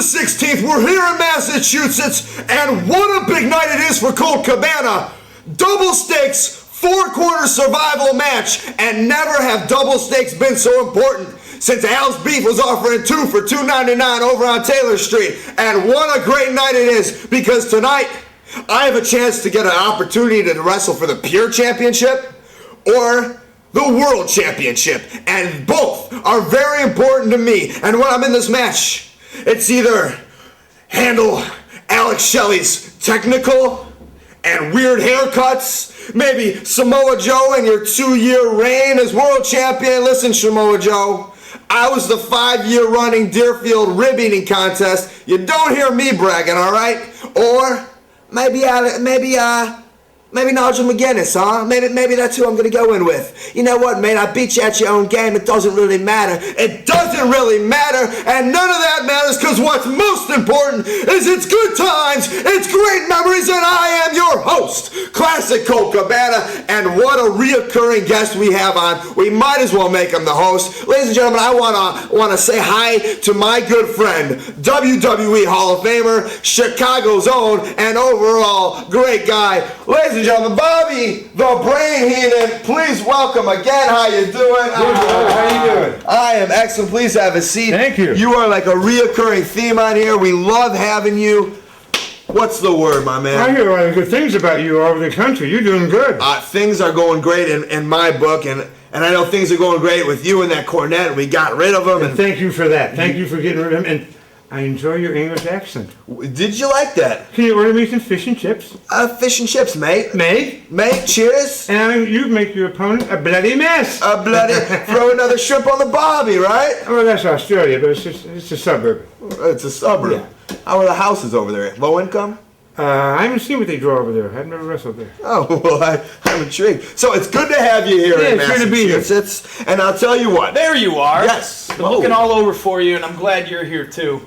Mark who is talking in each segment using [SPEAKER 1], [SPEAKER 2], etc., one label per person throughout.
[SPEAKER 1] the 16th, we're here in Massachusetts, and what a big night it is for Colt Cabana. Double stakes, 4-quarter survival match, and never have double stakes been so important since Al's Beef was offering 2 for $2.99 over on Taylor Street. And what a great night it is, because tonight I have a chance to get an opportunity to wrestle for the Pure Championship or the World Championship, and both are very important to me. And when I'm in this match, it's either handle Alex Shelley's technical and weird haircuts, maybe Samoa Joe and your 2-year reign as world champion. Listen, Samoa Joe, I was the 5-year running Deerfield rib eating contest. You don't hear me bragging, all right? Or maybe Nigel McGuinness, huh? Maybe that's who I'm gonna go in with. You know what, mate? I beat you at your own game. It doesn't really matter. It doesn't really matter, and none of that matters, because what's most important is it's good times, it's great memories, and I am your host, Classic Colt Cabana. And what a reoccurring guest we have on. We might as well make him the host. Ladies and gentlemen, I wanna say hi to my good friend, WWE Hall of Famer, Chicago's own, and overall great guy. Ladies and gentlemen, Bobby the Brain Heenan, please welcome again. How you doing?
[SPEAKER 2] Good, how you doing?
[SPEAKER 1] I am excellent. Please have a seat.
[SPEAKER 2] Thank you.
[SPEAKER 1] You are like a reoccurring theme on here. We love having you. What's the word, my man?
[SPEAKER 2] I hear a lot of good things about you all over the country. You're doing good.
[SPEAKER 1] Things are going great in my book, and I know things are going great with you and that cornet. We got rid of them.
[SPEAKER 2] And thank you for that. Thank you for getting rid of him. And I enjoy your English accent.
[SPEAKER 1] Did you like that?
[SPEAKER 2] Can you order me some fish and chips?
[SPEAKER 1] Fish and chips, mate.
[SPEAKER 2] Mate?
[SPEAKER 1] Mate, cheers.
[SPEAKER 2] And you make your opponent a bloody mess.
[SPEAKER 1] A bloody... Throw another shrimp on the barbie, right?
[SPEAKER 2] Well, that's Australia, but it's a suburb.
[SPEAKER 1] It's a suburb.
[SPEAKER 2] Yeah.
[SPEAKER 1] How are the houses over there? Low income?
[SPEAKER 2] I haven't seen what they draw over there. I've never wrestled there.
[SPEAKER 1] Oh, well, I'm intrigued. So it's good to have you here in
[SPEAKER 2] it's good to be here.
[SPEAKER 1] Massachusetts. And I'll tell you what.
[SPEAKER 3] There you are.
[SPEAKER 1] Yes.
[SPEAKER 3] Been looking all over for you, and I'm glad you're here too.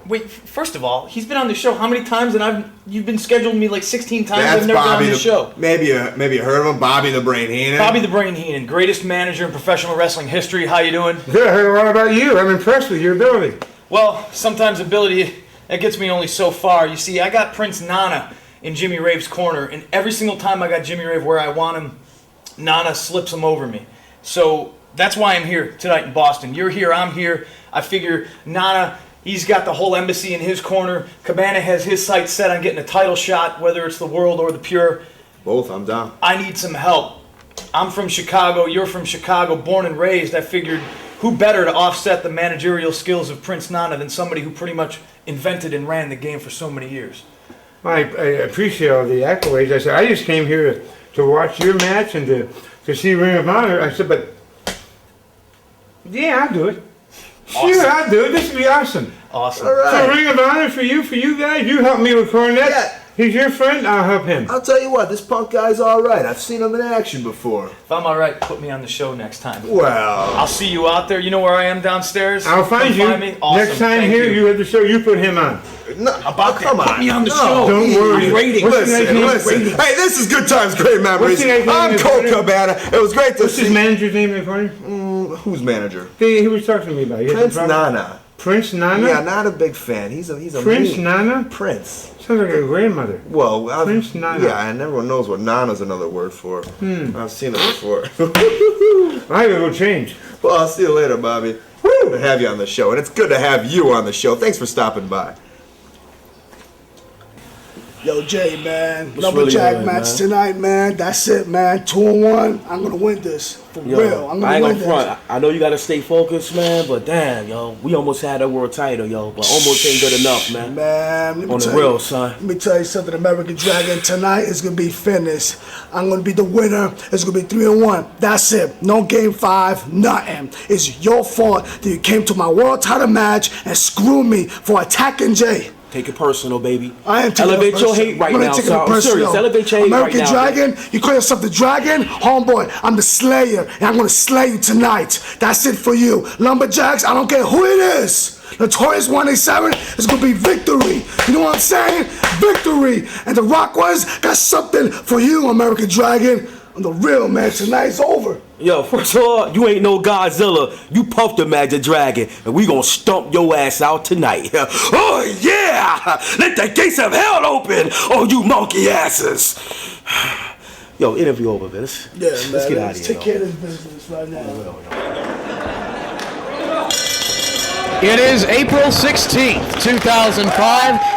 [SPEAKER 3] Wait, first of all, he's been on the show how many times? And you've been scheduling me like 16 times.
[SPEAKER 1] That's
[SPEAKER 3] I've never
[SPEAKER 1] Bobby
[SPEAKER 3] been on the show.
[SPEAKER 1] Maybe you heard of him, Bobby the Brain Heenan.
[SPEAKER 3] Bobby the Brain Heenan, greatest manager in professional wrestling history. How you doing?
[SPEAKER 2] Good. I heard a lot about you. I'm impressed with your ability.
[SPEAKER 3] Well, sometimes ability, that gets me only so far. You see, I got Prince Nana in Jimmy Rave's corner, and every single time I got Jimmy Rave where I want him, Nana slips him over me. So that's why I'm here tonight in Boston. You're here, I'm here. I figure Nana, he's got the whole embassy in his corner. Cabana has his sights set on getting a title shot, whether it's the World or the Pure.
[SPEAKER 1] Both, I'm down.
[SPEAKER 3] I need some help. I'm from Chicago, you're from Chicago, born and raised. I figured who better to offset the managerial skills of Prince Nana than somebody who pretty much invented and ran the game for so many years.
[SPEAKER 2] I appreciate all the accolades. I said, I just came here to watch your match and to see Ring of Honor. I said, but yeah, I'll do it.
[SPEAKER 3] Awesome.
[SPEAKER 2] Sure, I'll do it. This would be awesome.
[SPEAKER 3] Awesome.
[SPEAKER 1] All right.
[SPEAKER 2] So Ring of Honor for you guys. You help me with Cornette.
[SPEAKER 1] Yeah.
[SPEAKER 2] He's your friend. I'll help him.
[SPEAKER 1] I'll tell you what, this punk guy's all right. I've seen him in action before.
[SPEAKER 3] If I'm all right, put me on the show next time.
[SPEAKER 1] Well,
[SPEAKER 3] I'll see you out there. You know where I am downstairs?
[SPEAKER 2] I'll find
[SPEAKER 3] Come
[SPEAKER 2] you.
[SPEAKER 3] Find me. Awesome.
[SPEAKER 2] Next time
[SPEAKER 3] Thank
[SPEAKER 2] here, you have the show. You put him on.
[SPEAKER 1] no,
[SPEAKER 3] About
[SPEAKER 1] come
[SPEAKER 3] that.
[SPEAKER 1] on.
[SPEAKER 3] Put me on the
[SPEAKER 1] No,
[SPEAKER 3] show.
[SPEAKER 2] Don't worry.
[SPEAKER 3] I'm rating.
[SPEAKER 2] What's the guy's
[SPEAKER 1] Listen.
[SPEAKER 2] name?
[SPEAKER 1] Hey, this is Good Times, Great Memories.
[SPEAKER 2] What's the guy's name
[SPEAKER 1] I'm
[SPEAKER 2] in the
[SPEAKER 1] Colt
[SPEAKER 2] corner?
[SPEAKER 1] Cabana. It was great to
[SPEAKER 2] What's
[SPEAKER 1] see
[SPEAKER 2] his manager's name in the corner?
[SPEAKER 1] Who's manager?
[SPEAKER 2] He was talking to me about.
[SPEAKER 1] Prince Nana.
[SPEAKER 2] Prince Nana?
[SPEAKER 1] Yeah, not a big fan. He's a
[SPEAKER 2] Prince
[SPEAKER 1] mean-
[SPEAKER 2] Nana?
[SPEAKER 1] Prince.
[SPEAKER 2] Sounds like a grandmother.
[SPEAKER 1] Well,
[SPEAKER 2] Prince Nana.
[SPEAKER 1] Yeah, and everyone knows what Nana's another word for. I've seen it before.
[SPEAKER 2] I gotta go change.
[SPEAKER 1] Well, I'll see you later, Bobby. Good to have you on the show, and it's good to have you on the show. Thanks for stopping by.
[SPEAKER 4] Yo, Jay, man.
[SPEAKER 5] What's
[SPEAKER 4] Lumberjack
[SPEAKER 5] really good,
[SPEAKER 4] match
[SPEAKER 5] man?
[SPEAKER 4] tonight, man. That's it, man. 2-1. I'm going to win this. For
[SPEAKER 5] Yo,
[SPEAKER 4] real. I'm
[SPEAKER 5] I
[SPEAKER 4] going to
[SPEAKER 5] ain't
[SPEAKER 4] win
[SPEAKER 5] gonna
[SPEAKER 4] this.
[SPEAKER 5] front. I know you gotta stay focused, man, but damn, yo, we almost had that world title, yo, but almost ain't good enough, man.
[SPEAKER 4] Man, let me
[SPEAKER 5] On the
[SPEAKER 4] tell
[SPEAKER 5] real,
[SPEAKER 4] you,
[SPEAKER 5] son.
[SPEAKER 4] Let me tell you something. American Dragon tonight is going to be finished. I'm going to be the winner. It's going to be 3-1. That's it. No game 5, nothing. It's your fault that you came to my world title match and screwed me for attacking Jay.
[SPEAKER 5] Take it personal, baby.
[SPEAKER 4] I am taking
[SPEAKER 5] Elevate
[SPEAKER 4] it
[SPEAKER 5] your
[SPEAKER 4] personal.
[SPEAKER 5] hate right
[SPEAKER 4] I'm gonna
[SPEAKER 5] now,
[SPEAKER 4] take it
[SPEAKER 5] son. I'm
[SPEAKER 4] personal.
[SPEAKER 5] serious. Elevate your hate
[SPEAKER 4] American
[SPEAKER 5] right now.
[SPEAKER 4] Dragon, you call yourself the Dragon? Homeboy, I'm the Slayer, and I'm gonna slay you tonight. That's it for you. Lumberjacks, I don't care who it is. Notorious 187 is gonna be victory. You know what I'm saying? Victory. And the Rockwoods got something for you, American Dragon. I'm the real man. Tonight's over.
[SPEAKER 5] Yo, first of all, you ain't no Godzilla. You Puff the Magic Dragon, and we gonna stomp your ass out tonight. Oh yeah! Let the gates of hell open, oh you monkey asses! Yo, interview over, Vince.
[SPEAKER 4] Yeah,
[SPEAKER 5] Let's
[SPEAKER 4] man.
[SPEAKER 5] get out of here.
[SPEAKER 4] Take care of this business right now.
[SPEAKER 6] It is April 16th, 2005,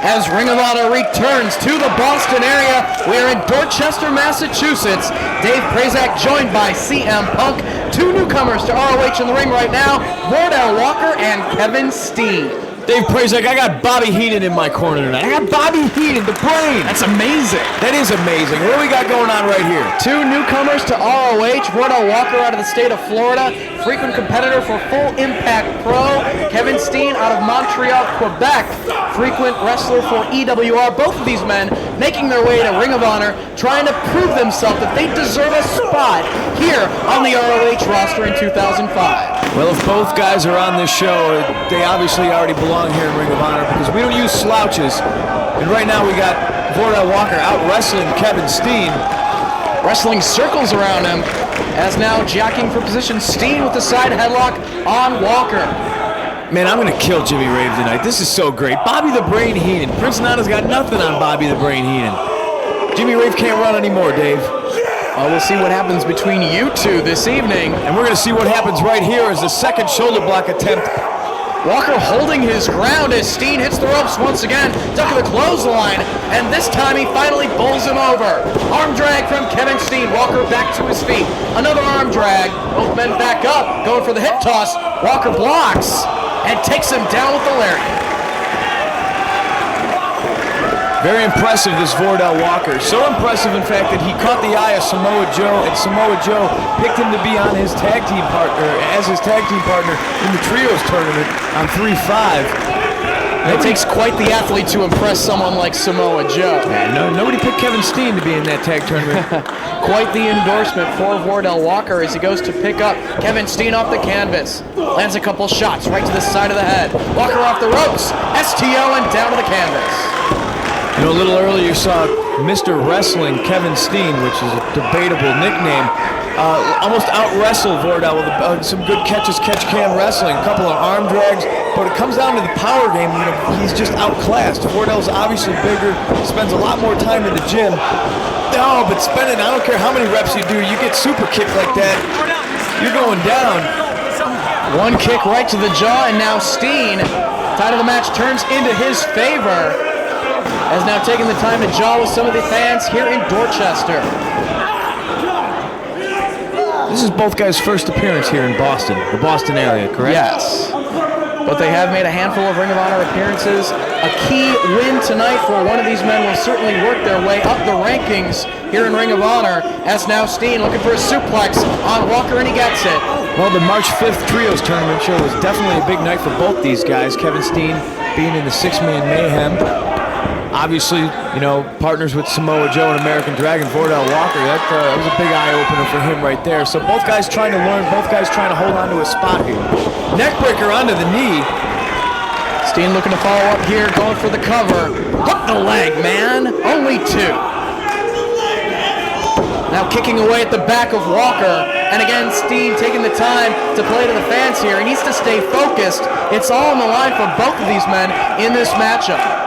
[SPEAKER 6] as Ring of Honor returns to the Boston area. We are in Dorchester, Massachusetts. Dave Prazak joined by CM Punk. Two newcomers to ROH in the ring right now, Wardell Walker and Kevin Steen.
[SPEAKER 3] Dave Prazak, I got Bobby Heenan in my corner tonight. I got Bobby Heenan, the brain.
[SPEAKER 6] That's amazing.
[SPEAKER 3] That is amazing. What do we got going on right here?
[SPEAKER 6] Two newcomers to ROH, Wardell Walker out of the state of Florida, frequent competitor for Full Impact Pro. Kevin Steen out of Montreal, Quebec, frequent wrestler for EWR. Both of these men making their way to Ring of Honor, trying to prove themselves that they deserve a spot here on the ROH roster in 2005.
[SPEAKER 3] Well, if both guys are on this show, they obviously already belong here in Ring of Honor because we don't use slouches. And right now we got Wardell Walker out wrestling Kevin Steen.
[SPEAKER 6] Wrestling circles around him as now jockeying for position. Steen with the side headlock on Walker.
[SPEAKER 3] Man, I'm going to kill Jimmy Rave tonight. This is so great. Bobby the Brain Heenan. Prince Nana's got nothing on Bobby the Brain Heenan. Jimmy Rave can't run anymore, Dave.
[SPEAKER 6] Well, we'll see what happens between you two this evening.
[SPEAKER 3] And we're going to see what happens right here as the second shoulder block attempt.
[SPEAKER 6] Walker holding his ground as Steen hits the ropes once again, ducking the clothesline, and this time he finally bowls him over. Arm drag from Kevin Steen, Walker back to his feet. Another arm drag, both men back up, going for the hip toss. Walker blocks and takes him down with the lariat.
[SPEAKER 3] Very impressive, this Wardell Walker. So impressive, in fact, that he caught the eye of Samoa Joe, and Samoa Joe picked him to be on his tag team partner, as his tag team partner in the Trios tournament on 3-5.
[SPEAKER 6] It takes quite the athlete to impress someone like Samoa Joe.
[SPEAKER 3] Yeah, nobody picked Kevin Steen to be in that tag tournament.
[SPEAKER 6] Quite the endorsement for Wardell Walker as he goes to pick up Kevin Steen off the canvas. Lands a couple shots right to the side of the head. Walker off the ropes. STO and down to the canvas.
[SPEAKER 3] You know, a little earlier you saw Mr. Wrestling Kevin Steen, which is a debatable nickname, almost out-wrestle Wardell with some good catch-can wrestling, a couple of arm drags, but it comes down to the power game. You know, he's just outclassed. Wardell's obviously bigger, spends a lot more time in the gym. No, but I don't care how many reps you do, you get super kicked like that, you're going down.
[SPEAKER 6] One kick right to the jaw, and now Steen, tide of the match turns into his favor, has now taken the time to jaw with some of the fans here in Dorchester.
[SPEAKER 3] This is both guys' first appearance here in Boston, the Boston area, correct?
[SPEAKER 6] Yes. But they have made a handful of Ring of Honor appearances. A key win tonight for one of these men will certainly work their way up the rankings here in Ring of Honor. As now Steen looking for a suplex on Walker, and he gets it.
[SPEAKER 3] Well, the March 5th Trios tournament show was definitely a big night for both these guys. Kevin Steen being in the six-man mayhem. Obviously, you know, partners with Samoa Joe and American Dragon, Wardell Walker. That was a big eye-opener for him right there. So both guys trying to learn, both guys trying to hold on to a spot here. Neckbreaker onto the knee.
[SPEAKER 6] Steen looking to follow up here, going for the cover. Hook the leg, man. Only two. Now kicking away at the back of Walker. And again, Steen taking the time to play to the fans here. He needs to stay focused. It's all on the line for both of these men in this matchup.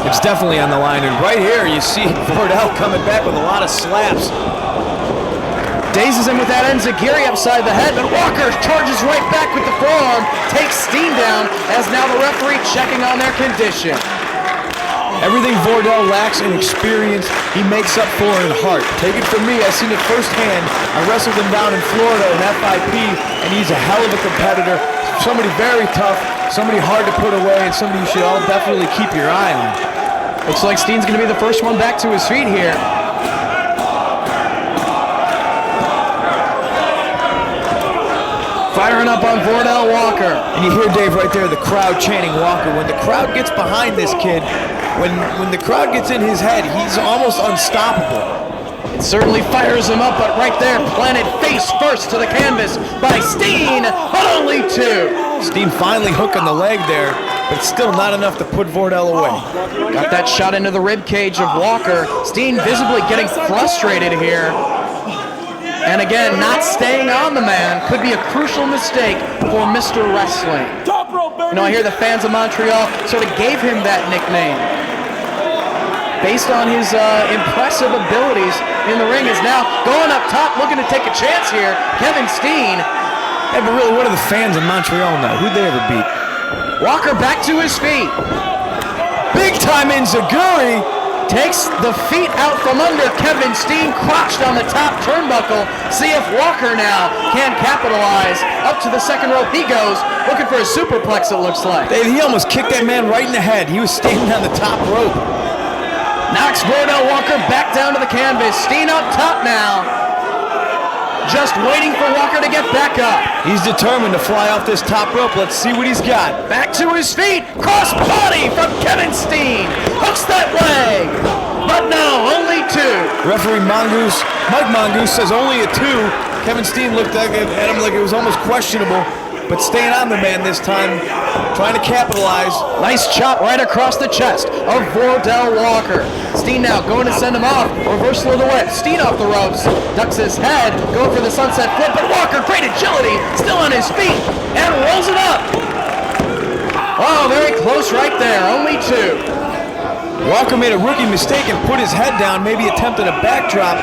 [SPEAKER 3] It's definitely on the line, and right here you see Wardell coming back with a lot of slaps.
[SPEAKER 6] Dazes him with that enziguri upside the head, but Walker charges right back with the forearm, takes Steen down, as now the referee checking on their condition.
[SPEAKER 3] Everything Wardell lacks in experience, he makes up for in heart. Take it from me, I've seen it firsthand. I wrestled him down in Florida in FIP, and he's a hell of a competitor. Somebody very tough, somebody hard to put away, and somebody you should all definitely keep your eye on.
[SPEAKER 6] Looks like Steen's going to be the first one back to his feet here. Firing up on Wardell Walker.
[SPEAKER 3] And you hear Dave right there, the crowd chanting Walker. When the crowd gets behind this kid, when the crowd gets in his head, he's almost unstoppable.
[SPEAKER 6] It certainly fires him up, but right there, planted face first to the canvas by Steen, but only two.
[SPEAKER 3] Steen finally hooking the leg there, but still not enough to put Wardell away.
[SPEAKER 6] Got that shot into the rib cage of Walker. Steen visibly getting frustrated here. And again, not staying on the man could be a crucial mistake for Mr. Wrestling. You know, I hear the fans of Montreal sort of gave him that nickname based on his impressive abilities in the ring. Is now going up top, looking to take a chance here. Kevin Steen.
[SPEAKER 7] Yeah, but really, what do the fans in Montreal know? Who'd they ever beat?
[SPEAKER 6] Walker back to his feet.
[SPEAKER 7] Big time Enziguri.
[SPEAKER 6] Takes the feet out from under Kevin Steen, crouched on the top turnbuckle. See if Walker now can capitalize. Up to the second rope he goes, looking for a superplex, it looks like.
[SPEAKER 7] Dave, he almost kicked that man right in the head. He was standing on the top rope.
[SPEAKER 6] Knocks Wardell Walker back down to the canvas. Steen up top now. Just waiting for Walker to get back up.
[SPEAKER 7] He's determined to fly off this top rope. Let's see what he's got.
[SPEAKER 6] Back to his feet. Cross body from Kevin Steen. Hooks that leg. But no, only two.
[SPEAKER 7] Referee Mike Mongoose says only a 2. Kevin Steen looked at him like it was almost questionable, but staying on the man this time, trying to capitalize.
[SPEAKER 6] Nice chop right across the chest of Wardell Walker. Steen now going to send him off. Reversal of the whip. Steen off the ropes. Ducks his head. Going for the sunset flip. But Walker, great agility. Still on his feet. And rolls it up. Oh, very close right there. Only 2.
[SPEAKER 7] Walker made a rookie mistake and put his head down, maybe attempted a backdrop.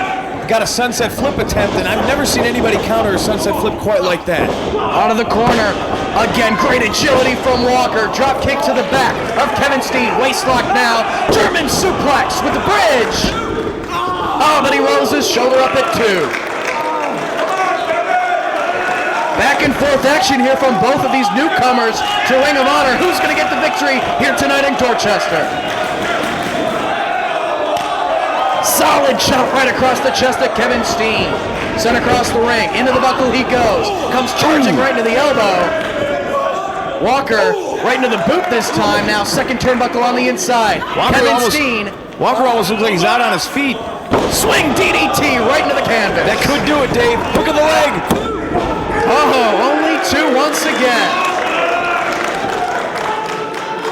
[SPEAKER 7] Got a sunset flip attempt, and I've never seen anybody counter a sunset flip quite like that.
[SPEAKER 6] Out of the corner. Again, great agility from Walker. Drop kick to the back of Kevin Steen. Waistlock now. German suplex with the bridge. Oh, but he rolls his shoulder up at 2. Back and forth action here from both of these newcomers to Ring of Honor. Who's going to get the victory here tonight in Dorchester? Solid chop right across the chest of Kevin Steen. Sent across the ring. Into the buckle he goes. Comes charging right into the elbow. Walker right into the boot this time. Now second turnbuckle on the inside.
[SPEAKER 7] Walker almost looks like he's out on his feet.
[SPEAKER 6] Swing DDT right into the canvas.
[SPEAKER 7] That could do it, Dave. Hook of the leg.
[SPEAKER 6] Oh, only 2 once again.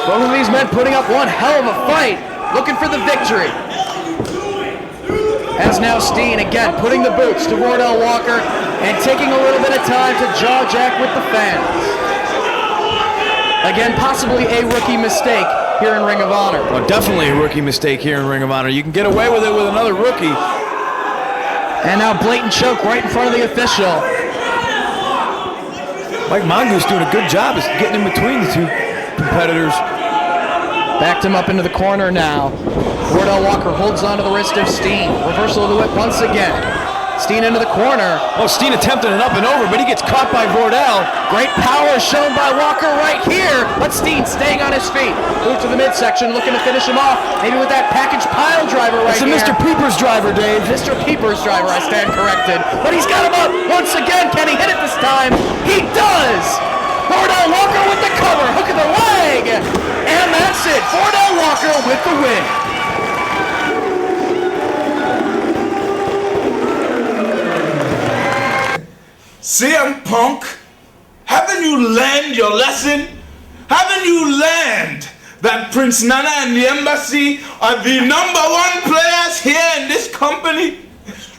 [SPEAKER 6] Both of these men putting up one hell of a fight. Looking for the victory. As now Steen again putting the boots to Wardell Walker and taking a little bit of time to jaw jack with the fans. Again, possibly a rookie mistake here in Ring of Honor.
[SPEAKER 7] Well, definitely a rookie mistake here in Ring of Honor. You can get away with it with another rookie.
[SPEAKER 6] And now blatant choke right in front of the official.
[SPEAKER 7] Mike Mongoose doing a good job of getting in between the two competitors.
[SPEAKER 6] Backed him up into the corner now. Wardell Walker holds onto the wrist of Steen. Reversal of the whip once again. Steen into the corner.
[SPEAKER 7] Oh, Steen attempted an up and over, but he gets caught by Wardell.
[SPEAKER 6] Great power shown by Walker right here, but Steen staying on his feet. Move to the midsection, looking to finish him off. Maybe with that package pile driver right
[SPEAKER 7] here. It's a Mr. Peepers driver, Dave.
[SPEAKER 6] Mr. Peepers driver, I stand corrected. But he's got him up once again. Can he hit it this time? He does! Wardell Walker with the cover, hook of the leg! And that's it, Wardell Walker with the win.
[SPEAKER 8] CM Punk, haven't you learned your lesson? Haven't you learned that Prince Nana and the Embassy are the #1 players here in this company?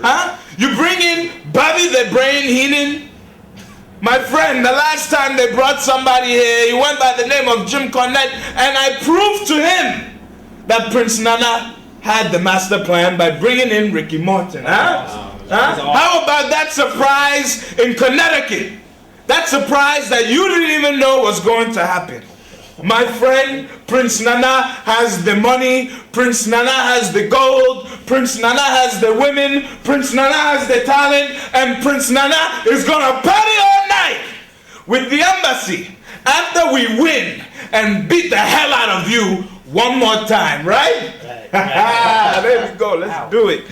[SPEAKER 8] Huh? You bring in Bobby the Brain Heenan. My friend, the last time they brought somebody here, he went by the name of Jim Cornette, and I proved to him that Prince Nana had the master plan by bringing in Ricky Morton. Huh? How about that surprise in Connecticut? That surprise that you didn't even know was going to happen. My friend, Prince Nana has the money, Prince Nana has the gold, Prince Nana has the women, Prince Nana has the talent, and Prince Nana is gonna party all night with the Embassy after we win and beat the hell out of you one more time, right? There we go, let's do it.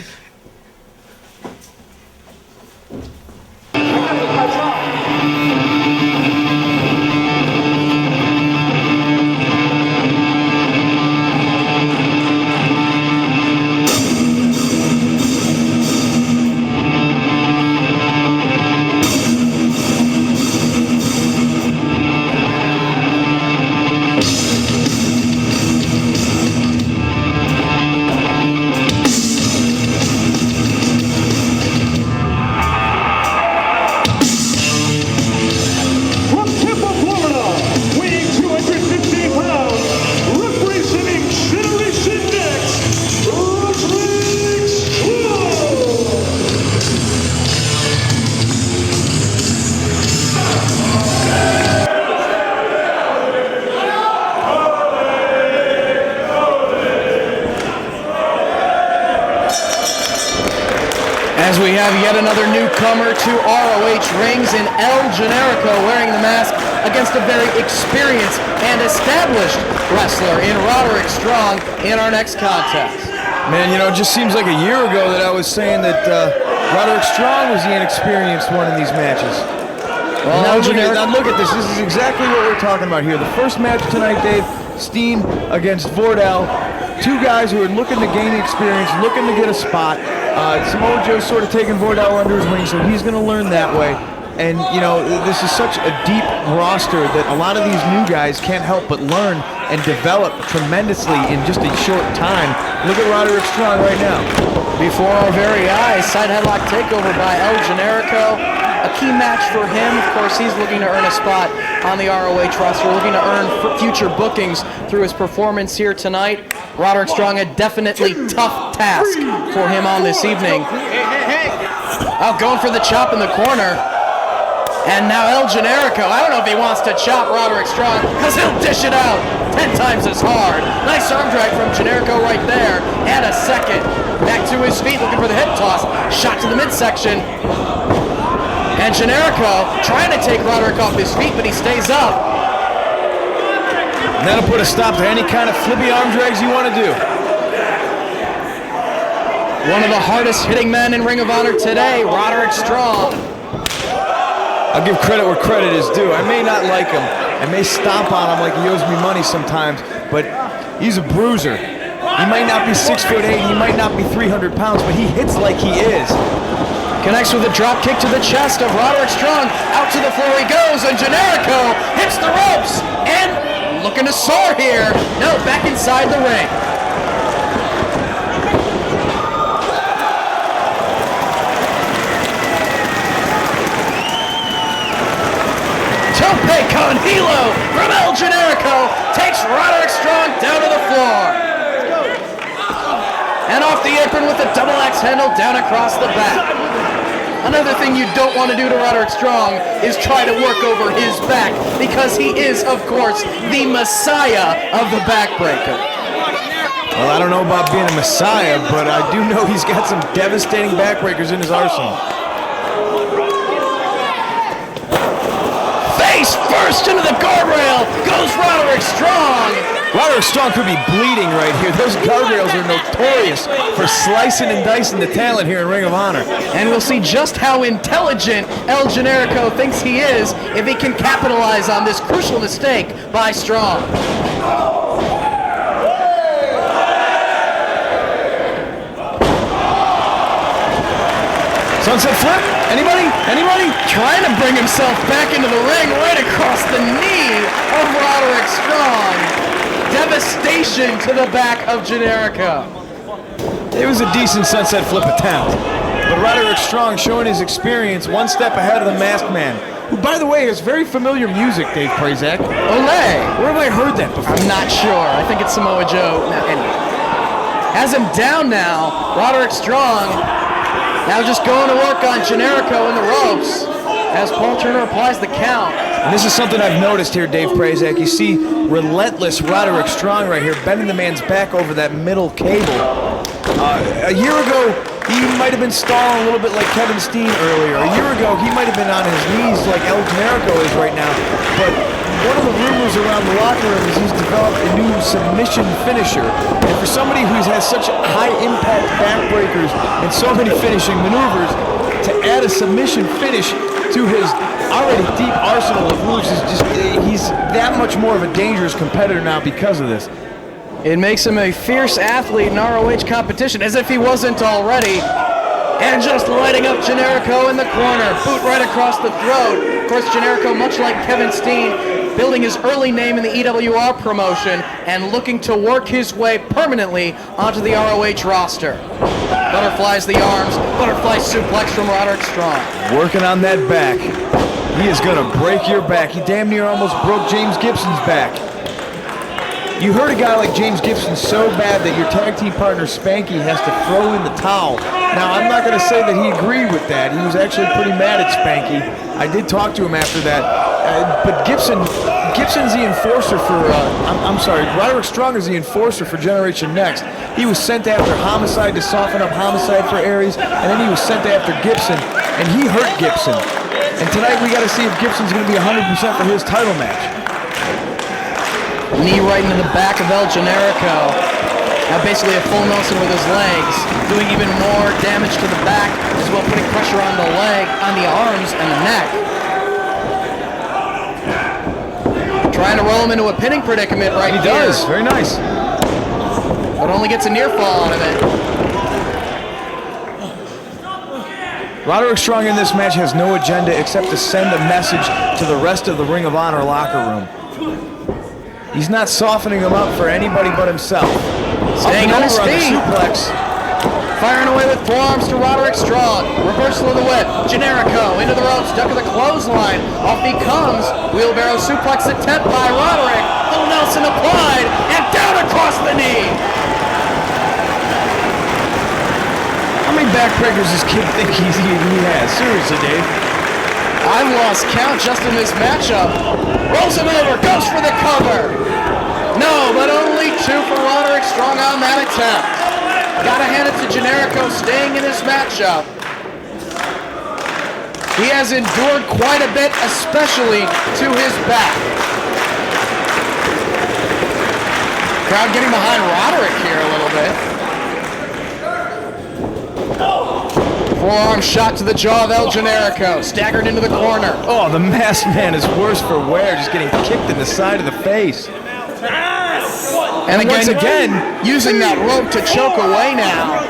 [SPEAKER 6] As we have yet another newcomer to ROH rings in El Generico wearing the mask against a very experienced and established wrestler in Roderick Strong in our next contest.
[SPEAKER 7] Man, you know, it just seems like a year ago that I was saying that Roderick Strong was the inexperienced one in these matches.
[SPEAKER 6] Well,
[SPEAKER 7] Now look at this. This is exactly what we're talking about here. The first match tonight, Dave, Steen against Vordell. Two guys who are looking to gain experience, looking to get a spot. Samoa Joe's sort of taking Vordell under his wing, so he's going to learn that way. And, you know, this is such a deep roster that a lot of these new guys can't help but learn and develop tremendously in just a short time. Look at Roderick Strong right now.
[SPEAKER 6] Before our very eyes, side headlock takeover by El Generico. A key match for him. Of course, he's looking to earn a spot on the ROH roster, looking to earn future bookings through his performance here tonight. Roderick Strong, a definitely tough task for him on this evening. Oh, going for the chop in the corner. And now El Generico, I don't know if he wants to chop Roderick Strong, because he'll dish it out 10 times as hard. Nice arm drag from Generico right there. And a second. Back to his feet, looking for the hip toss. Shot to the midsection. And Generico trying to take Roderick off his feet, but he stays up.
[SPEAKER 7] And that'll put a stop to any kind of flippy arm drags you want to do.
[SPEAKER 6] One of the hardest hitting men in Ring of Honor today, Roderick Strong.
[SPEAKER 7] I'll give credit where credit is due. I may not like him. I may stomp on him like he owes me money sometimes, but he's a bruiser. He might not be 6'8", he might not be 300 pounds, but he hits like he is.
[SPEAKER 6] Connects with a drop kick to the chest of Roderick Strong. Out to the floor he goes, and Generico hits the ropes. And looking to soar here. No, back inside the ring. Tope con hilo from El Generico takes Roderick Strong down to the floor. And off the apron with the double axe handle down across the back. Another thing you don't want to do to Roderick Strong is try to work over his back, because he is, of course, the messiah of the backbreaker.
[SPEAKER 7] Well, I don't know about being a messiah, but I do know he's got some devastating backbreakers in his arsenal.
[SPEAKER 6] Face first into the guardrail goes Roderick Strong.
[SPEAKER 7] Roderick Strong could be bleeding right here. Those guardrails are notorious for slicing and dicing the talent here in Ring of Honor.
[SPEAKER 6] And we'll see just how intelligent El Generico thinks he is if he can capitalize on this crucial mistake by Strong.
[SPEAKER 7] Sunset flip? Anybody? Anybody?
[SPEAKER 6] Trying to bring himself back into the ring right across the knee of Roderick Strong. Devastation to the back of Generico.
[SPEAKER 7] It was a decent sunset flip attempt, but Roderick Strong showing his experience one step ahead of the Masked Man, who, by the way, has very familiar music, Dave Prazak.
[SPEAKER 6] Olay!
[SPEAKER 7] Where have I heard that before?
[SPEAKER 6] I'm not sure. I think it's Samoa Joe. No, anyway. Has him down now. Roderick Strong now just going to work on Generico in the ropes as Paul Turner applies the count.
[SPEAKER 7] And this is something I've noticed here, Dave Prazak. You see relentless Roderick Strong right here, bending the man's back over that middle cable. A year ago, he might have been stalling a little bit like Kevin Steen earlier. A year ago, he might have been on his knees like El Generico is right now. But one of the rumors around the locker room is he's developed a new submission finisher. And for somebody who has such high-impact backbreakers and so many finishing maneuvers, to add a submission finish to his already deep arsenal of moves is just, he's that much more of a dangerous competitor now because of this.
[SPEAKER 6] It makes him a fierce athlete in ROH competition, as if he wasn't already. And just lighting up Generico in the corner. Boot right across the throat. Of course, Generico, much like Kevin Steen, building his early name in the EWR promotion and looking to work his way permanently onto the ROH roster. Butterflies the arms. Butterfly suplex from Roderick Strong.
[SPEAKER 7] Working on that back. He is going to break your back. He damn near almost broke James Gibson's back. You hurt a guy like James Gibson so bad that your tag team partner Spanky has to throw in the towel. Now, I'm not going to say that he agreed with that. He was actually pretty mad at Spanky. I did talk to him after that. But Gibson's the enforcer for, I'm sorry, Roderick Strong is the enforcer for Generation Next. He was sent after Homicide to soften up Homicide for Aries, and then he was sent after Gibson, and he hurt Gibson. And tonight we got to see if Gibson's going to be 100% for his title match.
[SPEAKER 6] Knee right into the back of El Generico. Now basically a full Nelson with his legs, doing even more damage to the back, as well putting pressure on the leg, on the arms and the neck. Trying to roll him into a pinning predicament right here.
[SPEAKER 7] He does, very nice.
[SPEAKER 6] But only gets a near fall out of it.
[SPEAKER 7] Roderick Strong in this match has no agenda except to send a message to the rest of the Ring of Honor locker room. He's not softening him up for anybody but himself.
[SPEAKER 6] Staying on his feet.
[SPEAKER 7] Suplex.
[SPEAKER 6] Firing away with forearms to Roderick Strong. Reversal of the whip. Generico into the ropes, duck of the clothesline. Off he comes. Wheelbarrow suplex attempt by Roderick. Full Nelson applied and down across the knee.
[SPEAKER 7] How many backbreakers does Kid think he has? Seriously, Dave.
[SPEAKER 6] I've lost count just in this matchup. Rolls him over, goes for the cover. No, but only 2 for Roderick Strong on that attempt. Gotta hand it to Generico staying in this matchup. He has endured quite a bit, especially to his back. Crowd getting behind Roderick here a little bit. Forearm shot to the jaw of El Generico, staggered into the corner.
[SPEAKER 7] Oh, the masked man is worse for wear, just getting kicked in the side of the face.
[SPEAKER 6] And once again, using that rope to choke away now.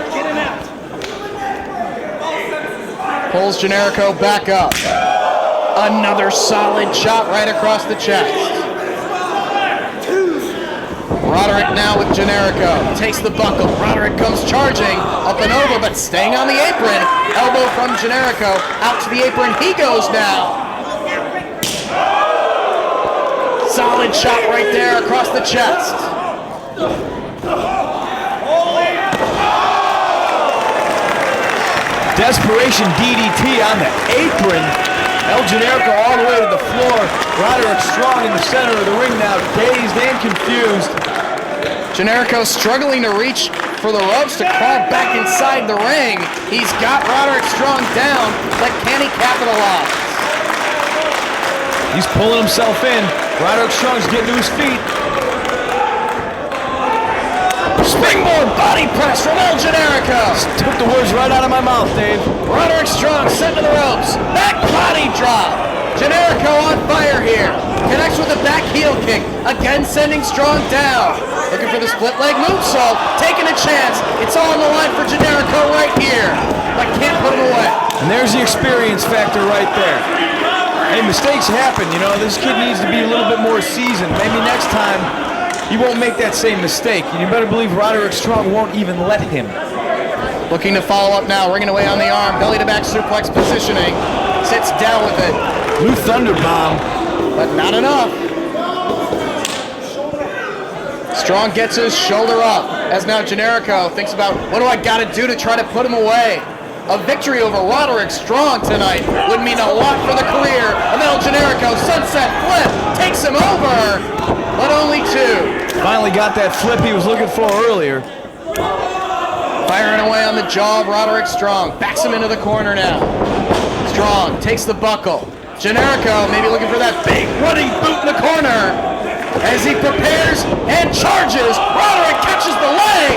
[SPEAKER 6] Pulls Generico back up. Another solid shot right across the chest. Roderick now with Generico. Takes the buckle. Roderick comes charging. Up and over, but staying on the apron. Elbow from Generico. Out to the apron he goes now. Solid shot right there across the chest.
[SPEAKER 7] Desperation DDT on the apron. El Generico all the way to the floor. Roderick Strong in the center of the ring now, dazed and confused.
[SPEAKER 6] Generico struggling to reach for the ropes to crawl back inside the ring. He's got Roderick Strong down, but can he capitalize?
[SPEAKER 7] He's pulling himself in. Roderick Strong's getting to his feet.
[SPEAKER 6] Springboard body press from El Generico.
[SPEAKER 7] Took the words right out of my mouth, Dave.
[SPEAKER 6] Roderick Strong sent to the ropes. Back body drop. Generico on fire here. Connects with a back heel kick. Again sending Strong down. Looking for the split leg moonsault. Taking a chance. It's all on the line for Generico right here. But can't put him away.
[SPEAKER 7] And there's the experience factor right there. Hey, mistakes happen, you know. This kid needs to be a little bit more seasoned. Maybe next time he won't make that same mistake. And you better believe Roderick Strong won't even let him.
[SPEAKER 6] Looking to follow up now. Ringing away on the arm. Belly to back suplex positioning. Sits down with it.
[SPEAKER 7] Blue Thunder Bomb.
[SPEAKER 6] But not enough. Strong gets his shoulder up. As now Generico thinks about, what do I got to do to try to put him away? A victory over Roderick Strong tonight would mean a lot for the career of El Generico. Sunset flip takes him over, but only 2.
[SPEAKER 7] Finally got that flip he was looking for earlier.
[SPEAKER 6] Firing away on the jaw of Roderick Strong. Backs him into the corner now. Strong takes the buckle. Generico maybe looking for that big running boot in the corner. As he prepares and charges, Roderick catches the leg.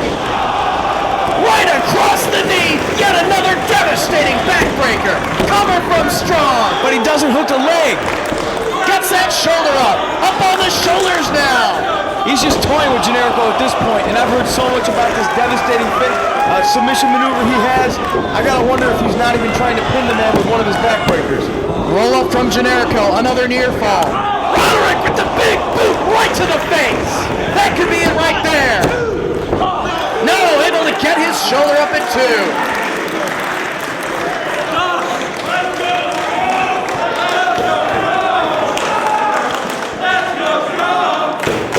[SPEAKER 6] Right across the knee, yet another devastating backbreaker. Cover from Strong.
[SPEAKER 7] But he doesn't hook the leg.
[SPEAKER 6] Gets that shoulder up on the shoulders now.
[SPEAKER 7] He's just toying with Generico at this point, and I've heard so much about this devastating submission maneuver he has. I gotta wonder if he's not even trying to pin the man with one of his backbreakers.
[SPEAKER 6] Roll up from Generico, another near fall. Roderick with the big boot right to the face. That could be it right there. No, able to get his shoulder up at 2.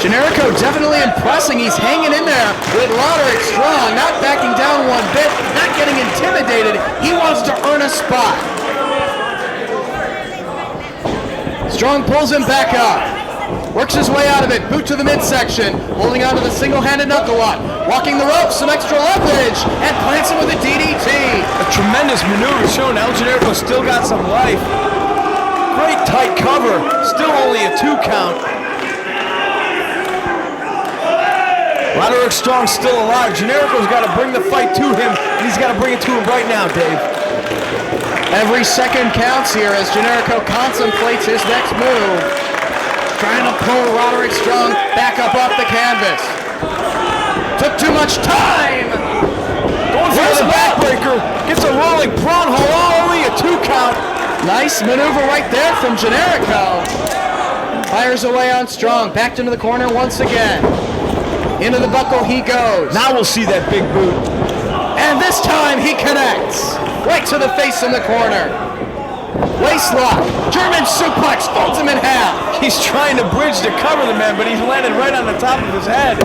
[SPEAKER 6] Generico definitely impressing. He's hanging in there with Roderick Strong, not backing down one bit, not getting intimidated. He wants to earn a spot. Strong pulls him back up. Works his way out of it. Boot to the midsection. Holding on to the single-handed knuckle lock. Walking the ropes, some extra leverage, and plants him with a DDT.
[SPEAKER 7] A tremendous maneuver showing El Generico still got some life. Great tight cover. Still only a 2 count. Roderick Strong still alive. Generico's got to bring the fight to him, and he's got to bring it to him right now, Dave.
[SPEAKER 6] Every second counts here as Generico contemplates his next move. Trying to pull Roderick Strong back up off the canvas. Took too much time.
[SPEAKER 7] Going for the backbreaker. Gets a rolling prawn hold, only a 2 count.
[SPEAKER 6] Nice maneuver right there from Generico. Fires away on Strong. Backed into the corner once again. Into the buckle he goes.
[SPEAKER 7] Now we'll see that big boot.
[SPEAKER 6] And this time he connects. Right to the face in the corner. Waist lock. German suplex. Folds him in half.
[SPEAKER 7] He's trying to bridge to cover the man, but he's landed right on the top of his head.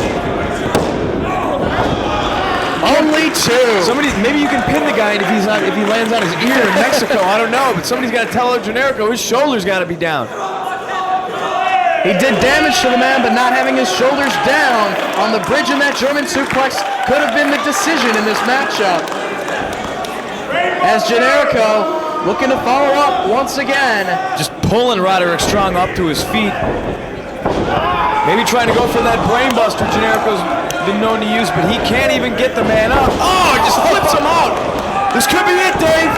[SPEAKER 6] Only 2.
[SPEAKER 7] Somebody, maybe you can pin the guy if he lands on his ear in Mexico. I don't know, but somebody's got to tell El Generico his shoulder's got to be down.
[SPEAKER 6] He did damage to the man, but not having his shoulders down on the bridge in that German suplex could have been the decision in this matchup. As Generico looking to follow up once again.
[SPEAKER 7] Just pulling Roderick Strong up to his feet. Maybe trying to go for that brain buster Generico's been known to use, but he can't even get the man up. Oh, it just flips him out. This could be it, Dave.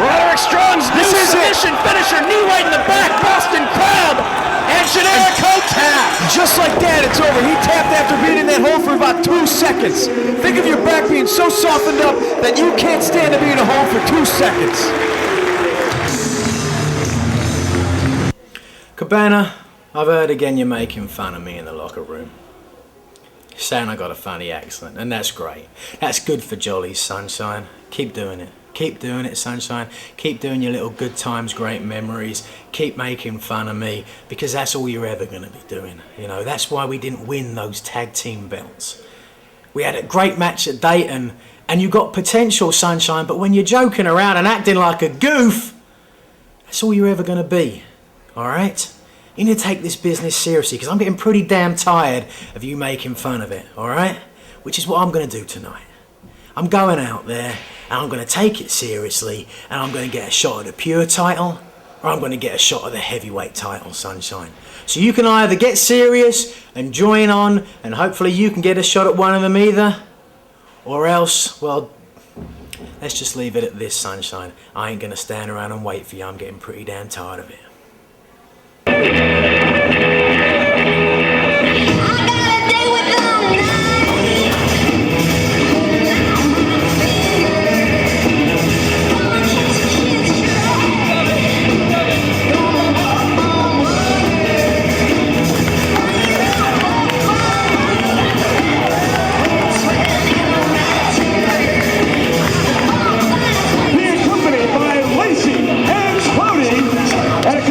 [SPEAKER 6] Roderick Strong's new submission finisher, knee right in the back, Boston Crab. And Generico tapped.
[SPEAKER 7] Just like that, it's over. He tapped after being in that hole for about 2 seconds. Think of your back being so softened up that you can't stand to be in a hole for 2 seconds.
[SPEAKER 9] Cabana, I've heard again you're making fun of me in the locker room. Saying I got a funny accent, and that's great. That's good for Jolly's, Sunshine. Keep doing it. Keep doing it, Sunshine. Keep doing your little good times, great memories. Keep making fun of me, because that's all you're ever going to be doing. You know, that's why we didn't win those tag team belts. We had a great match at Dayton, and you got potential, Sunshine, but when you're joking around and acting like a goof, that's all you're ever going to be. All right? You need to take this business seriously, because I'm getting pretty damn tired of you making fun of it, all right? Which is what I'm going to do tonight. I'm going out there, and I'm going to take it seriously, and I'm going to get a shot at the pure title, or I'm going to get a shot at the heavyweight title, Sunshine. So you can either get serious and join on, and hopefully you can get a shot at one of them either, or else, well, let's just leave it at this, Sunshine. I ain't going to stand around and wait for you. I'm getting pretty damn tired of it.
[SPEAKER 10] Accompanied by Lacey and Cloudy, and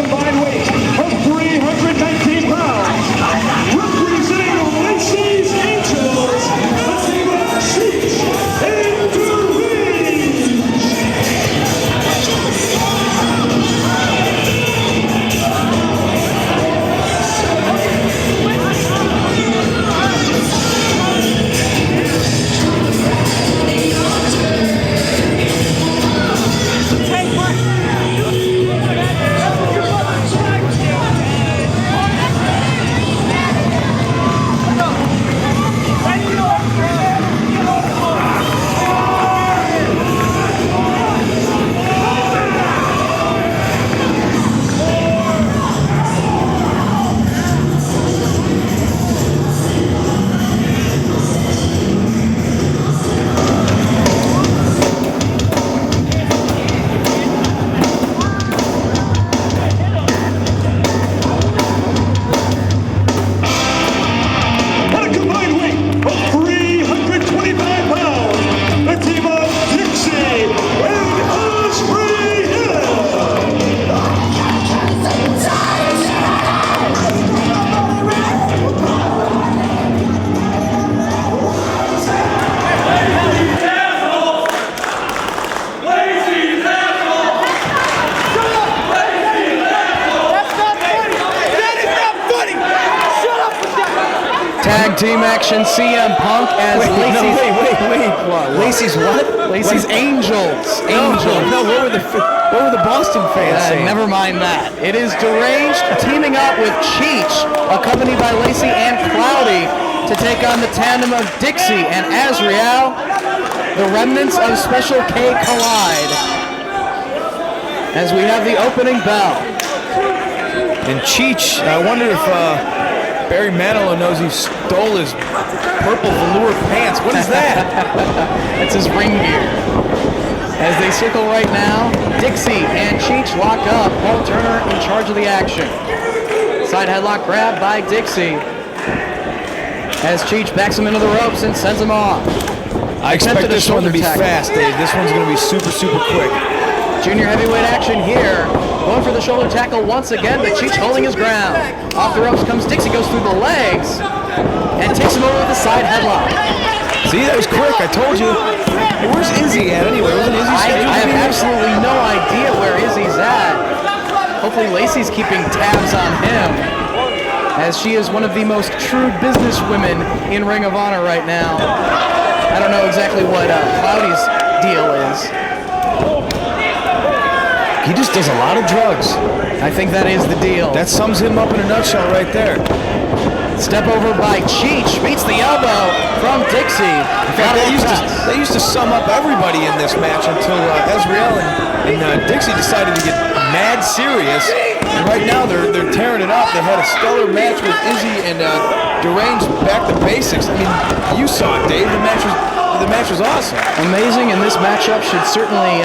[SPEAKER 6] Tag team action, CM Punk as Lacey's...
[SPEAKER 7] Wait.
[SPEAKER 6] What?
[SPEAKER 7] Lacey's what?
[SPEAKER 6] Lacey's Angels. Angels.
[SPEAKER 7] No, what were the Boston fans saying?
[SPEAKER 6] Never mind that. It is Deranged teaming up with Cheech, accompanied by Lacey and Cloudy, to take on the tandem of Dixie and Azrael. The remnants of Special K collide as we have the opening bell.
[SPEAKER 7] And Cheech, I wonder if Barry Manilow knows he stole his purple velour pants. What is that?
[SPEAKER 6] That's his ring gear. As they circle right now, Dixie and Cheech lock up. Paul Turner in charge of the action. Side headlock grab by Dixie as Cheech backs him into the ropes and sends him off.
[SPEAKER 7] I expect this one to be
[SPEAKER 6] tackle.
[SPEAKER 7] fast, Dave. This one's going to be super, super quick.
[SPEAKER 6] Junior heavyweight action here. Going for the shoulder tackle once again, but Cheech holding his ground. Off the ropes comes Dixie, goes through the legs, and takes him over with a side headlock.
[SPEAKER 7] See, that was quick. I told you. Hey, where's Izzy at anyway? Wasn't Izzy scheduled
[SPEAKER 6] I
[SPEAKER 7] to
[SPEAKER 6] have
[SPEAKER 7] be here?
[SPEAKER 6] absolutely no idea where Izzy's at. Hopefully Lacey's keeping tabs on him, as she is one of the most shrewd businesswomen in Ring of Honor right now. I don't know exactly what Cloudy's deal is.
[SPEAKER 7] He just does a lot of drugs.
[SPEAKER 6] I think that is the deal.
[SPEAKER 7] That sums him up in a nutshell right there.
[SPEAKER 6] Step over by Cheech, meets the elbow from Dixie.
[SPEAKER 7] In fact, they used to sum up everybody in this match until Azrael and Dixie decided to get mad serious. And right now they're tearing it up. They had a stellar match with Izzy and Deranged back to basics. I mean, you saw it, Dave. The match was awesome.
[SPEAKER 6] Amazing, and this matchup should certainly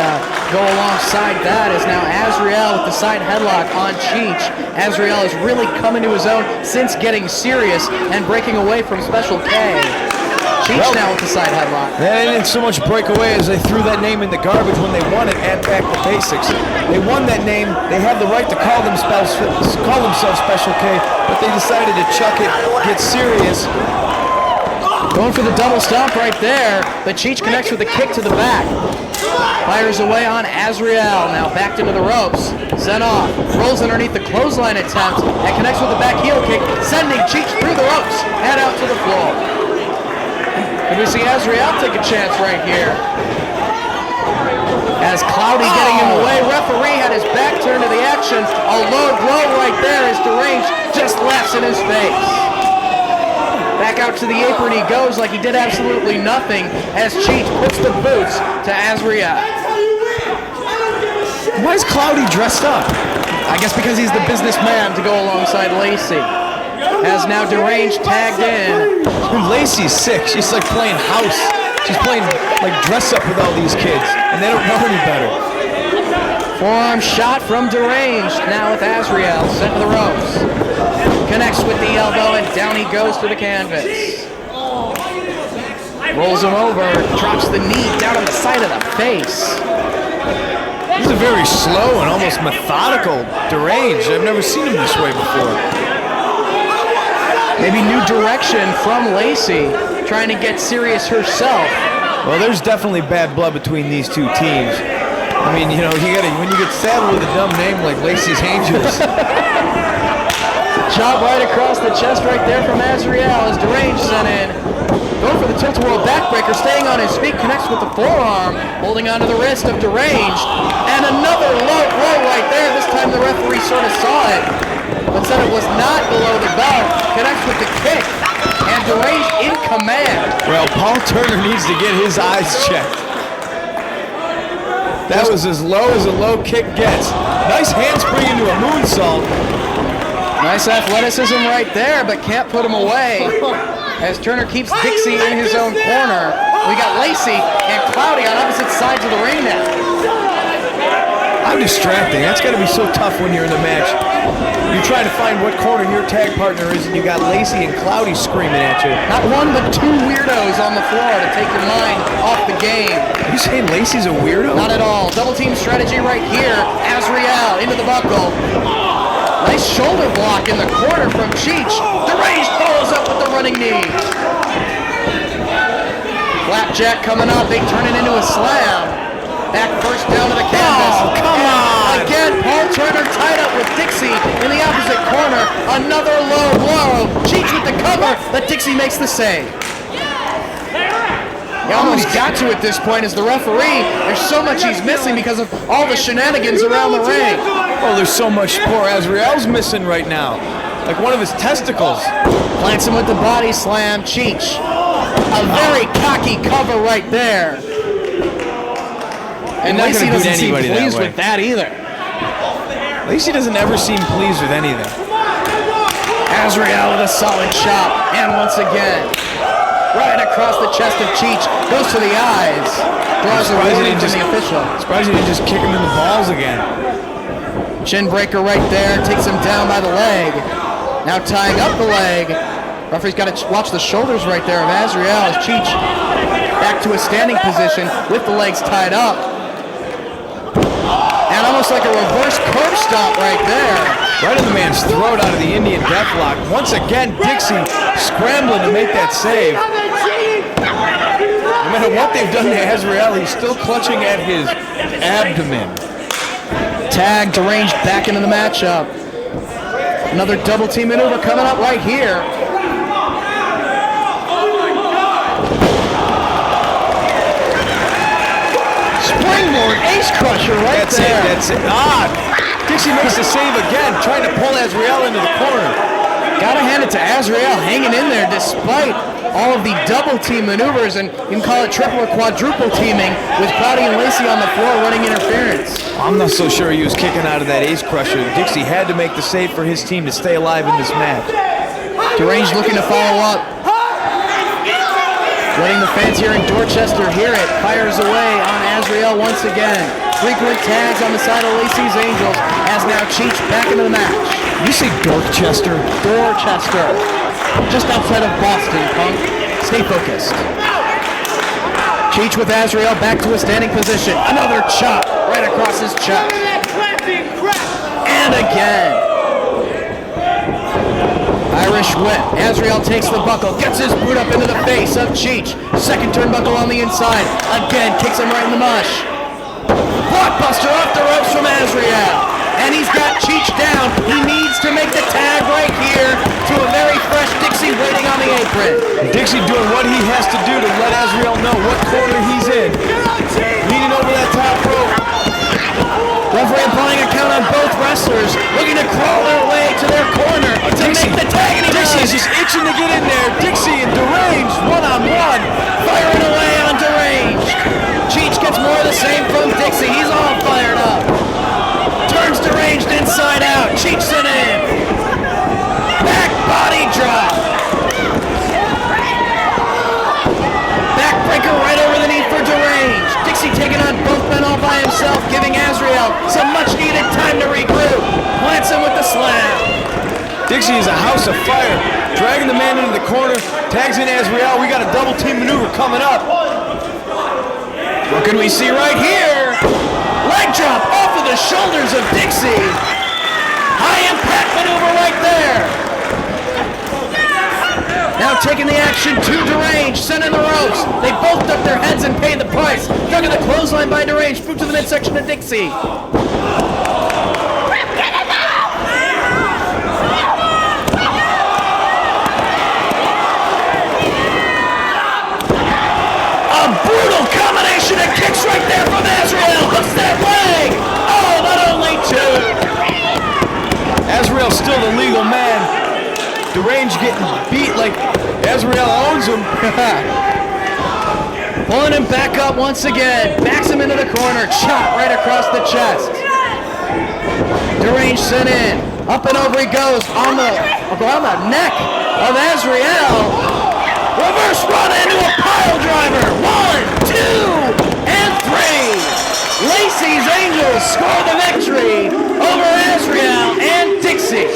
[SPEAKER 6] go alongside that, as now Azrael with the side headlock on Cheech. Azrael has really come into his own since getting serious and breaking away from Special K. Cheech now with the side headlock.
[SPEAKER 7] They didn't so much break away as they threw that name in the garbage when they won it at Back to Basics. They won that name. They have the right to call themselves Special K, but they decided to chuck it, get serious.
[SPEAKER 6] Going for the double stomp right there, but Cheech connects with a kick to the back. Fires away on Azrael, now backed into the ropes. Sent off, rolls underneath the clothesline attempt, and connects with the back heel kick, sending Cheech through the ropes and out to the floor. And we see Azrael take a chance right here. As Cloudy getting in the way, referee had his back turned to the action. A low blow right there as Deranged just laughs in his face. Back out to the apron he goes like he did absolutely nothing as Cheech puts the boots to Azrael.
[SPEAKER 7] Why is Cloudy dressed up?
[SPEAKER 6] I guess because he's the businessman to go alongside Lacey. As now Deranged tagged in.
[SPEAKER 7] Lacey's sick. She's like playing house. She's playing like dress up with all these kids, and they don't know any better.
[SPEAKER 6] Forearm shot from Deranged, now with Azrael sent to the ropes. Connects with the elbow and down he goes to the canvas. Rolls him over, drops the knee down on the side of the face.
[SPEAKER 7] This is a very slow and almost methodical Deranged. I've never seen him this way before.
[SPEAKER 6] Maybe new direction from Lacey, trying to get serious herself.
[SPEAKER 7] Well, there's definitely bad blood between these two teams. I mean, you know, when you get saddled with a dumb name like Lacey's Angels.
[SPEAKER 6] Chop right across the chest right there from Azrael as Deranged sent in. Going for the tilt-a-whirl backbreaker, staying on his feet, connects with the forearm, holding onto the wrist of Deranged. And another low blow right there. This time the referee sort of saw it, but said it was not below the belt. Connects with the kick, and Deranged in command.
[SPEAKER 7] Well, Paul Turner needs to get his eyes checked. That was as low as a low kick gets. Nice handspring into a moonsault.
[SPEAKER 6] Nice athleticism right there, but can't put him away. As Turner keeps Dixie in his own corner. We got Lacey and Cloudy on opposite sides of the ring now.
[SPEAKER 7] How distracting. That's got to be so tough when you're in the match. You're trying to find what corner your tag partner is, and you got Lacey and Cloudy screaming at you.
[SPEAKER 6] Not one, but two weirdos on the floor to take your mind off the game.
[SPEAKER 7] Are you saying Lacey's a weirdo?
[SPEAKER 6] Not at all. Double team strategy right here. Azrael into the buckle. Nice shoulder block in the corner from Cheech. Deranged follows up with the running knee. Flapjack coming up. They turn it into a slam. Back first down to the canvas.
[SPEAKER 7] Oh, come on.
[SPEAKER 6] again, Paul Turner tied up with Dixie in the opposite corner. Another low blow. Cheech with the cover, but Dixie makes the save. He almost got to at this point as the referee. There's so much he's missing because of all the shenanigans around the ring.
[SPEAKER 7] Oh, there's so much poor Azrael's missing right now. Like one of his testicles.
[SPEAKER 6] Plants him with the body slam. Cheech. A very cocky cover right there. And
[SPEAKER 7] not
[SPEAKER 6] Lacey
[SPEAKER 7] gonna beat
[SPEAKER 6] doesn't seem
[SPEAKER 7] anybody that
[SPEAKER 6] pleased
[SPEAKER 7] way.
[SPEAKER 6] with that either.
[SPEAKER 7] Lacey doesn't ever seem pleased with anything.
[SPEAKER 6] Azrael with a solid shot. And once again, right across the chest of Cheech. Goes to the eyes. Draws a warning from the official.
[SPEAKER 7] Surprised he didn't just kick him in the balls again.
[SPEAKER 6] Chin breaker right there. Takes him down by the leg. Now tying up the leg. Referee's got to watch the shoulders right there of Azrael as Cheech back to a standing position with the legs tied up. And almost like a reverse curb stomp right there.
[SPEAKER 7] Right in the man's throat out of the Indian deathlock. Once again, Dixie scrambling to make that save. No matter what they've done to Azrael, he's still clutching at his abdomen.
[SPEAKER 6] Tag deranged back into the matchup. Another double team maneuver coming up right here. Springboard ace crusher right there.
[SPEAKER 7] That's it. Dixie makes the save again, trying to pull Azrael into the corner.
[SPEAKER 6] Gotta hand it to Azrael, hanging in there despite all of the double team maneuvers, and you can call it triple or quadruple teaming with Cloudy and Lacey on the floor running interference.
[SPEAKER 7] I'm not so sure he was kicking out of that ace crusher. Dixie had to make the save for his team to stay alive in this match.
[SPEAKER 6] Deranged looking to follow up. Letting the fans here in Dorchester hear it. Fires away on Azrael once again. Frequent tags on the side of Lacey's Angels as now Cheech back into the match.
[SPEAKER 7] You say Dorchester?
[SPEAKER 6] Dorchester. Just outside of Boston, punk. Stay focused. Cheech with Azrael back to a standing position. Another chop right across his chest. And again. Irish whip. Azrael takes the buckle, gets his boot up into the face of Cheech. Second turnbuckle on the inside. Again, kicks him right in the mush. Blockbuster off the ropes from Azrael. And he's got Cheech down. He needs to make the tag right here to a very fresh Dixie waiting on the apron.
[SPEAKER 7] Dixie doing what he has to do to let Azrael know what corner he's in. Leaning over that top rope.
[SPEAKER 6] Referee applying a count on both wrestlers, looking to crawl their way to their corner to make the tag. And
[SPEAKER 7] Dixie's just itching to get in there. Dixie and Deranged one-on-one.
[SPEAKER 6] Firing away on Deranged. Cheech gets more of the same from Dixie. He's all fired up. Turns Deranged inside out. Cheech sent in. Back body drop. Backbreaker right over the knee for Deranged. Dixie taking on both men all by himself, giving Azrael some much needed time to regroup. Plants him with the slam.
[SPEAKER 7] Dixie is a house of fire. Dragging the man into the corner. Tags in Azrael. We got a double team maneuver coming up.
[SPEAKER 6] What can we see right here? Leg drop off of the shoulders of Dixie. High impact maneuver right there. Now taking the action to Deranged, sending the ropes. They both ducked their heads and paid the price. Dug in the clothesline by Deranged, moved to the midsection of Dixie. A brutal combination of kicks right there from Azrael. Hooks that leg. Oh, not only two.
[SPEAKER 7] Azrael's still the legal man. Deranged getting beat like Azrael owns him.
[SPEAKER 6] Pulling him back up once again. Backs him into the corner. Chop right across the chest. Deranged sent in. Up and over he goes on the neck of Azrael. Reverse run into a pile driver. 1, 2, and 3. Lacey's Angels score the victory over Azrael and Dixie.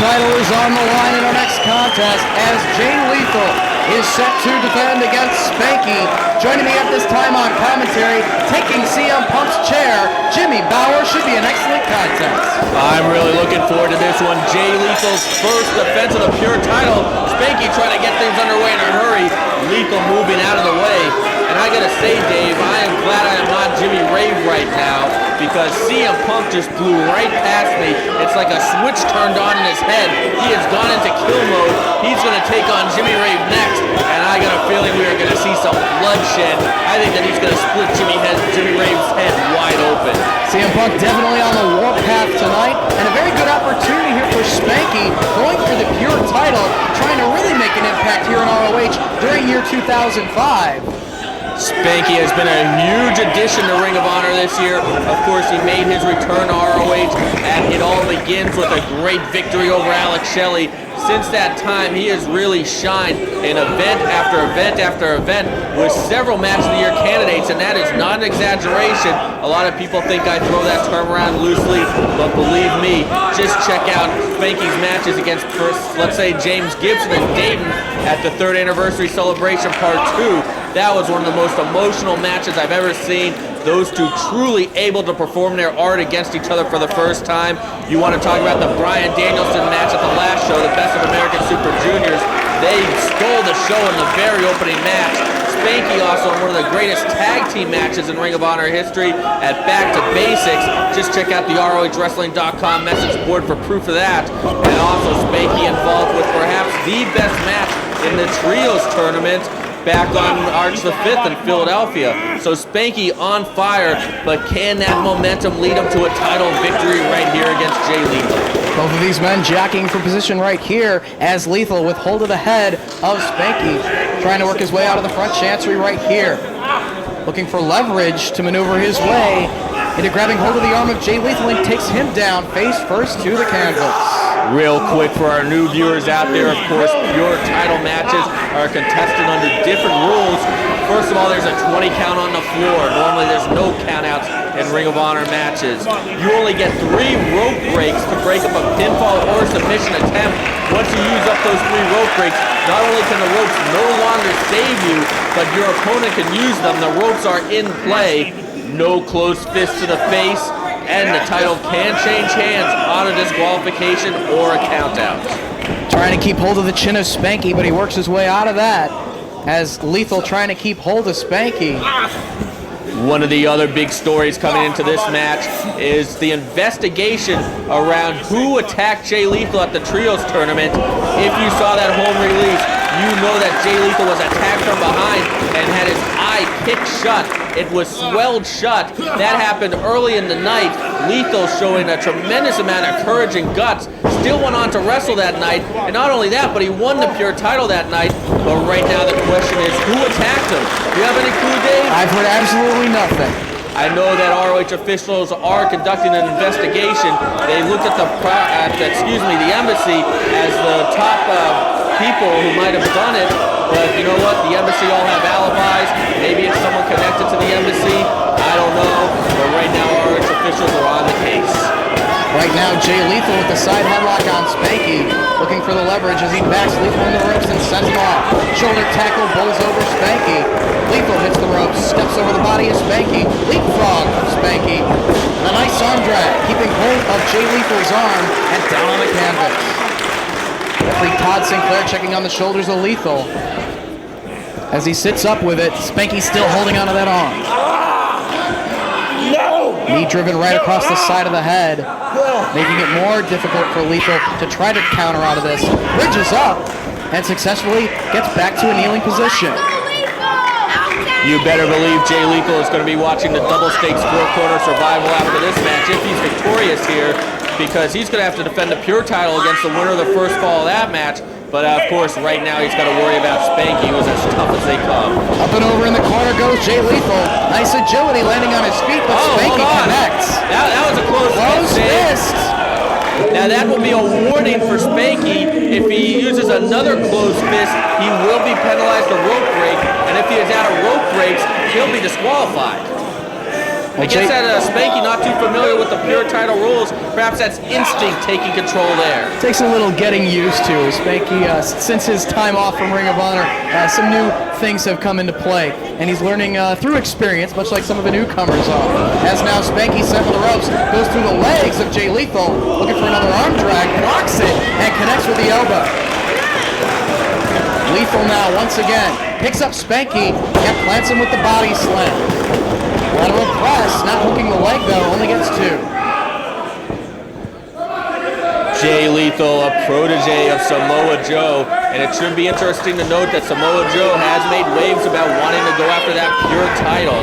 [SPEAKER 6] title is on the line in our next contest as Jay Lethal is set to defend against Spanky. Joining me at this time on commentary, taking CM Punk's chair, Jimmy Bauer. Should be an excellent contest.
[SPEAKER 10] I'm really looking forward to this one. Jay Lethal's first defense of the Pure title. Spanky trying to get things underway in a hurry. Lethal moving out of the way. And I gotta say, Dave, I am glad I am not Jimmy Rave right now because CM Punk just blew right past me. It's like a switch turned on in his head. He has gone into kill mode. He's gonna take on Jimmy Rave next, and I got a feeling we are gonna see some bloodshed. I think that he's gonna split Jimmy Rave's head wide open.
[SPEAKER 6] CM Punk definitely on the warpath tonight, and a very good opportunity here for Spanky, going for the Pure title, trying to really make an impact here in ROH during year 2005.
[SPEAKER 10] Spanky has been a huge addition to Ring of Honor this year. Of course, he made his return to ROH, and it all begins with a great victory over Alex Shelley. Since that time, he has really shined in event after event after event with several Match of the Year candidates, and that is not an exaggeration. A lot of people think I throw that term around loosely, but believe me, just check out Spanky's matches against, let's say, James Gibson and Dayton at the 3rd Anniversary Celebration Part 2. That was one of the most emotional matches I've ever seen. Those two truly able to perform their art against each other for the first time. You want to talk about the Bryan Danielson match at the last show, the Best of American Super Juniors. They stole the show in the very opening match. Spanky also in one of the greatest tag team matches in Ring of Honor history at Back to Basics. Just check out the ROHWrestling.com message board for proof of that. And also Spanky involved with perhaps the best match in the Trios tournament back on March the 5th in Philadelphia. So Spanky on fire, but can that momentum lead him to a title victory right here against Jay Lethal?
[SPEAKER 6] Both of these men jockeying for position right here as Lethal with hold of the head of Spanky, trying to work his way out of the front chancery right here. Looking for leverage to maneuver his way into grabbing hold of the arm of Jay Lethal and takes him down face first to the canvas.
[SPEAKER 10] Real quick for our new viewers out there, of course, Pure title matches are contested under different rules. First of all, there's a 20 count on the floor. Normally there's no countouts in Ring of Honor matches. You only get 3 rope breaks to break up a pinfall or submission attempt. Once you use up those 3 rope breaks, not only can the ropes no longer save you, but your opponent can use them. The ropes are in play. No closed fist to the face, and the title can change hands on a disqualification or a countout.
[SPEAKER 6] Trying to keep hold of the chin of Spanky, but he works his way out of that as Lethal trying to keep hold of Spanky.
[SPEAKER 10] One of the other big stories coming into this match is the investigation around who attacked Jay Lethal at the Trios tournament. If you saw that home release, you know that Jay Lethal was attacked from behind and had his eye kicked shut. It was swelled shut. That happened early in the night. Lethal showing a tremendous amount of courage and guts. Still went on to wrestle that night. And not only that, but he won the Pure title that night. But right now the question is, who attacked him? Do you have any clue, Dave?
[SPEAKER 6] I've heard absolutely nothing.
[SPEAKER 10] I know that ROH officials are conducting an investigation. They looked at the embassy as the top people who might have done it. But you know what? The embassy all have alibis. Maybe it's someone connected to the embassy. I don't know. But right now, ROH officials are on the case.
[SPEAKER 6] Right now, Jay Lethal with the side headlock on Spanky, looking for the leverage as he backs Lethal in the ropes and sends him off. Shoulder tackle, bowls over Spanky. Lethal hits the ropes, steps over the body of Spanky. Leapfrog of Spanky. And a nice arm drag, keeping hold of Jay Lethal's arm and down on the canvas. Referee Todd Sinclair checking on the shoulders of Lethal. As he sits up with it, Spanky still holding onto that arm. Knee driven right across the side of the head, making it more difficult for Lethal to try to counter out of this. Bridges up and successfully gets back to a kneeling position.
[SPEAKER 10] You better believe Jay Lethal is going to be watching the double stakes 4-corner survival after this match if he's victorious here, because he's going to have to defend the Pure title against the winner of the first fall of that match. But of course, right now he's got to worry about Spanky, who's as tough as they come.
[SPEAKER 6] Up and over in the corner goes Jay Lethal. Nice agility landing on his feet, but Spanky connects.
[SPEAKER 10] That was a close
[SPEAKER 6] fist.
[SPEAKER 10] Now that will be a warning for Spanky. If he uses another closed fist, he will be penalized a rope break. And if he is out of rope breaks, he'll be disqualified.
[SPEAKER 6] Well,
[SPEAKER 10] I guess that Spanky not too familiar with the pure title rules. Perhaps that's instinct taking control there.
[SPEAKER 6] Takes a little getting used to. Spanky, since his time off from Ring of Honor, some new things have come into play, and he's learning through experience, much like some of the newcomers are. As now Spanky set for the ropes, goes through the legs of Jay Lethal, looking for another arm drag, blocks it, and connects with the elbow. Lethal now, once again, picks up Spanky, and plants him with the body slam. Lateral press, not hooking the leg though, only gets 2.
[SPEAKER 10] Jay Lethal, a protege of Samoa Joe, and it should be interesting to note that Samoa Joe has made waves about wanting to go after that pure title.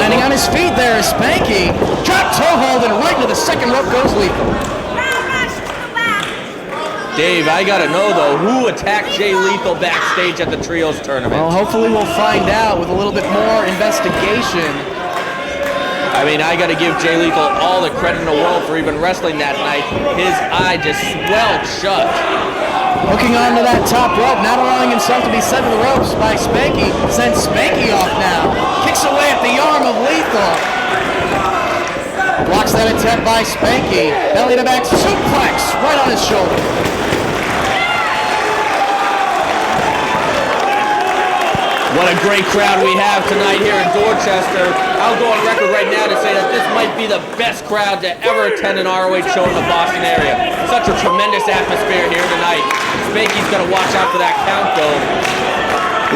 [SPEAKER 6] Landing on his feet there is Spanky. Drop toe hold and right into the second rope goes Lethal.
[SPEAKER 10] Dave, I gotta know though, who attacked Jay Lethal backstage at the Trios tournament?
[SPEAKER 6] Well, hopefully we'll find out with a little bit more investigation.
[SPEAKER 10] I mean, I gotta give Jay Lethal all the credit in the world for even wrestling that night. His eye just swelled shut.
[SPEAKER 6] Hooking onto that top rope, not allowing himself to be sent to the ropes by Spanky. Sends Spanky off now. Kicks away at the arm of Lethal. Blocks that attempt by Spanky. Belly to back suplex right on his shoulder.
[SPEAKER 10] What a great crowd we have tonight here in Dorchester. I'll go on record right now to say that this might be the best crowd to ever attend an ROH show in the Boston area. Such a tremendous atmosphere here tonight. Spanky's gonna watch out for that count though.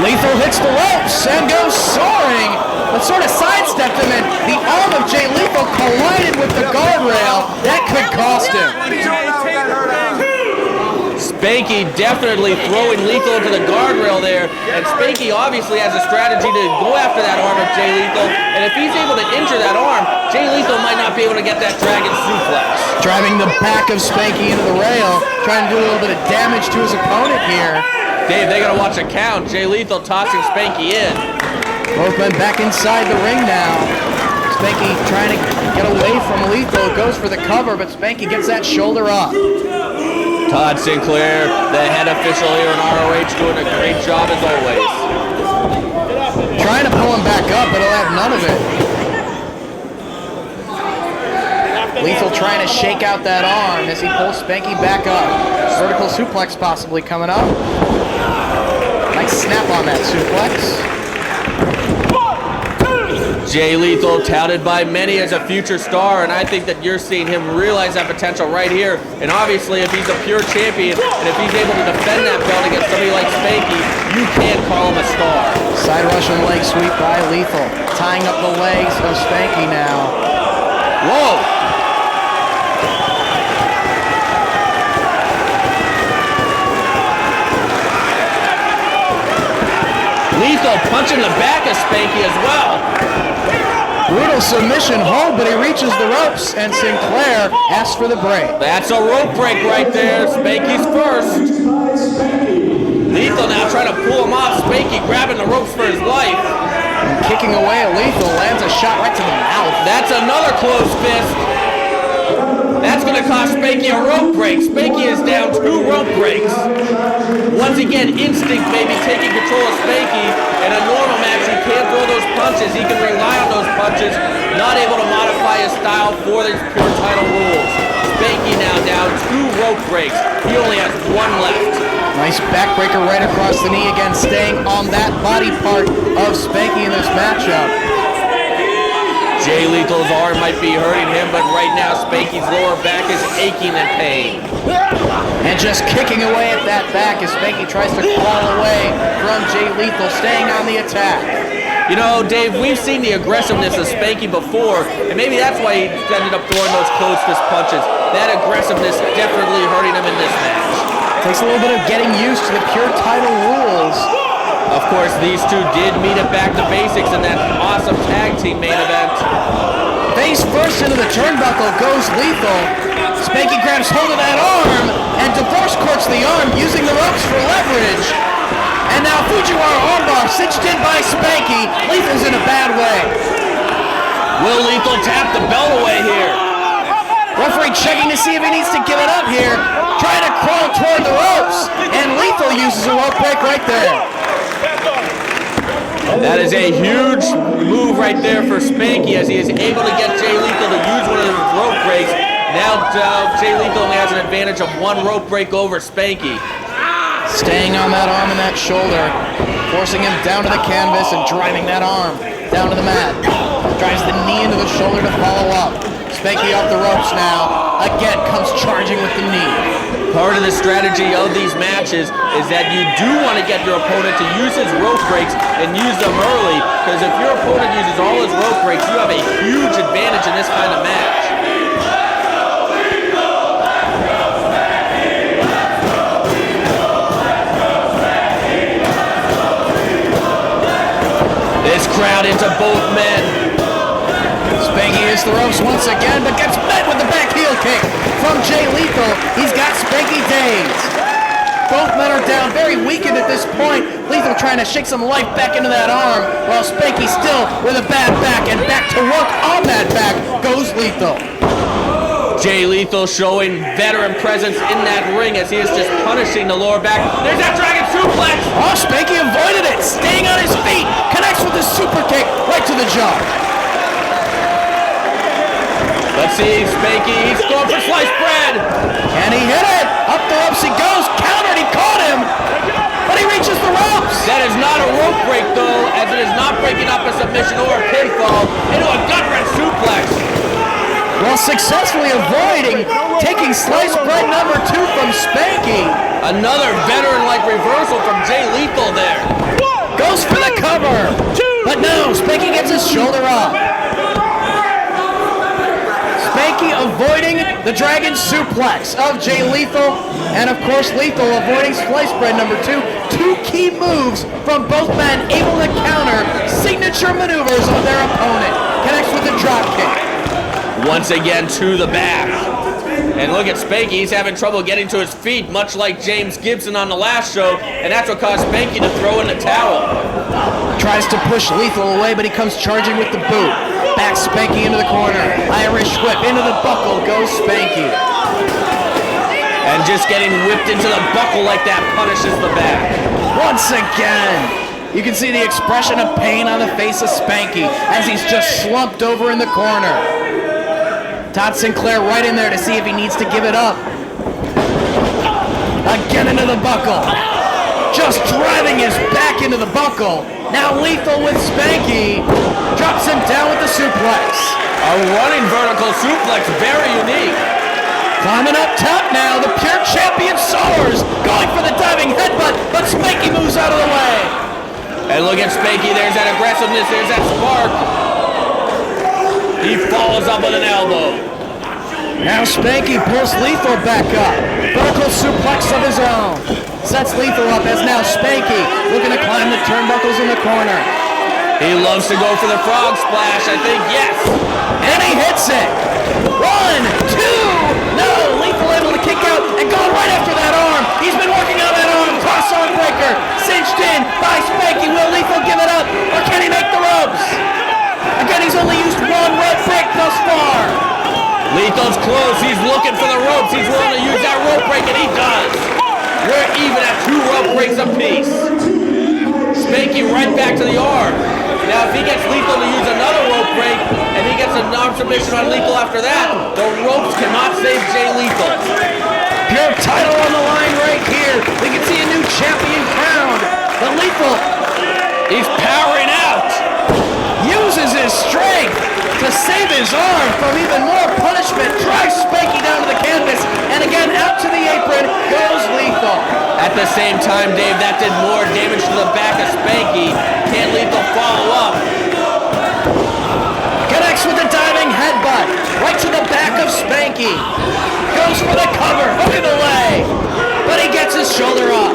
[SPEAKER 6] Lethal hits the ropes and goes soaring, but sort of sidestepped him, and the arm of Jay Lethal collided with the guardrail. That could cost him.
[SPEAKER 10] Spanky definitely throwing Lethal into the guardrail there, and Spanky obviously has a strategy to go after that arm of Jay Lethal, and if he's able to injure that arm, Jay Lethal might not be able to get that dragon suplex.
[SPEAKER 6] Driving the back of Spanky into the rail, trying to do a little bit of damage to his opponent here.
[SPEAKER 10] Dave, they gotta watch a count. Jay Lethal tossing Spanky in.
[SPEAKER 6] Both men back inside the ring now. Spanky trying to get away from Lethal, goes for the cover, but Spanky gets that shoulder up.
[SPEAKER 10] Todd Sinclair, the head official here in ROH, doing a great job as always.
[SPEAKER 6] Trying to pull him back up, but he'll have none of it. Lethal trying to shake out that arm as he pulls Spanky back up. Vertical suplex possibly coming up. Nice snap on that suplex.
[SPEAKER 10] Jay Lethal, touted by many as a future star, and I think that you're seeing him realize that potential right here. And obviously, if he's a pure champion, and if he's able to defend that belt against somebody like Spanky, you can't call him a star.
[SPEAKER 6] Side Russian leg sweep by Lethal, tying up the legs of Spanky now.
[SPEAKER 10] Whoa! Lethal punching the back of Spanky as well.
[SPEAKER 6] Brutal submission hold, but he reaches the ropes, and Sinclair asks for the break.
[SPEAKER 10] That's a rope break right there. Spanky's first. Lethal now trying to pull him off. Spanky grabbing the ropes for his life.
[SPEAKER 6] And kicking away at Lethal, lands a shot right to the mouth.
[SPEAKER 10] That's another close fist. That's going to cost Spanky a rope break. Spanky is down 2 rope breaks. Once again, instinct maybe taking control of Spanky. In a normal match, he can't throw those punches. He can rely on those punches. Not able to modify his style for these pure title rules. Spanky now down 2 rope breaks. He only has 1 left.
[SPEAKER 6] Nice backbreaker right across the knee again, staying on that body part of Spanky in this matchup.
[SPEAKER 10] Jay Lethal's arm might be hurting him, but right now Spanky's lower back is aching in pain.
[SPEAKER 6] And just kicking away at that back as Spanky tries to crawl away from Jay Lethal, staying on the attack.
[SPEAKER 10] You know, Dave, we've seen the aggressiveness of Spanky before, and maybe that's why he ended up throwing those closed fist punches. That aggressiveness definitely hurting him in this match.
[SPEAKER 6] Takes a little bit of getting used to the pure title rules.
[SPEAKER 10] Of course, these two did meet at Back to Basics in that awesome tag team main event.
[SPEAKER 6] Face first into the turnbuckle goes Lethal. Spanky grabs hold of that arm and divorce courts the arm using the ropes for leverage. And now Fujiwara armbar cinched in by Spanky. Lethal's in a bad way.
[SPEAKER 10] Will Lethal tap the belt away here?
[SPEAKER 6] Referee checking to see if he needs to give it up here. Trying to crawl toward the ropes. And Lethal uses a rope break right there.
[SPEAKER 10] That is a huge move right there for Spanky as he is able to get Jay Lethal to use one of his rope breaks. Now Jay Lethal only has an advantage of one rope break over Spanky.
[SPEAKER 6] Staying on that arm and that shoulder, forcing him down to the canvas and driving that arm down to the mat. Drives the knee into the shoulder to follow up. Spanky off the ropes now. Again, comes charging with the knee.
[SPEAKER 10] Part of the strategy of these matches is that you do want to get your opponent to use his rope breaks and use them early, because if your opponent uses all his rope breaks, you have a huge advantage in this kind of match. This crowd into both men.
[SPEAKER 6] Spanky hits the ropes once again, but gets met with the back heel kick from Jay Lethal. He's got Spanky dazed. Both men are down, very weakened at this point. Lethal trying to shake some life back into that arm, while Spanky still with a bad back, and back to work on that back goes Lethal.
[SPEAKER 10] Jay Lethal showing veteran presence in that ring as he is just punishing the lower back. There's that dragon suplex!
[SPEAKER 6] Oh, Spanky avoided it, staying on his feet, connects with the super kick right to the jaw.
[SPEAKER 10] Let's see, Spanky, he's going for sliced bread.
[SPEAKER 6] Can he hit it? Up the ropes he goes, countered, he caught him, but he reaches the ropes.
[SPEAKER 10] That is not a rope break though, as it is not breaking up a submission or a pinfall into a gut-wrench suplex.
[SPEAKER 6] While successfully avoiding taking sliced bread number 2 from Spanky.
[SPEAKER 10] Another veteran-like reversal from Jay Lethal there.
[SPEAKER 6] Goes for the cover, but no, Spanky gets his shoulder up. Spanky avoiding the dragon suplex of Jay Lethal, and of course Lethal avoiding sliced bread number 2. 2 key moves from both men, able to counter signature maneuvers of their opponent. Connects with the drop kick.
[SPEAKER 10] Once again to the back. And look at Spanky, he's having trouble getting to his feet, much like James Gibson on the last show, and that's what caused Spanky to throw in the towel.
[SPEAKER 6] Tries to push Lethal away, but he comes charging with the boot. Back Spanky into the corner. Irish whip into the buckle goes Spanky.
[SPEAKER 10] And just getting whipped into the buckle like that punishes the back.
[SPEAKER 6] Once again, you can see the expression of pain on the face of Spanky as he's just slumped over in the corner. Todd Sinclair right in there to see if he needs to give it up. Again into the buckle. Just driving his back into the buckle. Now Lethal with Spanky. Drops him down with the suplex.
[SPEAKER 10] A running vertical suplex, very unique.
[SPEAKER 6] Climbing up top now, the pure champion soars. Going for the diving headbutt, but Spanky moves out of the way.
[SPEAKER 10] And look at Spanky, there's that aggressiveness, there's that spark. He follows up with an elbow.
[SPEAKER 6] Now Spanky pulls Lethal back up. Vertical suplex of his own. Sets Lethal up as now Spanky looking to climb the turnbuckles in the corner.
[SPEAKER 10] He loves to go for the frog splash, I think, yes.
[SPEAKER 6] And he hits it. 1, 2, no, Lethal able to kick out and go right after that arm. He's been working on that arm. Cross arm breaker, cinched in by Spanky. Will Lethal give it up, or can he make the ropes? Again, he's only used 1 rope break thus far.
[SPEAKER 10] Lethal's close, he's looking for the ropes. He's willing to use that rope break, and he does. We're even at 2 rope breaks apiece. Spanky right back to the arm. Now, if he gets Lethal to use another rope break, and he gets an arm submission on Lethal after that, the ropes cannot save Jay Lethal.
[SPEAKER 6] Pure title on the line right here. We can see a new champion crowned. But Lethal,
[SPEAKER 10] he's powering out.
[SPEAKER 6] Uses his strength to save his arm from even more punishment. Drives Spanky down to the canvas, and again out to the apron goes Lethal.
[SPEAKER 10] At the same time, Dave, that did more damage to the back of Spanky. Can Lethal follow up?
[SPEAKER 6] Connects with a diving headbutt right to the back of Spanky. Goes for the cover, hooking away, but he gets his shoulder up.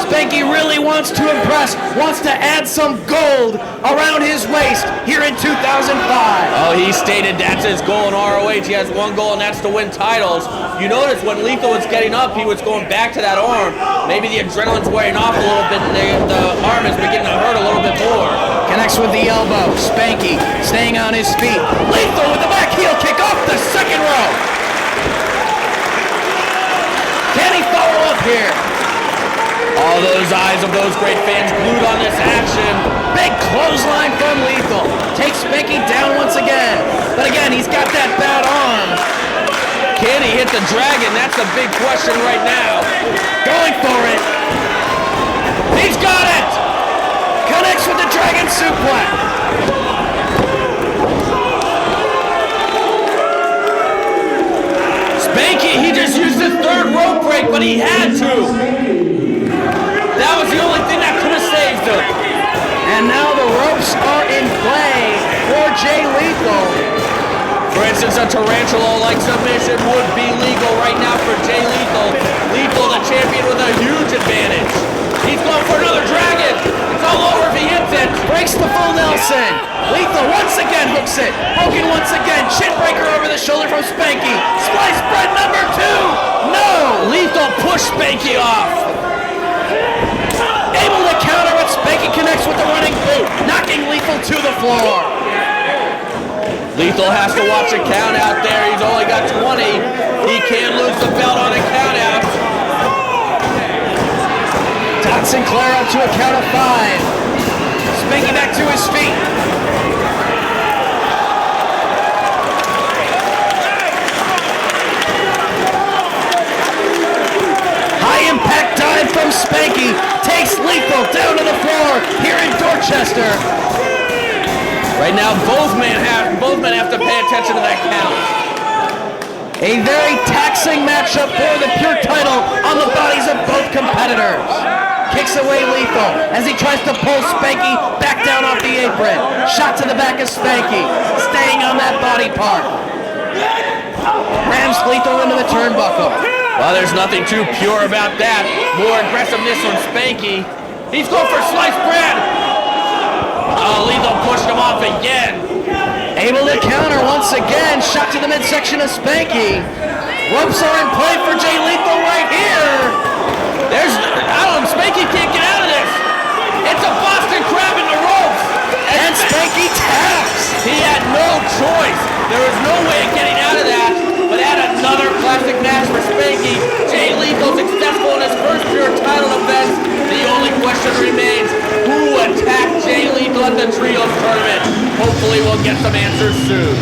[SPEAKER 6] Spanky really wants to impress, wants to add some gold around his waist here in 2005.
[SPEAKER 10] Oh, he stated that's his goal in ROH. He has 1 goal, and that's to win titles. You notice when Lethal was getting up, he was going back to that arm. Maybe the adrenaline's wearing off a little bit, and the arm is beginning to hurt a little bit more.
[SPEAKER 6] Connects with the elbow. Spanky staying on his feet. Lethal with the back heel kick off the second row. Can he follow up here?
[SPEAKER 10] All those eyes of those great fans glued on this action.
[SPEAKER 6] Big clothesline from Lethal. Takes Spanky down once again. But again, he's got that bad arm.
[SPEAKER 10] Can he hit the dragon? That's a big question right now.
[SPEAKER 6] Going for it.
[SPEAKER 10] He's got it!
[SPEAKER 6] Connects with the dragon suplex.
[SPEAKER 10] Spanky, he just used the third rope break, but he had to. That was the only thing that could have saved him.
[SPEAKER 6] And now the ropes are in play for Jay Lethal.
[SPEAKER 10] For instance, a tarantula-like submission would be legal right now for Jay Lethal. Lethal, the champion, with a huge advantage. He's going for another dragon. It's all over if he hits it.
[SPEAKER 6] Breaks the full Nelson. Lethal once again hooks it. Broken once again. Chin breaker over the shoulder from Spanky. Splice spread number 2. No!
[SPEAKER 10] Lethal pushed Spanky off.
[SPEAKER 6] Able to counter, but Spanky connects with the running boot, knocking Lethal to the floor.
[SPEAKER 10] Lethal has to watch a count out there. He's only got 20. He can't lose the belt on a count out.
[SPEAKER 6] Todd Sinclair up to a count of 5. Spanky back to his feet. High impact dive from Spanky takes Lethal down to the floor here in Dorchester.
[SPEAKER 10] Right now, both men have to pay attention to that count.
[SPEAKER 6] A very taxing matchup for the pure title on the bodies of both competitors. Kicks away Lethal as he tries to pull Spanky back down off the apron. Shot to the back of Spanky, staying on that body part. Rams Lethal into the turnbuckle.
[SPEAKER 10] Well, there's nothing too pure about that. More aggressiveness from Spanky. He's going for sliced bread. Lethal pushed him off again.
[SPEAKER 6] Able to counter once again. Shot to the midsection of Spanky. Ropes are in play for Jay Lethal right here.
[SPEAKER 10] Spanky can't get out of this. It's a Boston Crab in the ropes.
[SPEAKER 6] And Spanky taps.
[SPEAKER 10] He had no choice. There was no way of getting out of that. But add another classic match for Spanky. Jay Lethal successful in his first pure title defense. The only question remains, who attacked Jay Lethal at the Trios tournament? Hopefully we'll get some answers soon.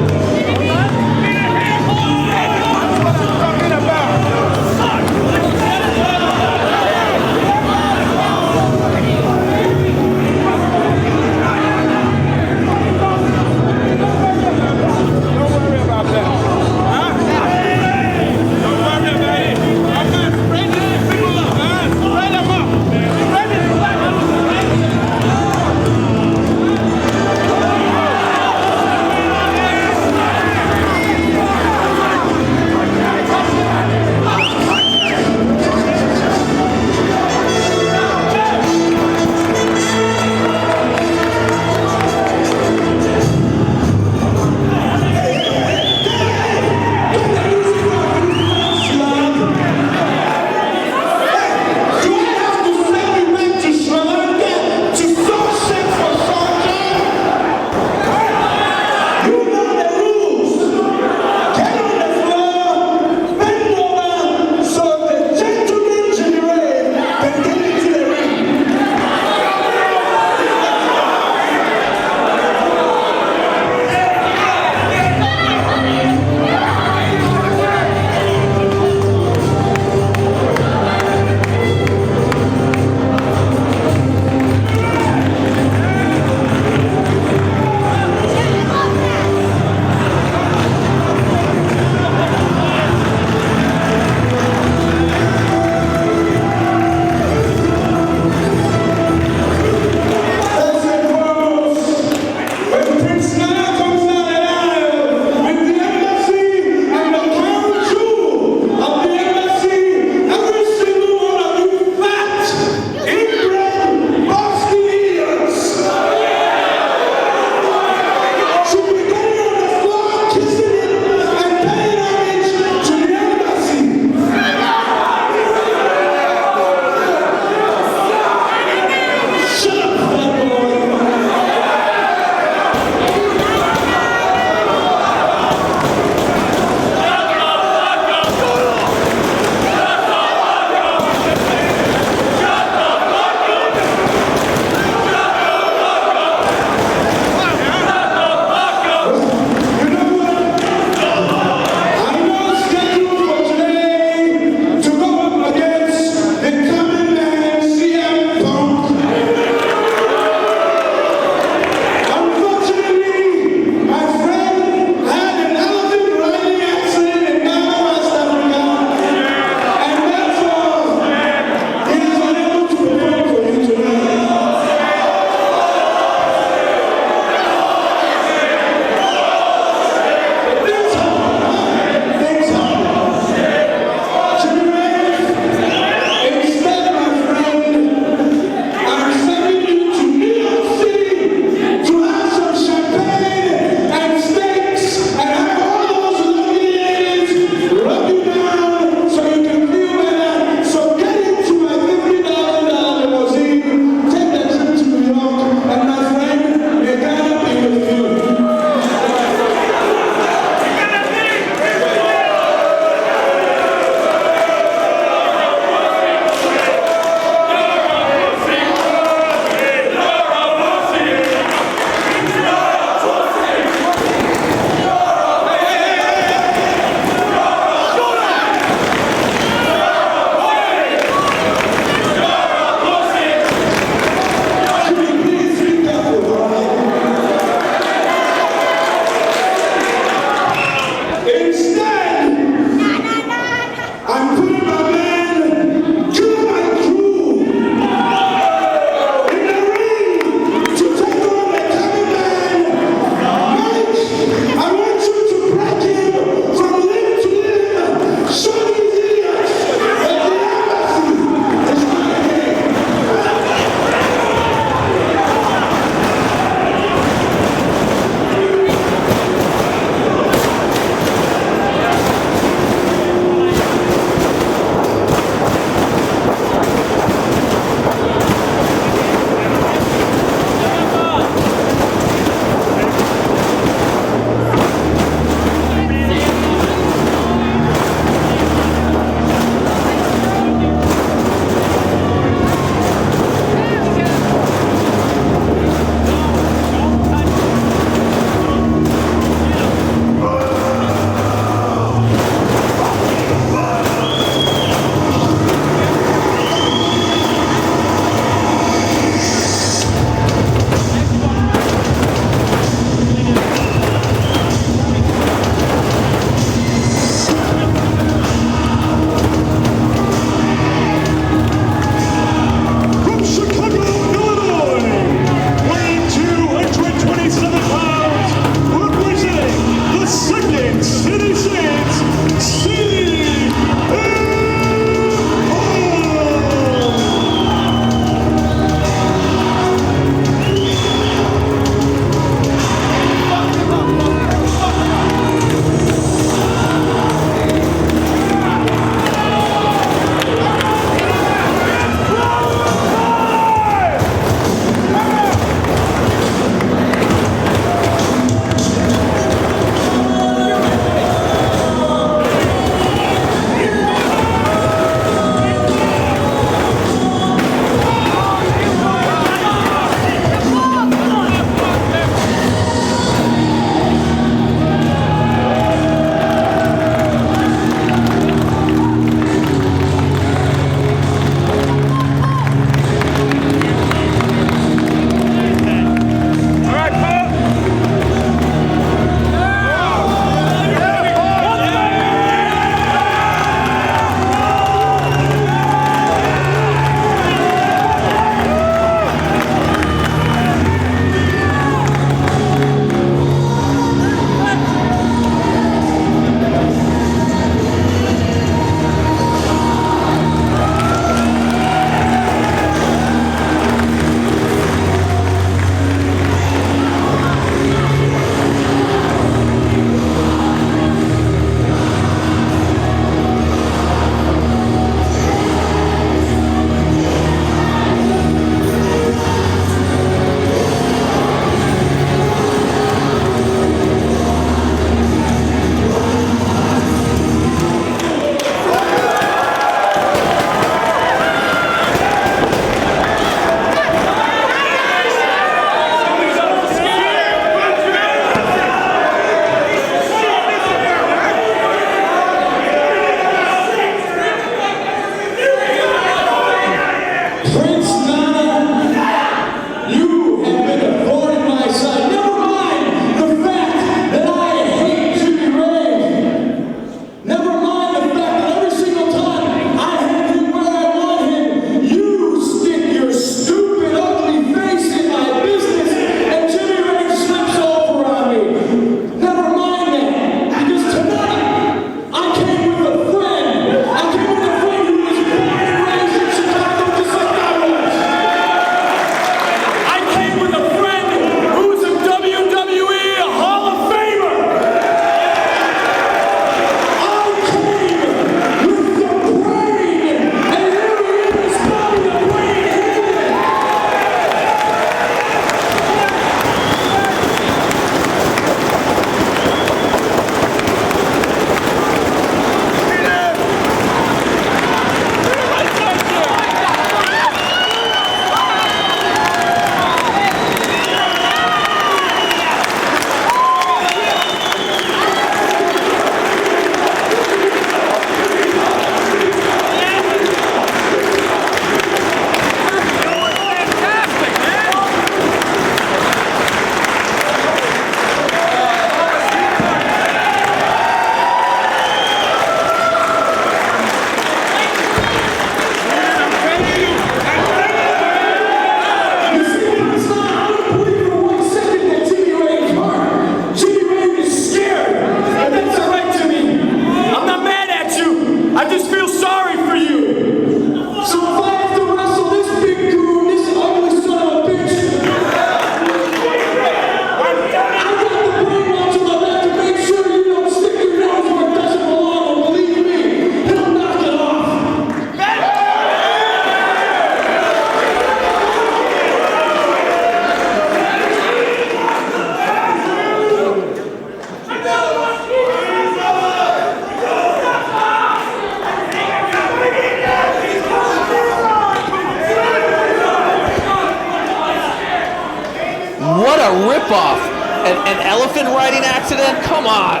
[SPEAKER 10] ripoff. An elephant riding accident? Come on.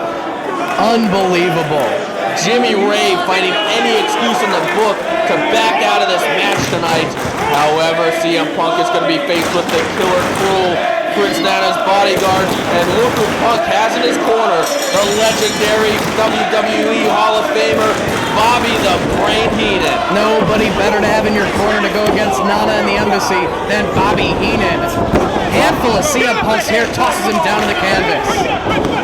[SPEAKER 6] Unbelievable.
[SPEAKER 10] Jimmy Rave finding any excuse in the book to back out of this match tonight. However, CM Punk is going to be faced with the Killer Cruel, Prince Nana's bodyguard, and look who Punk has in his corner, the legendary WWE Hall of Famer, Bobby the Brain Heenan.
[SPEAKER 6] Nobody better to have in your corner to go against Nana and the Embassy than Bobby Heenan. Handful of CM Punk's hair tosses him down to the canvas.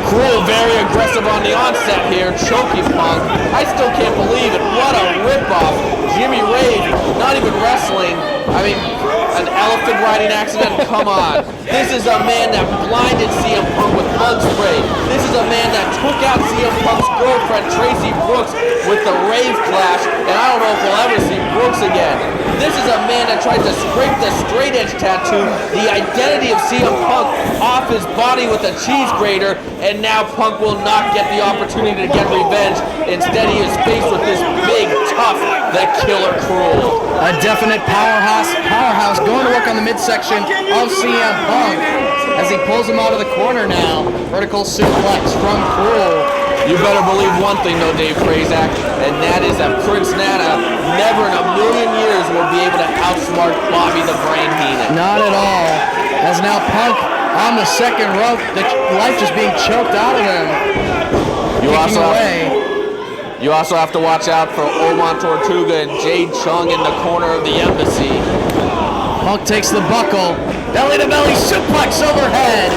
[SPEAKER 10] Cruel very aggressive on the onset here, choking Punk. I still can't believe it. What a ripoff. Jimmy Rave, not even wrestling. I mean, an elephant riding accident? Come on. This is a man that blinded CM Punk with bug spray. This is a man that took out CM Punk's girlfriend, Tracy Brooks, with the Rave Clash, and I don't know if we'll ever see Brooks again. This is a man that tried to scrape the straight edge tattoo, the identity of CM Punk, off his body with a cheese grater, and now Punk will not get the opportunity to get revenge. Instead, he is faced with this big, tough, the Killer Cruel.
[SPEAKER 6] A definite powerhouse going to work on the midsection of CM Punk as he pulls him out of the corner now. Vertical suplex from Cruel.
[SPEAKER 10] You better believe one thing though, Dave Prazak, and that is that Prince Nana never in a million years will be able to outsmart Bobby the Brain Heenan.
[SPEAKER 6] Not at all. As now Punk on the second rope, the life just being choked out of him.
[SPEAKER 10] You also have to watch out for Oman Tortuga and Jade Chung in the corner of the Embassy.
[SPEAKER 6] Punk takes the buckle. Belly to belly suplex overhead.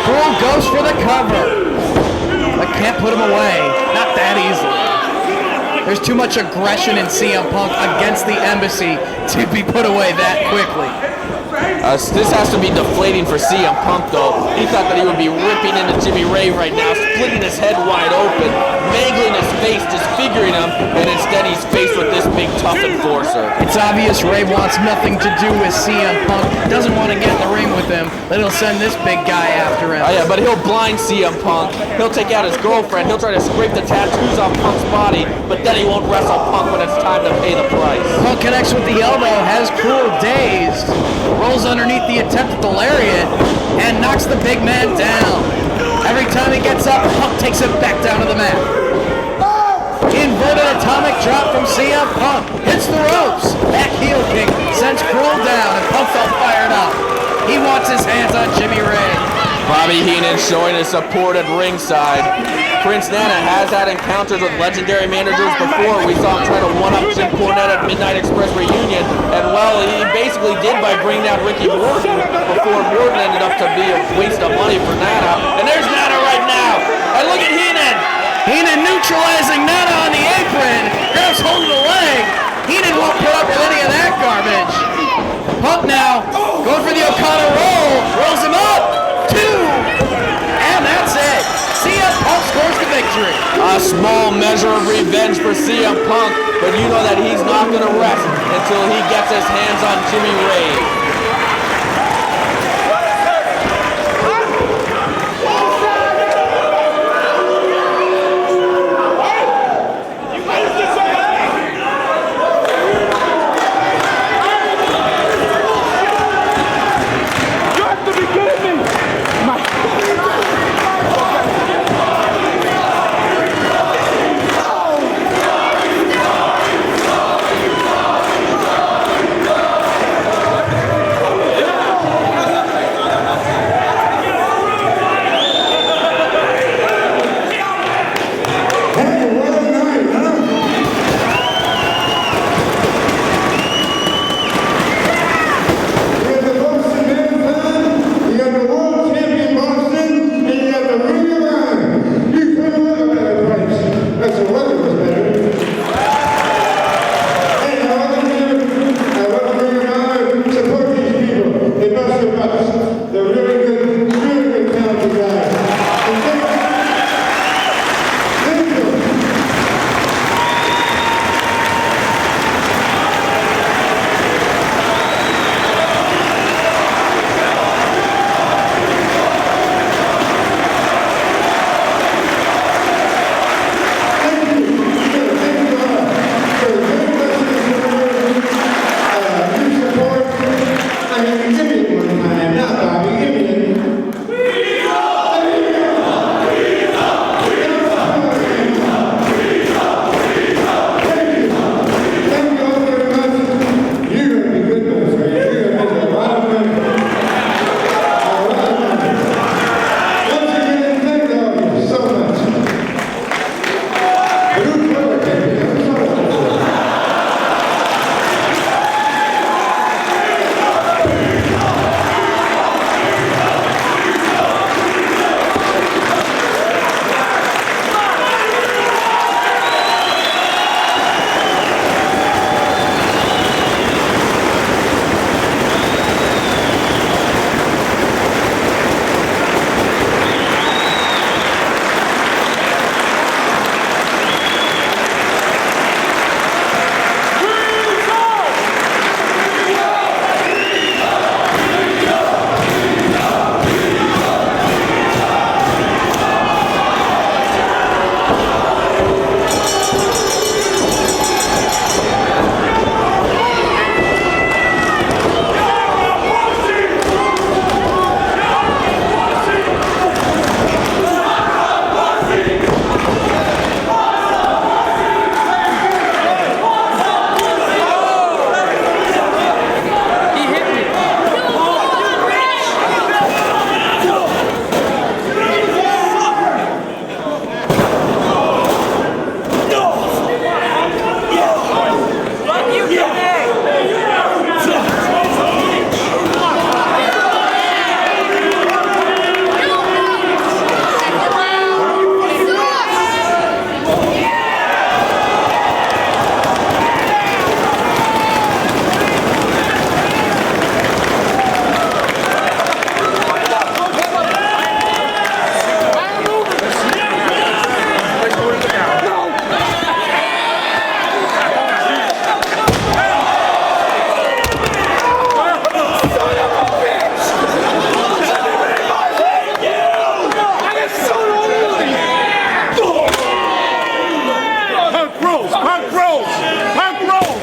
[SPEAKER 6] Cruel goes for the cover. But can't put him away. Not that easily. There's too much aggression in CM Punk against the Embassy to be put away that quickly.
[SPEAKER 10] This has to be deflating for CM Punk, though. He thought that he would be ripping into Jimmy Rave right now, splitting his head wide open, mangling his face, disfiguring him, and instead he's faced with this big, tough enforcer.
[SPEAKER 6] It's obvious Rave wants nothing to do with CM Punk, doesn't want to get in the ring with him, but he'll send this big guy after him.
[SPEAKER 10] Oh yeah, but he'll blind CM Punk. He'll take out his girlfriend. He'll try to scrape the tattoos off Punk's body, but then he won't wrestle Punk when it's time to pay the price.
[SPEAKER 6] Punk connects with the elbow, has Cruel dazed, rolls underneath the attempt at the lariat, and knocks the big man down. Every time he gets up, Punk takes him back down to the mat. Inverted atomic drop from CM Punk. Hits the ropes. Back heel kick sends Cruel down, and Punk's all fired up. He wants his hands on Jimmy Rave.
[SPEAKER 10] Bobby Heenan showing his support at ringside. Prince Nana has had encounters with legendary managers before. We saw him try to one-up Jim Cornette at Midnight Express Reunion, and well, he basically did by bringing out Ricky Morton before Morton ended up to be a waste of money for Nana. And there's Nana right now, and look at Heenan!
[SPEAKER 6] Heenan neutralizing Nana on the apron, grabs hold of the leg. Heenan won't put up with any of that garbage. Punk now, going for the Okada roll, rolls him up, 2, and that's it. CM Punk scores the victory.
[SPEAKER 10] A small measure of revenge for CM Punk, but you know that he's not going to rest until he gets his hands on Jimmy Rave.
[SPEAKER 2] Rose. Punk Rose.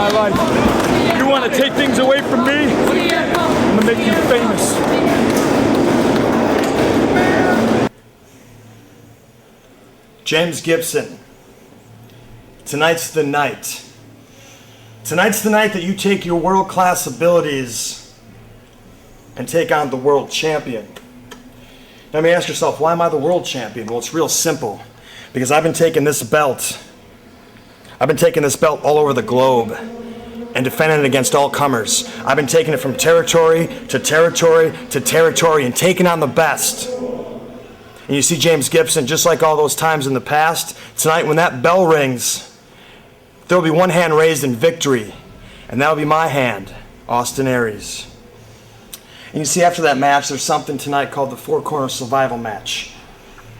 [SPEAKER 11] my life. If you want to take things away from me, I'm gonna make you famous.
[SPEAKER 1] James Gibson, tonight's the night. Tonight's the night that you take your world-class abilities and take on the world champion. Now, you may ask yourself, why am I the world champion? Well, it's real simple. Because I've been taking this belt all over the globe and defending it against all comers. I've been taking it from territory to territory to territory and taking on the best. And you see James Gibson, just like all those times in the past, tonight when that bell rings, there will be one hand raised in victory, and that will be my hand, Austin Aries. And you see, after that match, there's something tonight called the Four Corner Survival Match.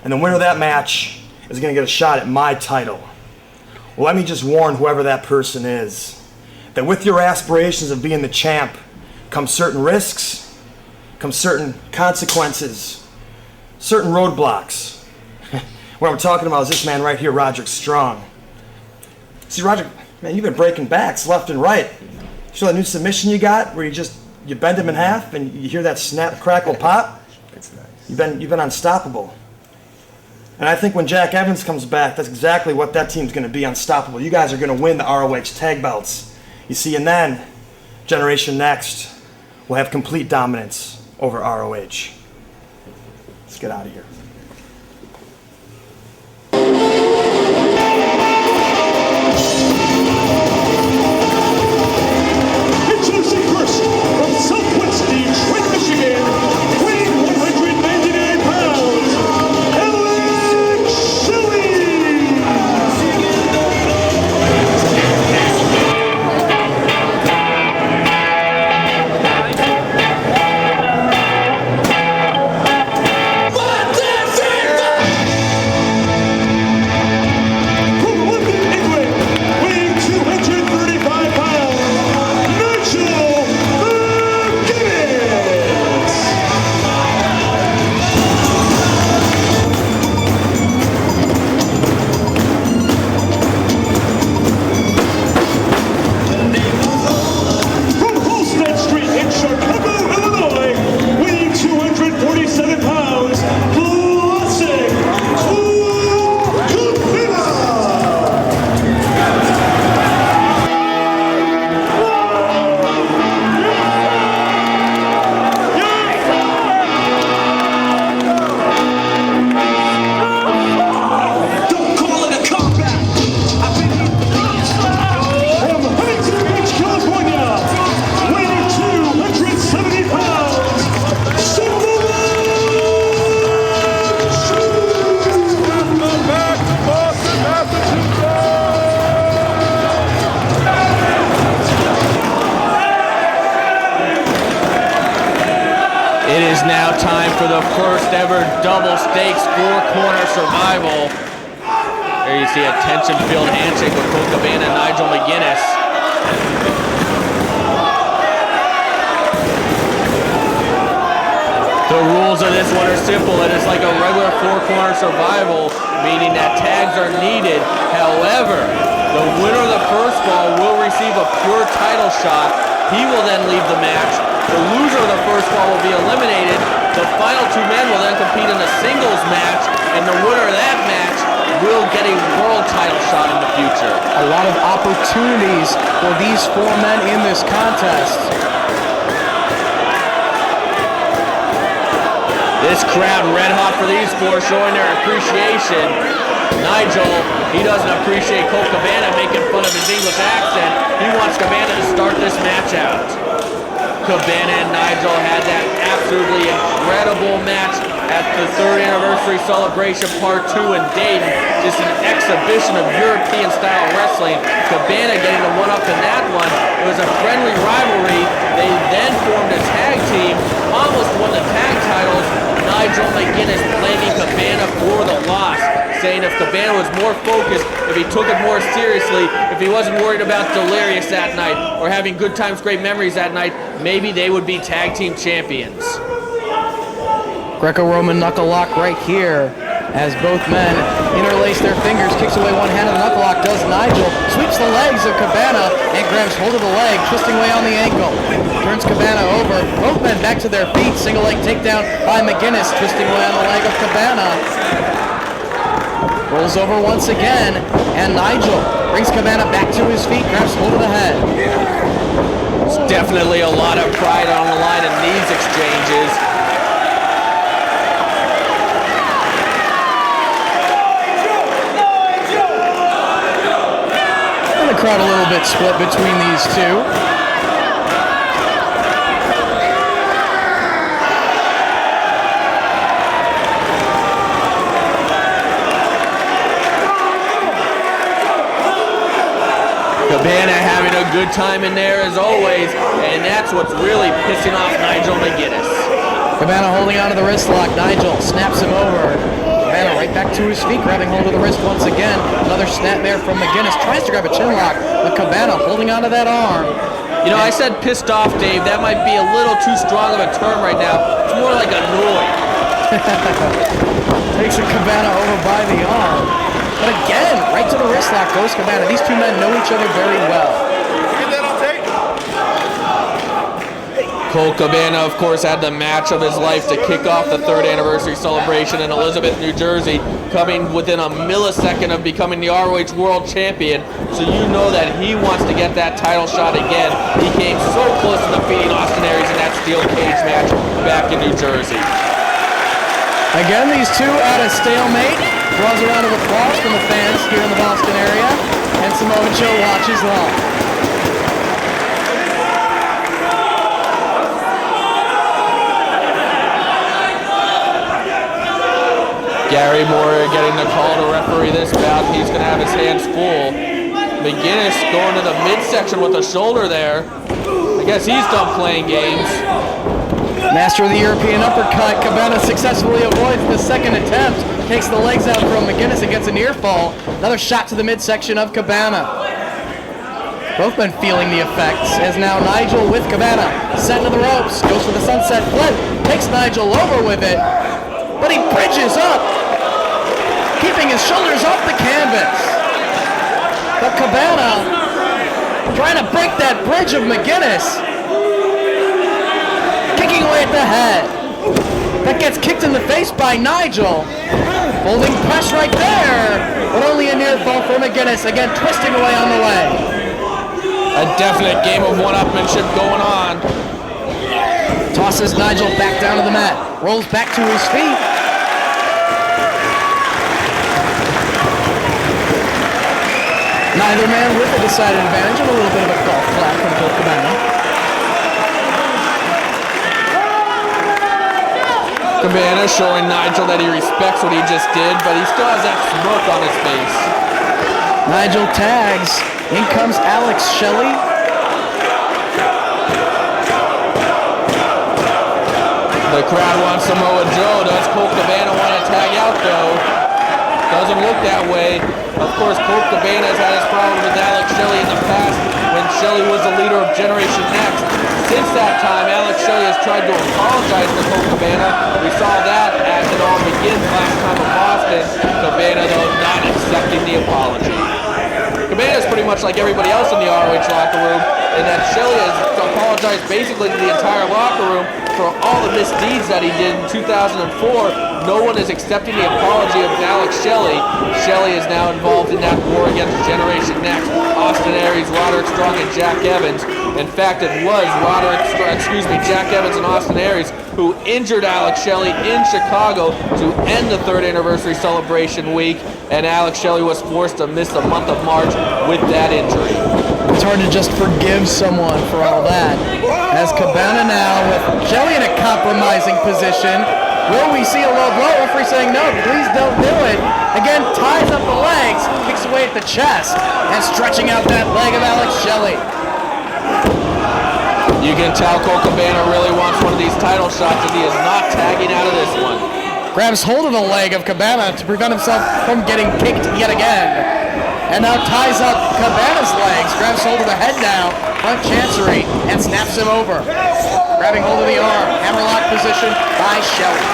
[SPEAKER 1] And the winner of that match is going to get a shot at my title. Well, let me just warn whoever that person is, that with your aspirations of being the champ comes certain risks, comes certain consequences, certain roadblocks. What I'm talking about is this man right here, Roderick Strong. See, Roderick, man, you've been breaking backs left and right. You saw that new submission you got where you bend him in half and you hear that snap, crackle, pop?
[SPEAKER 12] It's nice.
[SPEAKER 1] You've been unstoppable. And I think when Jack Evans comes back, that's exactly what that team's going to be, unstoppable. You guys are going to win the ROH tag belts. You see, and then Generation Next will have complete dominance over ROH. Let's get out of here.
[SPEAKER 13] Introducing first, from Southwest Detroit, Michigan, weighing 199 pounds, Alex Shelley! From London, England, weighing 235 pounds, Nigel McGuinness! From Holstead Street in Chicago, Illinois, weighing 247 pounds, Classic Don't call it a comeback. From Huntington Beach, California, weighing 270 pounds,
[SPEAKER 10] It is now time for the first ever double stakes four-corner survival. There you see a tension-filled handshake with Colt Cabana and Nigel McGuinness. The rules of this one are simple. It is like a regular four-corner survival, meaning that tags are needed. However, the winner of the first fall will receive a pure title shot. He will then leave the match. The loser of the first fall will be eliminated. The final two men will then compete in a singles match, and the winner of that match will get a world title shot in the future.
[SPEAKER 6] A lot of opportunities for these four men in this contest.
[SPEAKER 10] This crowd red hot for these four, showing their appreciation. Nigel, he doesn't appreciate Colt Cabana making fun of his English accent. He wants Cabana to start this match out. Cabana and Nigel had that absolutely incredible match at the 3rd anniversary celebration part 2 in Dayton. Just an exhibition of European style wrestling. Cabana getting the one up in that one. It was a friendly rivalry. They then formed a tag team, almost won the tag titles. Nigel McGuinness blaming Cabana for the loss, saying if Cabana was more focused, if he took it more seriously, if he wasn't worried about Delirious that night or having good times, great memories that night, maybe they would be tag team champions.
[SPEAKER 6] Greco-Roman knuckle lock right here as both men interlace their fingers, kicks away one hand of the knuckle lock, does Nigel, sweeps the legs of Cabana, and grabs hold of the leg, twisting away on the ankle. Turns Cabana over, both men back to their feet, single leg takedown by McGinnis, twisting away on the leg of Cabana. Rolls over once again, and Nigel brings Cabana back to his feet, grabs hold of the head.
[SPEAKER 10] There's definitely a lot of pride on the line in these exchanges.
[SPEAKER 6] And the crowd a little bit split between these two.
[SPEAKER 10] Cabana having a good time in there as always, and that's what's really pissing off Nigel McGinnis.
[SPEAKER 6] Cabana holding onto the wrist lock. Nigel snaps him over. Cabana right back to his feet, grabbing hold of the wrist once again. Another snap there from McGinnis. Tries to grab a chin lock, but Cabana holding onto that arm.
[SPEAKER 10] You know, I said pissed off, Dave. That might be a little too strong of a term right now. It's more like annoyed.
[SPEAKER 6] Takes a Cabana over by the arm. But again, right to the wrist lock goes Cabana. These two men know each other very well.
[SPEAKER 10] Colt Cabana, of course, had the match of his life to kick off the 3rd anniversary celebration in Elizabeth, New Jersey, coming within a millisecond of becoming the ROH World Champion. So you know that he wants to get that title shot again. He came so close to defeating Austin Aries in that steel cage match back in New Jersey.
[SPEAKER 6] Again, these two at a stalemate. Draws a round of applause from the fans here in the Boston area. And Samoa Joe watches live.
[SPEAKER 10] Gary Moore getting the call to referee this bout. He's going to have his hands full. McGinnis going to the midsection with a shoulder there. I guess he's done playing games.
[SPEAKER 6] Master of the European uppercut. Cabana successfully avoids the second attempt. Takes the legs out from McGinnis and gets a near fall. Another shot to the midsection of Cabana. Both men feeling the effects as now Nigel with Cabana. Set to the ropes. Goes for the sunset flip. Takes Nigel over with it. But he bridges up, keeping his shoulders off the canvas. But Cabana trying to break that bridge of McGinnis. Kicking away at the head. That gets kicked in the face by Nigel. Holding press right there, but only a near fall for McGinnis. Again, twisting away on the leg.
[SPEAKER 10] A definite game of one-upmanship going on.
[SPEAKER 6] Tosses Nigel back down to the mat. Rolls back to his feet. Neither man with a decided advantage and a little bit of a golf clap from Colt Cabana.
[SPEAKER 10] Cabana showing Nigel that he respects what he just did, but he still has that smirk on his face.
[SPEAKER 6] Nigel tags. In comes Alex Shelley.
[SPEAKER 10] The crowd wants Samoa Joe. Does Colt Cabana want to tag out though? Doesn't look that way. Of course, Colt Cabana has had his problem with Alex Shelley in the past when Shelley was the leader of Generation Next. Since that time, Alex Shelley has tried to apologize to Colt Cabana. We saw that as it all begins last time in Boston. Cabana, though, not accepting the apology. Cabana is pretty much like everybody else in the ROH locker room, in that Shelley has apologized basically to the entire locker room for all the misdeeds that he did in 2004. No one is accepting the apology of Alex Shelley. Shelley is now involved in that war against Generation Next. Austin Aries, Roderick Strong, and Jack Evans. In fact, it was Jack Evans and Austin Aries who injured Alex Shelley in Chicago to end the 3rd anniversary celebration week, and Alex Shelley was forced to miss the month of March with that injury.
[SPEAKER 6] It's hard to just forgive someone for all that. As Cabana now with Shelley in a compromising position. Will we see a low blow? Referee saying no, please don't do it. Again, ties up the legs, kicks away at the chest, and stretching out that leg of Alex Shelley.
[SPEAKER 10] You can tell Colt Cabana really wants one of these title shots and he is not tagging out of this one.
[SPEAKER 6] Grabs hold of the leg of Cabana to prevent himself from getting kicked yet again. And now ties up Cabana's legs, grabs hold of the head now, front chancery, and snaps him over. Grabbing hold of the arm, hammerlock position by Shelley.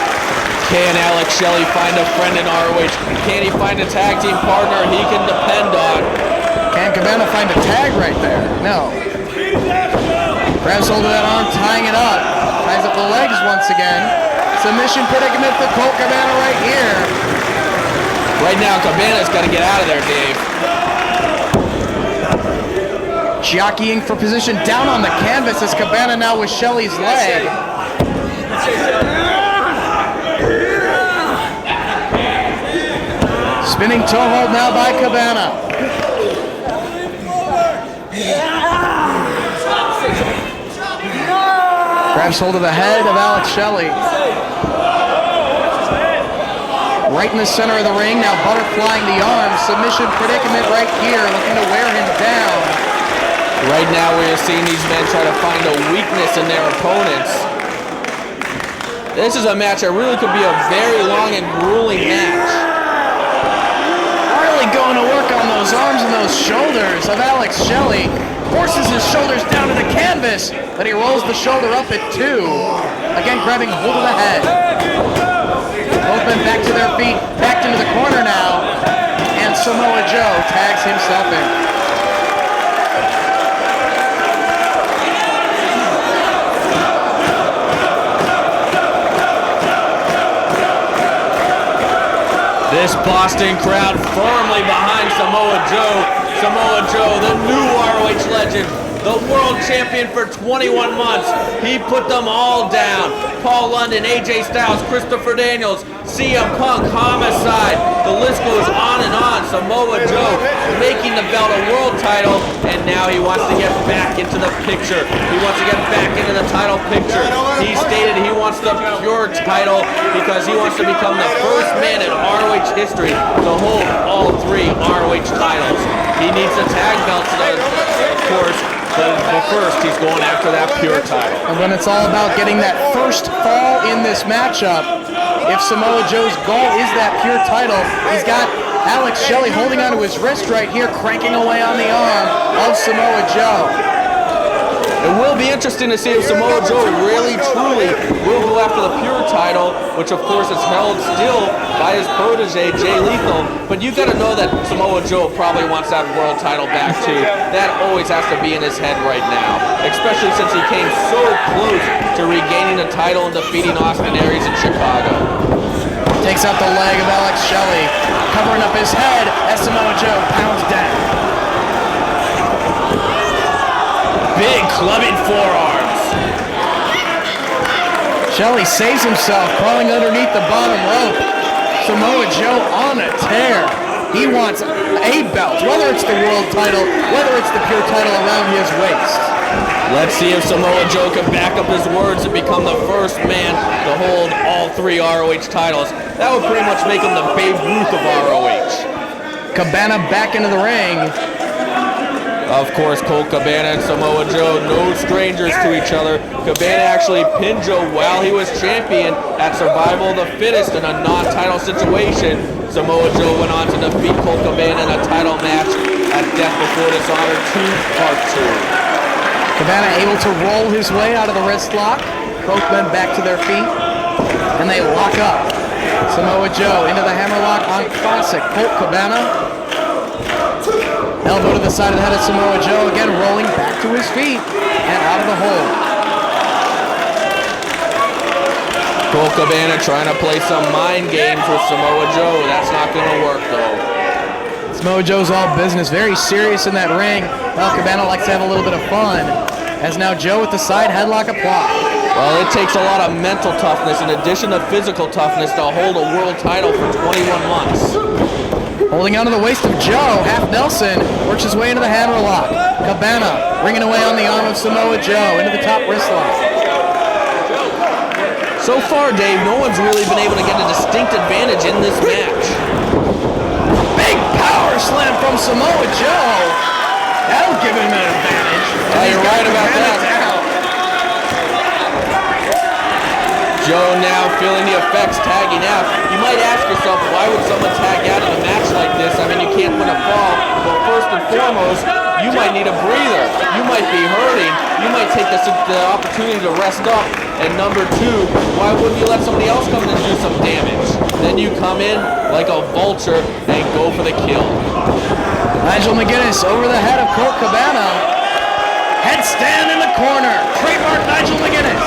[SPEAKER 10] Can Alex Shelley find a friend in ROH? Can he find a tag team partner he can depend on?
[SPEAKER 6] Can Cabana find a tag right there? No. Grabs hold of that arm, tying it up. Ties up the legs once again. Submission predicament for Colt Cabana right here.
[SPEAKER 10] Right now, Cabana's got to get out of there, Dave.
[SPEAKER 6] Jockeying for position down on the canvas as Cabana now with Shelley's leg. Spinning toe hold now by Cabana. Grabs hold of the head of Alex Shelley. Right in the center of the ring, now butterflying the arm. Submission predicament right here, looking to wear him down.
[SPEAKER 10] Right now we are seeing these men try to find a weakness in their opponents. This is a match that really could be a very long and grueling match.
[SPEAKER 6] Really going to work on those arms and those shoulders of Alex Shelley. Forces his shoulders down to the canvas, but he rolls the shoulder up at 2. Again, grabbing hold of the head. Both men back to their feet, backed into the corner now, and Samoa Joe tags himself in.
[SPEAKER 10] This Boston crowd firmly behind Samoa Joe. Samoa Joe, the new ROH legend, the world champion for 21 months. He put them all down. Paul London, AJ Styles, Christopher Daniels, CM Punk, Homicide. The list goes on and on. Samoa Joe making the belt a world title, and now he wants to get back into the picture. He wants to get back into the title picture. He stated he wants the pure title because he wants to become the first man in ROH history to hold all 3 ROH titles. He needs the tag belts, of course, but first he's going after that pure title.
[SPEAKER 6] And when it's all about getting that first fall in this matchup, if Samoa Joe's goal is that pure title, he's got Alex Shelley holding onto his wrist right here, cranking away on the arm of Samoa Joe.
[SPEAKER 10] It will be interesting to see if Samoa Joe really, truly will go after the pure title, which of course is held still by his protege, Jay Lethal. But you got to know that Samoa Joe probably wants that world title back too. That always has to be in his head right now, especially since he came so close to regaining the title and defeating Austin Aries in Chicago.
[SPEAKER 6] Takes out the leg of Alex Shelley, covering up his head as Samoa Joe pounds down.
[SPEAKER 10] Big clubbing forearms.
[SPEAKER 6] Shelley saves himself, crawling underneath the bottom rope. Samoa Joe on a tear. He wants a belt, whether it's the world title, whether it's the pure title around his waist.
[SPEAKER 10] Let's see if Samoa Joe can back up his words and become the first man to hold all 3 ROH titles. That would pretty much make him the Babe Ruth of ROH.
[SPEAKER 6] Cabana back into the ring.
[SPEAKER 10] Of course, Colt Cabana and Samoa Joe, no strangers to each other. Cabana actually pinned Joe while he was champion at Survival of the Fittest in a non-title situation. Samoa Joe went on to defeat Colt Cabana in a title match at Death Before Dishonor 2 Part 2.
[SPEAKER 6] Cabana able to roll his way out of the wrist lock. Both men back to their feet, and they lock up. Samoa Joe into the hammerlock on classic Colt Cabana. Elbow to the side of the head of Samoa Joe, again rolling back to his feet and out of the hole.
[SPEAKER 10] Colt Cabana trying to play some mind games with Samoa Joe. That's not going to work though.
[SPEAKER 6] Samoa Joe's all business, very serious in that ring. Well, Cabana likes to have a little bit of fun. As now Joe with the side headlock applied.
[SPEAKER 10] Well, it takes a lot of mental toughness in addition to physical toughness to hold a world title for 21 months.
[SPEAKER 6] Holding onto the waist of Joe, half Nelson works his way into the hammerlock. Cabana ringing away on the arm of Samoa Joe into the top wrist lock.
[SPEAKER 10] So far, Dave, no one's really been able to get a distinct advantage in this match.
[SPEAKER 6] Big power slam from Samoa Joe. That'll give him an advantage.
[SPEAKER 10] You're right about that. Joe now feeling the effects, tagging out. You might ask yourself, why would someone tag out in a match like this? I mean, you can't win a fall, but first and foremost, you might need a breather. You might be hurting. You might take the opportunity to rest up And number two, why wouldn't you let somebody else come in and do some damage? Then you come in like a vulture and go for the kill.
[SPEAKER 6] Nigel McGuinness over the head of Colt Cabana. Headstand in the corner. Trademark Nigel McGuinness.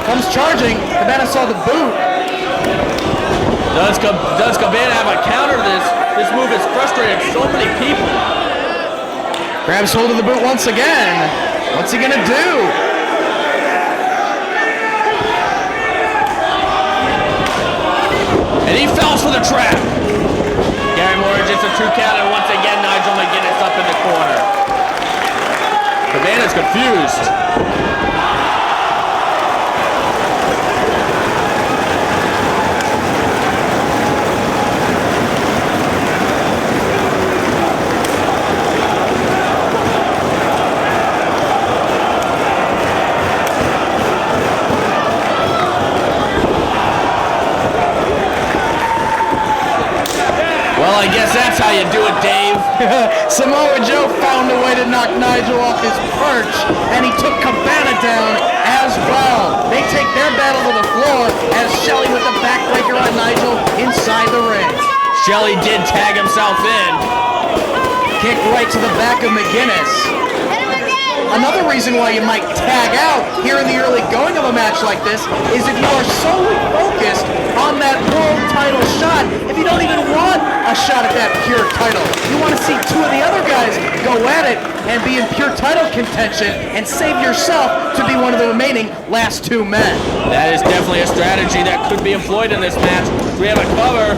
[SPEAKER 6] Comes charging. Cabana saw the boot.
[SPEAKER 10] Does Cabana have a counter to this? This move has frustrated so many people.
[SPEAKER 6] Grabs hold of the boot once again. What's he gonna do?
[SPEAKER 10] And he falls for the trap. Gary Moore gets a 2 count, and once again Nigel McGuinness up in the corner. Cabana's confused. Well, I guess that's how you do it, Dave.
[SPEAKER 6] Samoa Joe found a way to knock Nigel off his perch, and he took Cabana down as well. They take their battle to the floor as Shelley with the backbreaker on Nigel inside the ring.
[SPEAKER 10] Shelley did tag himself in.
[SPEAKER 6] Kick right to the back of McGuinness. Another reason why you might tag out here in the early going of a match like this is if you are solely focused on that world title shot, if you don't even want a shot at that pure title. You want to see two of the other guys go at it and be in pure title contention and save yourself to be one of the remaining last two men.
[SPEAKER 10] That is definitely a strategy that could be employed in this match. We have a cover.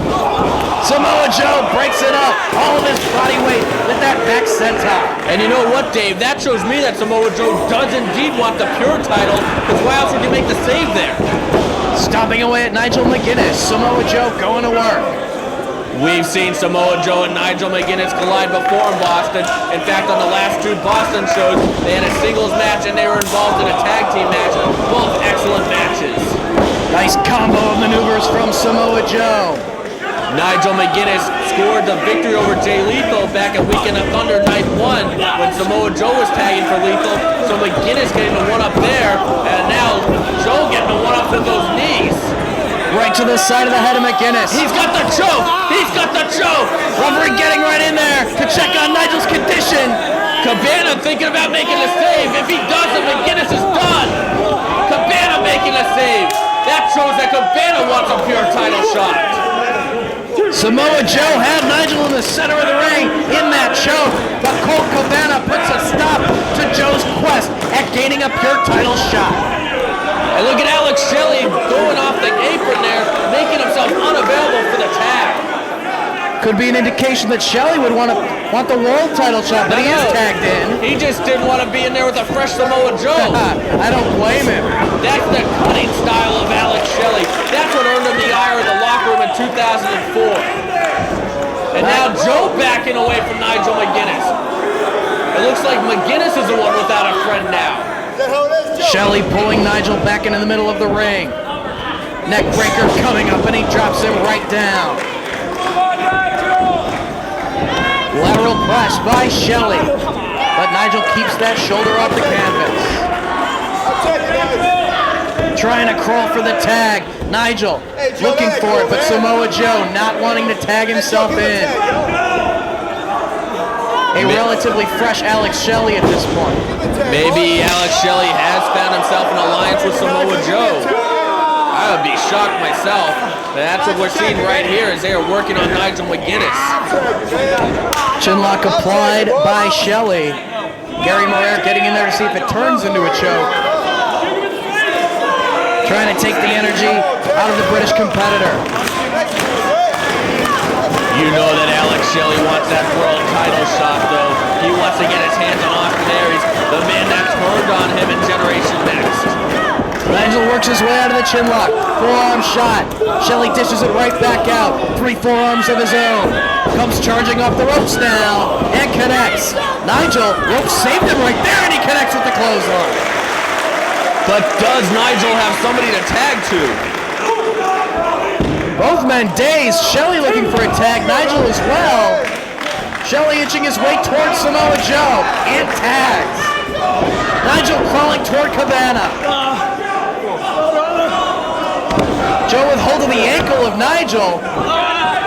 [SPEAKER 6] Samoa Joe breaks it up, all of his body weight with that back senton.
[SPEAKER 10] And you know what, Dave? That shows me that Samoa Joe does indeed want the pure title, because why else would you make the save there?
[SPEAKER 6] Stomping away at Nigel McGuinness, Samoa Joe going to work.
[SPEAKER 10] We've seen Samoa Joe and Nigel McGuinness collide before in Boston. In fact, on the last two Boston shows, they had a singles match and they were involved in a tag team match. Both excellent matches.
[SPEAKER 6] Nice combo of maneuvers from Samoa Joe.
[SPEAKER 10] Nigel McGuinness scored the victory over Jay Lethal back at Weekend of Thunder Night 1 when Samoa Joe was tagging for Lethal. So McGuinness getting the one up there, and now Joe getting the one up with those knees.
[SPEAKER 6] Right to the side of the head of McGuinness.
[SPEAKER 10] He's got the choke! He's got the choke!
[SPEAKER 6] Referee getting right in there to check on Nigel's condition.
[SPEAKER 10] Cabana thinking about making the save. If he doesn't, McGuinness is done. Cabana making the save. That shows that Cabana wants a pure title shot.
[SPEAKER 6] Samoa Joe had Nigel in the center of the ring in that choke, but Colt Cabana puts a stop to Joe's quest at gaining a pure title shot.
[SPEAKER 10] And look at Alex Shelley going off the apron there, making himself unavailable for the tag.
[SPEAKER 6] Could be an indication that Shelley would want the world title shot, but he is tagged in.
[SPEAKER 10] He just didn't want to be in there with a fresh Samoa Joe.
[SPEAKER 6] I don't blame him.
[SPEAKER 10] That's the cutting style of Alex Shelley. That's what earned him the ire of the locker room in 2004. And now Joe backing away from Nigel McGuinness. It looks like McGuinness is the one without a friend now.
[SPEAKER 6] Shelley pulling Nigel back into the middle of the ring. Neck breaker coming up and he drops him right down. Lateral press by Shelley, but Nigel keeps that shoulder off the canvas. Trying to crawl for the tag. Nigel looking for it, but Samoa Joe not wanting to tag himself in. A relatively fresh Alex Shelley at this point.
[SPEAKER 10] Maybe Alex Shelley has found himself an alliance with Samoa Joe. I would be shocked myself, but that's what we're seeing right here as they are working on Nigel McGuinness.
[SPEAKER 6] Chinlock applied by Shelley. Gary Moore getting in there to see if it turns into a choke. Trying to take the energy out of the British competitor.
[SPEAKER 10] You know that Alex Shelley wants that world title shot, though. He wants to get his hands on Austin Aries, the man that turned on him in Generation Next.
[SPEAKER 6] Nigel works his way out of the chinlock. Forearm shot. Shelley dishes it right back out. 3 forearms of his own. Comes charging off the ropes now and connects. Nigel, rope saved him right there, and he connects with the clothesline.
[SPEAKER 10] But does Nigel have somebody to tag to?
[SPEAKER 6] Both men dazed. Shelley looking for a tag. Nigel as well. Shelley inching his way towards Samoa Joe and tags. Nigel crawling toward Cabana. Joe with hold of the ankle of Nigel,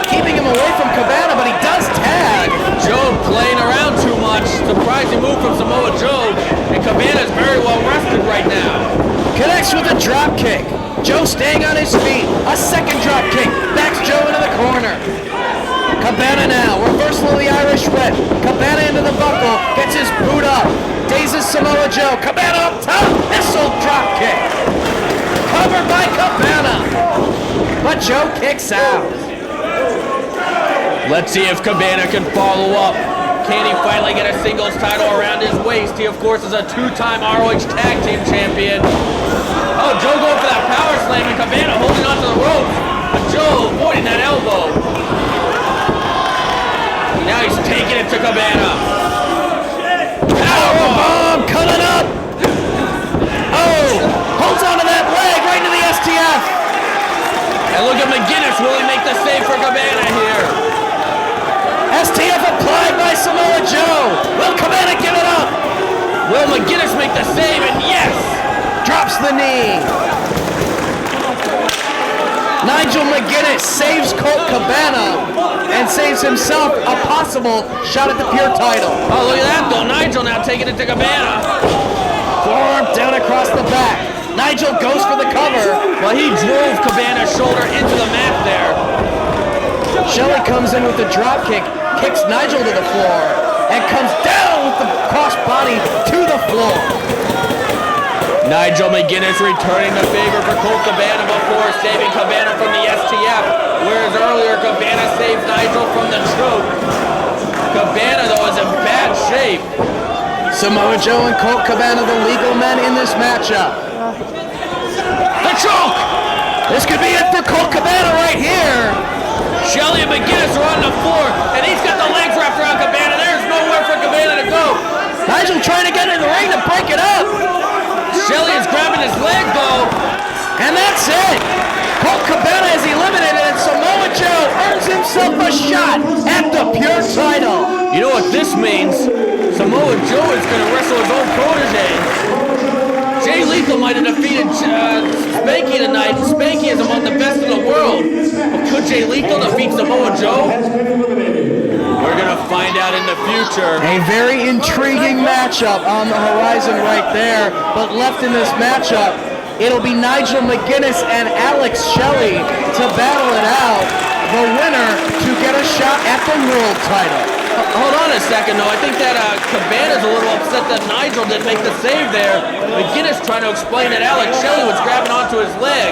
[SPEAKER 6] keeping him away from Cabana, but he does tag.
[SPEAKER 10] Joe playing around too much. Surprising move from Samoa Joe. And Cabana's very well rested right now.
[SPEAKER 6] Connects with a drop kick. Joe staying on his feet. A second drop kick. Backs Joe into the corner. Cabana now. Reversal of the Irish whip. Cabana into the buckle. Gets his boot up. Dazes Samoa Joe. Cabana up top. Missile drop kick. Covered by Cabana. But Joe kicks out.
[SPEAKER 10] Let's see if Cabana can follow up. Can he finally get a singles title around his waist? He, of course, is a two-time ROH Tag Team Champion. Oh, Joe going for that power slam, and Cabana holding onto the ropes. But Joe avoiding that elbow. Now he's taking it to Cabana.
[SPEAKER 6] Powerbomb coming up. Oh, holds onto that leg right into the STF.
[SPEAKER 10] And look at McGinnis. Will he make the save for Cabana here?
[SPEAKER 6] STF applied by Samoa Joe. Will Cabana give it up?
[SPEAKER 10] Will McGinnis make the save? And yes!
[SPEAKER 6] Drops the knee. Nigel McGinnis saves Colt Cabana and saves himself a possible shot at the pure title.
[SPEAKER 10] Oh, look at that though. Nigel now taking it to Cabana.
[SPEAKER 6] Forearm down across the back. Nigel goes for the cover.
[SPEAKER 10] Well, he drove Cabana's shoulder into the mat there.
[SPEAKER 6] Shelley comes in with the drop kick, kicks Nigel to the floor, and comes down with the cross body to the floor.
[SPEAKER 10] Nigel McGinnis returning the favor for Colt Cabana before saving Cabana from the STF, whereas earlier Cabana saved Nigel from the choke. Cabana, though, is in bad shape.
[SPEAKER 6] Samoa Joe and Colt Cabana, the legal men in this matchup.
[SPEAKER 10] The choke!
[SPEAKER 6] This could be it for Colt Cabana right here.
[SPEAKER 10] Shelley and McGinnis are on the floor, and he's got the legs wrapped around Cabana. There's nowhere for Cabana to go.
[SPEAKER 6] Nigel trying to get in the ring to break it up.
[SPEAKER 10] Shelley is grabbing his leg, though.
[SPEAKER 6] And that's it. Colt Cabana is eliminated, and Samoa Joe earns himself a shot at the pure title.
[SPEAKER 10] You know what this means? Samoa Joe is going to wrestle his own protege. Jay Lethal might have defeated Spanky tonight. Spanky is among the best in the world. But could Jay Lethal defeat Samoa Joe? We're going to find out in the future.
[SPEAKER 6] A very intriguing matchup on the horizon right there. But left in this matchup, it'll be Nigel McGinnis and Alex Shelley to battle it out. The winner to get a shot at the world title.
[SPEAKER 10] Hold on a second, though. I think that Cabana's a little upset that Nigel didn't make the save there. McGinnis trying to explain that Alex Shelley was grabbing onto his leg.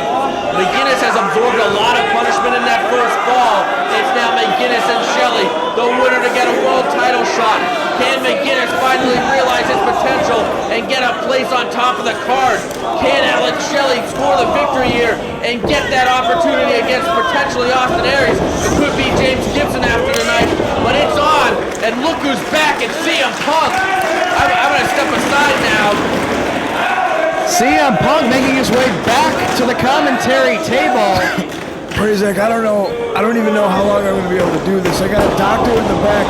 [SPEAKER 10] McGinnis has absorbed a lot of punishment in that first fall. It's now McGinnis and Shelley, the winner to get a world title shot. Can McGinnis finally realize his potential and get a place on top of the card? Can Alex Shelley score the victory here and get that opportunity against potentially Austin Aries? It could be James Gibson after tonight, but it's on. And look who's back, it's CM Punk. I'm going to step aside now.
[SPEAKER 6] CM Punk making his way back to the commentary table.
[SPEAKER 7] Prazak, I don't even know how long I'm going to be able to do this. I got a doctor in the back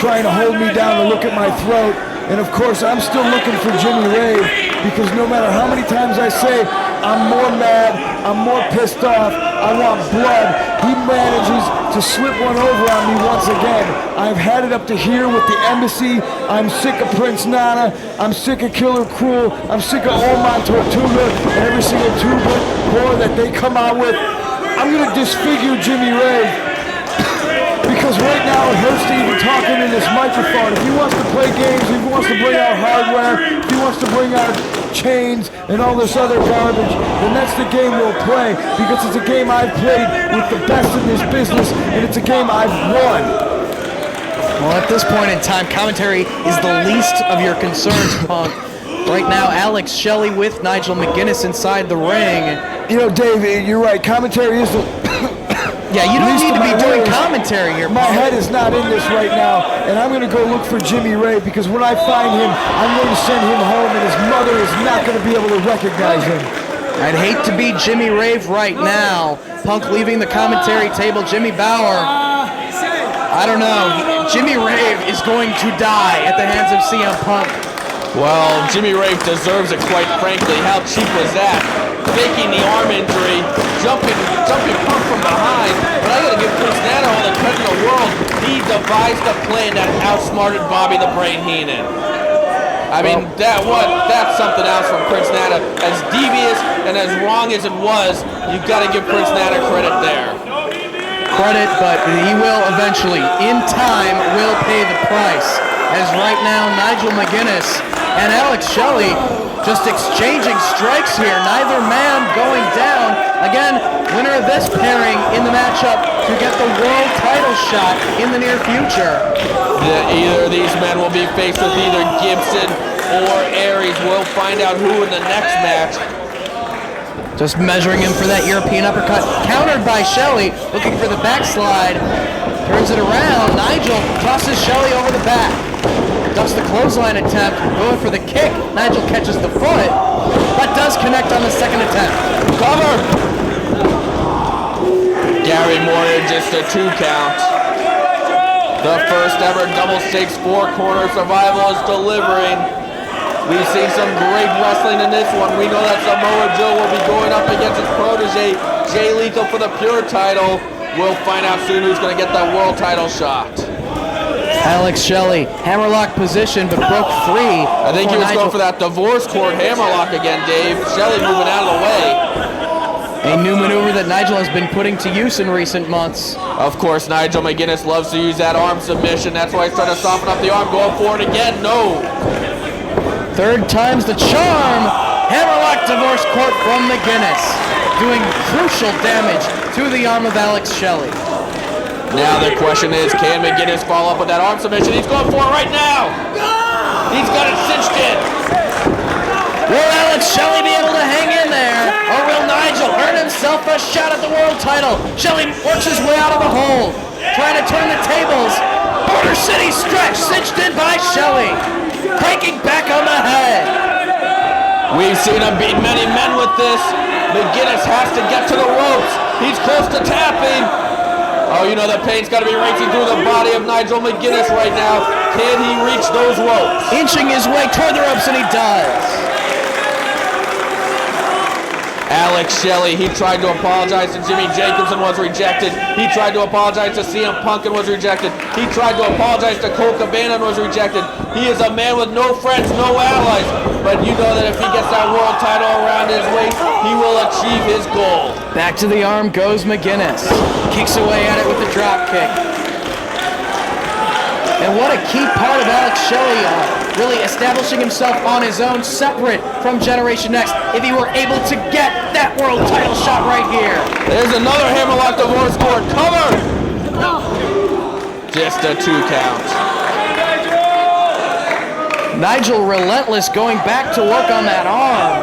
[SPEAKER 7] trying to hold me down to look at my throat. And of course, I'm still looking for Jimmy Rave because no matter how many times I say I'm more mad, I'm more pissed off, I want blood, he manages to slip one over on me once again. I've had it up to here with the embassy. I'm sick of Prince Nana. I'm sick of Killer Cruel. I'm sick of Oman Tortuga and every single tuba core that they come out with. I'm going to disfigure Jimmy Rave. Because right now it hurts to even talk into this microphone. If he wants to play games, if he wants to bring out hardware, if he wants to bring out chains and all this other garbage, then that's the game we'll play. Because it's a game I've played with the best in this business, and it's a game I've won.
[SPEAKER 6] Well, at this point in time, commentary is the least of your concerns, Punk. Right now, Alex Shelley with Nigel McGinnis inside the ring.
[SPEAKER 7] You know, Dave, you're right. Commentary is the...
[SPEAKER 6] Yeah, you don't need to be doing commentary here.
[SPEAKER 7] My head is not in this right now, and I'm going to go look for Jimmy Rave because when I find him, I'm going to send him home, and his mother is not going to be able to recognize him.
[SPEAKER 6] I'd hate to be Jimmy Rave right now. Punk leaving the commentary table. Jimmy Bauer, I don't know. Jimmy Rave is going to die at the hands of CM Punk.
[SPEAKER 10] Well, Jimmy Rave deserves it, quite frankly. How cheap was that? faking the arm injury, jumping pump from behind. But I gotta give Prince Nana all the credit in the world. He devised a plan that outsmarted Bobby the Brain Heenan. I mean, that's something else from Prince Nana. As devious and as wrong as it was, you've got to give Prince Nana credit there.
[SPEAKER 6] Credit, but he will eventually, in time, will pay the price. As right now, Nigel McGuinness and Alex Shelley just exchanging strikes here. Neither man going down. Again, winner of this pairing in the matchup to get the world title shot in the near future.
[SPEAKER 10] Either of these men will be faced with either Gibson or Aries. We'll find out who in the next match.
[SPEAKER 6] Just measuring him for that European uppercut. Countered by Shelley, looking for the backslide. Turns it around. Nigel tosses Shelley over the back. Ducks the clothesline attempt, going for the kick. Nigel catches the foot, but does connect on the second attempt.
[SPEAKER 10] Cover! Gary Moyer just a 2 count. The first ever double stakes 4-corner survival is delivering. We've seen some great wrestling in this one. We know that Samoa Joe will be going up against his protege, Jay Lethal, for the Pure title. We'll find out soon who's going to get that world title shot.
[SPEAKER 6] Alex Shelley, hammerlock position, but broke free.
[SPEAKER 10] I think he was going for that divorce court hammerlock again, Dave. Shelley moving out of the way.
[SPEAKER 6] A new maneuver that Nigel has been putting to use in recent months.
[SPEAKER 10] Of course, Nigel McGuinness loves to use that arm submission. That's why he's trying to soften up the arm. Going for it again. No.
[SPEAKER 6] Third time's the charm. Hammerlock divorce court from McGuinness, doing crucial damage to the arm of Alex Shelley.
[SPEAKER 10] Now the question is, can McGuinness follow up with that arm submission? He's going for it right now. He's got it cinched in.
[SPEAKER 6] Will Alex Shelley be able to hang in there? Or will Nigel earn himself a shot at the world title? Shelley works his way out of the hole, trying to turn the tables. Border City stretch cinched in by Shelley. Cranking back on the head.
[SPEAKER 10] We've seen him beat many men with this. McGuinness has to get to the ropes. He's close to tapping. Oh, you know the pain's got to be racing through the body of Nigel McGuinness right now. Can he reach those ropes?
[SPEAKER 6] Inching his way toward the ropes, and he does.
[SPEAKER 10] Alex Shelley, he tried to apologize to Jimmy Jacobson, was rejected. He tried to apologize to CM Punk and was rejected. He tried to apologize to Colt Cabana and was rejected. He is a man with no friends, no allies. But you know that if he gets that world title around his waist, he will achieve his goal.
[SPEAKER 6] Back to the arm goes McGuinness. Kicks away at it with the drop kick. And what a key part of Alex Shelley, really establishing himself on his own, separate from Generation X, if he were able to get that world title shot right here.
[SPEAKER 10] There's another hammerlock divorce court. Cover! Just a 2 count.
[SPEAKER 6] Nigel relentless, going back to work on that arm.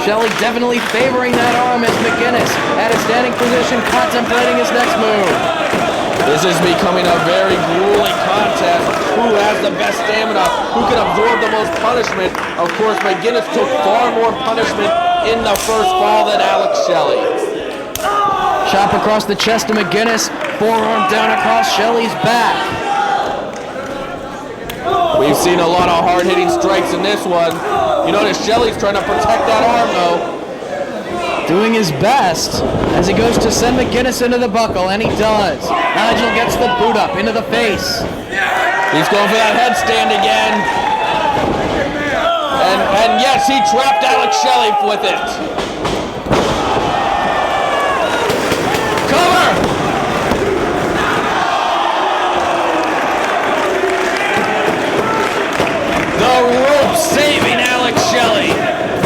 [SPEAKER 6] Shelley definitely favoring that arm as McGuinness at a standing position, contemplating his next move.
[SPEAKER 10] This is becoming a very grueling contest. Who has the best stamina? Who can absorb the most punishment? Of course, McGuinness took far more punishment in the first fall than Alex Shelley.
[SPEAKER 6] Chop across the chest to McGuinness, forearm down across Shelley's back.
[SPEAKER 10] We've seen a lot of hard-hitting strikes in this one. You notice Shelley's trying to protect that arm, though.
[SPEAKER 6] Doing his best as he goes to send McGuinness into the buckle, and he does. Nigel gets the boot up into the face.
[SPEAKER 10] He's going for that headstand again. And yes, he trapped Alex Shelley with it. Cover! The rope saving Alex Shelley.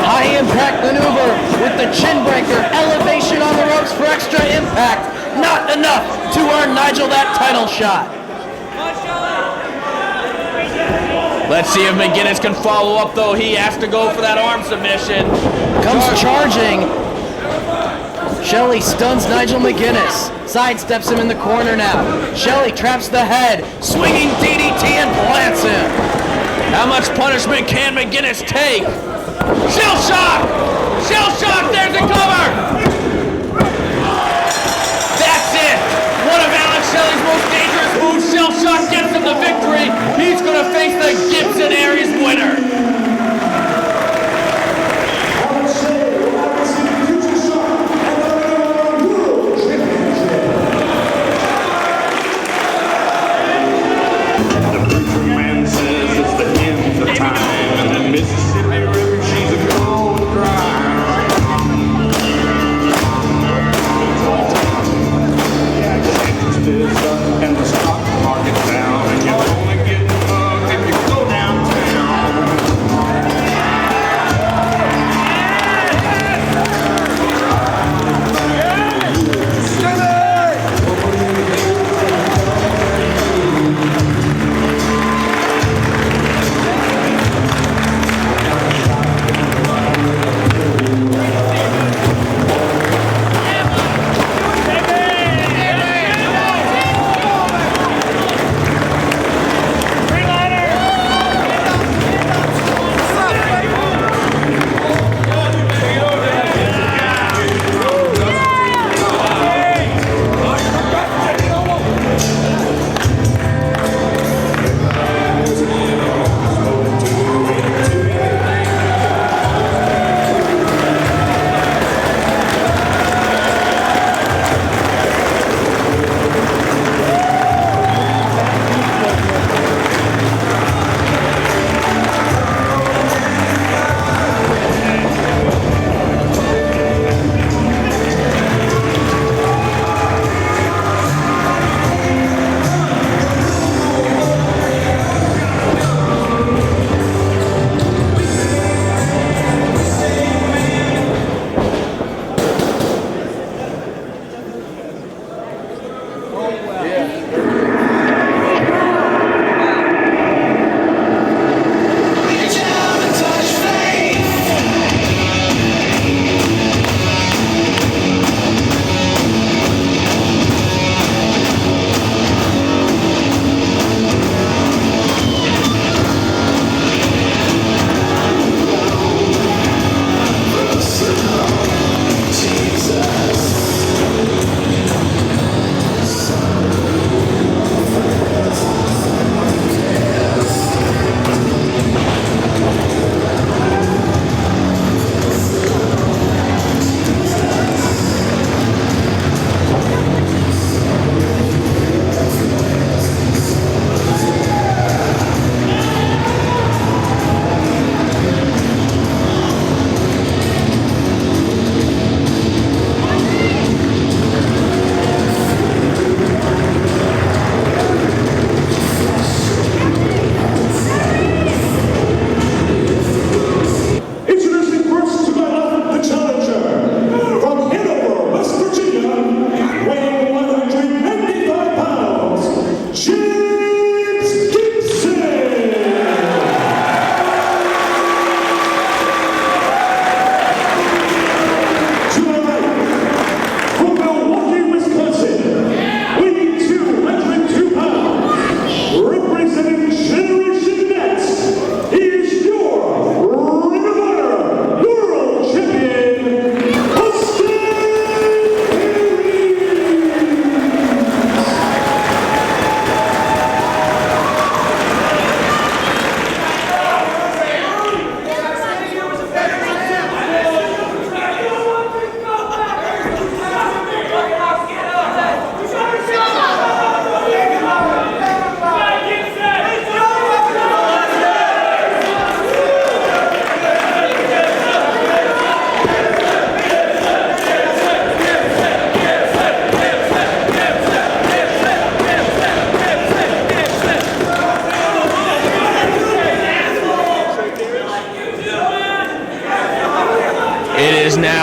[SPEAKER 6] High impact maneuver with the chin breaker. Elevation on the ropes for extra impact. Not enough to earn Nigel that title shot.
[SPEAKER 10] Let's see if McGuinness can follow up, though. He has to go for that arm submission.
[SPEAKER 6] Comes charging. Shelley stuns Nigel McGuinness. Sidesteps him in the corner now. Shelley traps the head. Swinging DDT and plants him.
[SPEAKER 10] How much punishment can McGuinness take? Shell shock! Shell shock! There's the cover! That's it! One of Alex Shelley's most dangerous moves. Shell shock gets him the victory. He's going to face the Gibson Aries winner.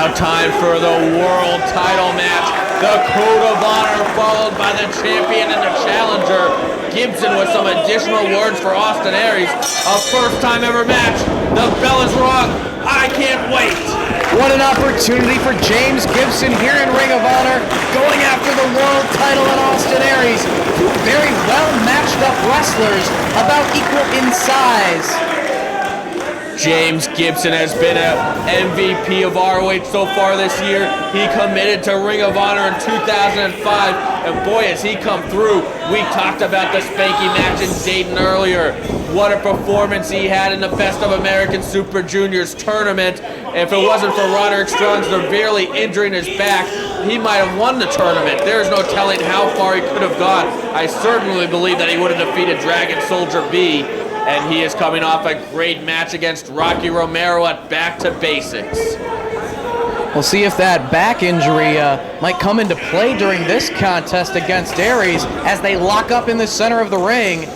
[SPEAKER 10] Now time for the world title match. The Code of Honor followed by the champion and the challenger. Gibson with some additional words for Austin Aries. A first time ever match. The bell is rung. I can't wait.
[SPEAKER 6] What an opportunity for James Gibson here in Ring of Honor, going after the world title in Austin Aries. Two very well matched up wrestlers, about equal in size.
[SPEAKER 10] James Gibson has been an MVP of ROH so far this year. He committed to Ring of Honor in 2005, and boy, has he come through. We talked about the Spanky match in Dayton earlier. What a performance he had in the Best of American Super Juniors tournament. If it wasn't for Roderick Strong severely injuring his back, he might have won the tournament. There's no telling how far he could have gone. I certainly believe that he would have defeated Dragon Soldier B. And he is coming off a great match against Rocky Romero at Back to Basics.
[SPEAKER 6] We'll see if that back injury might come into play during this contest against Aries as they lock up in the center of the ring.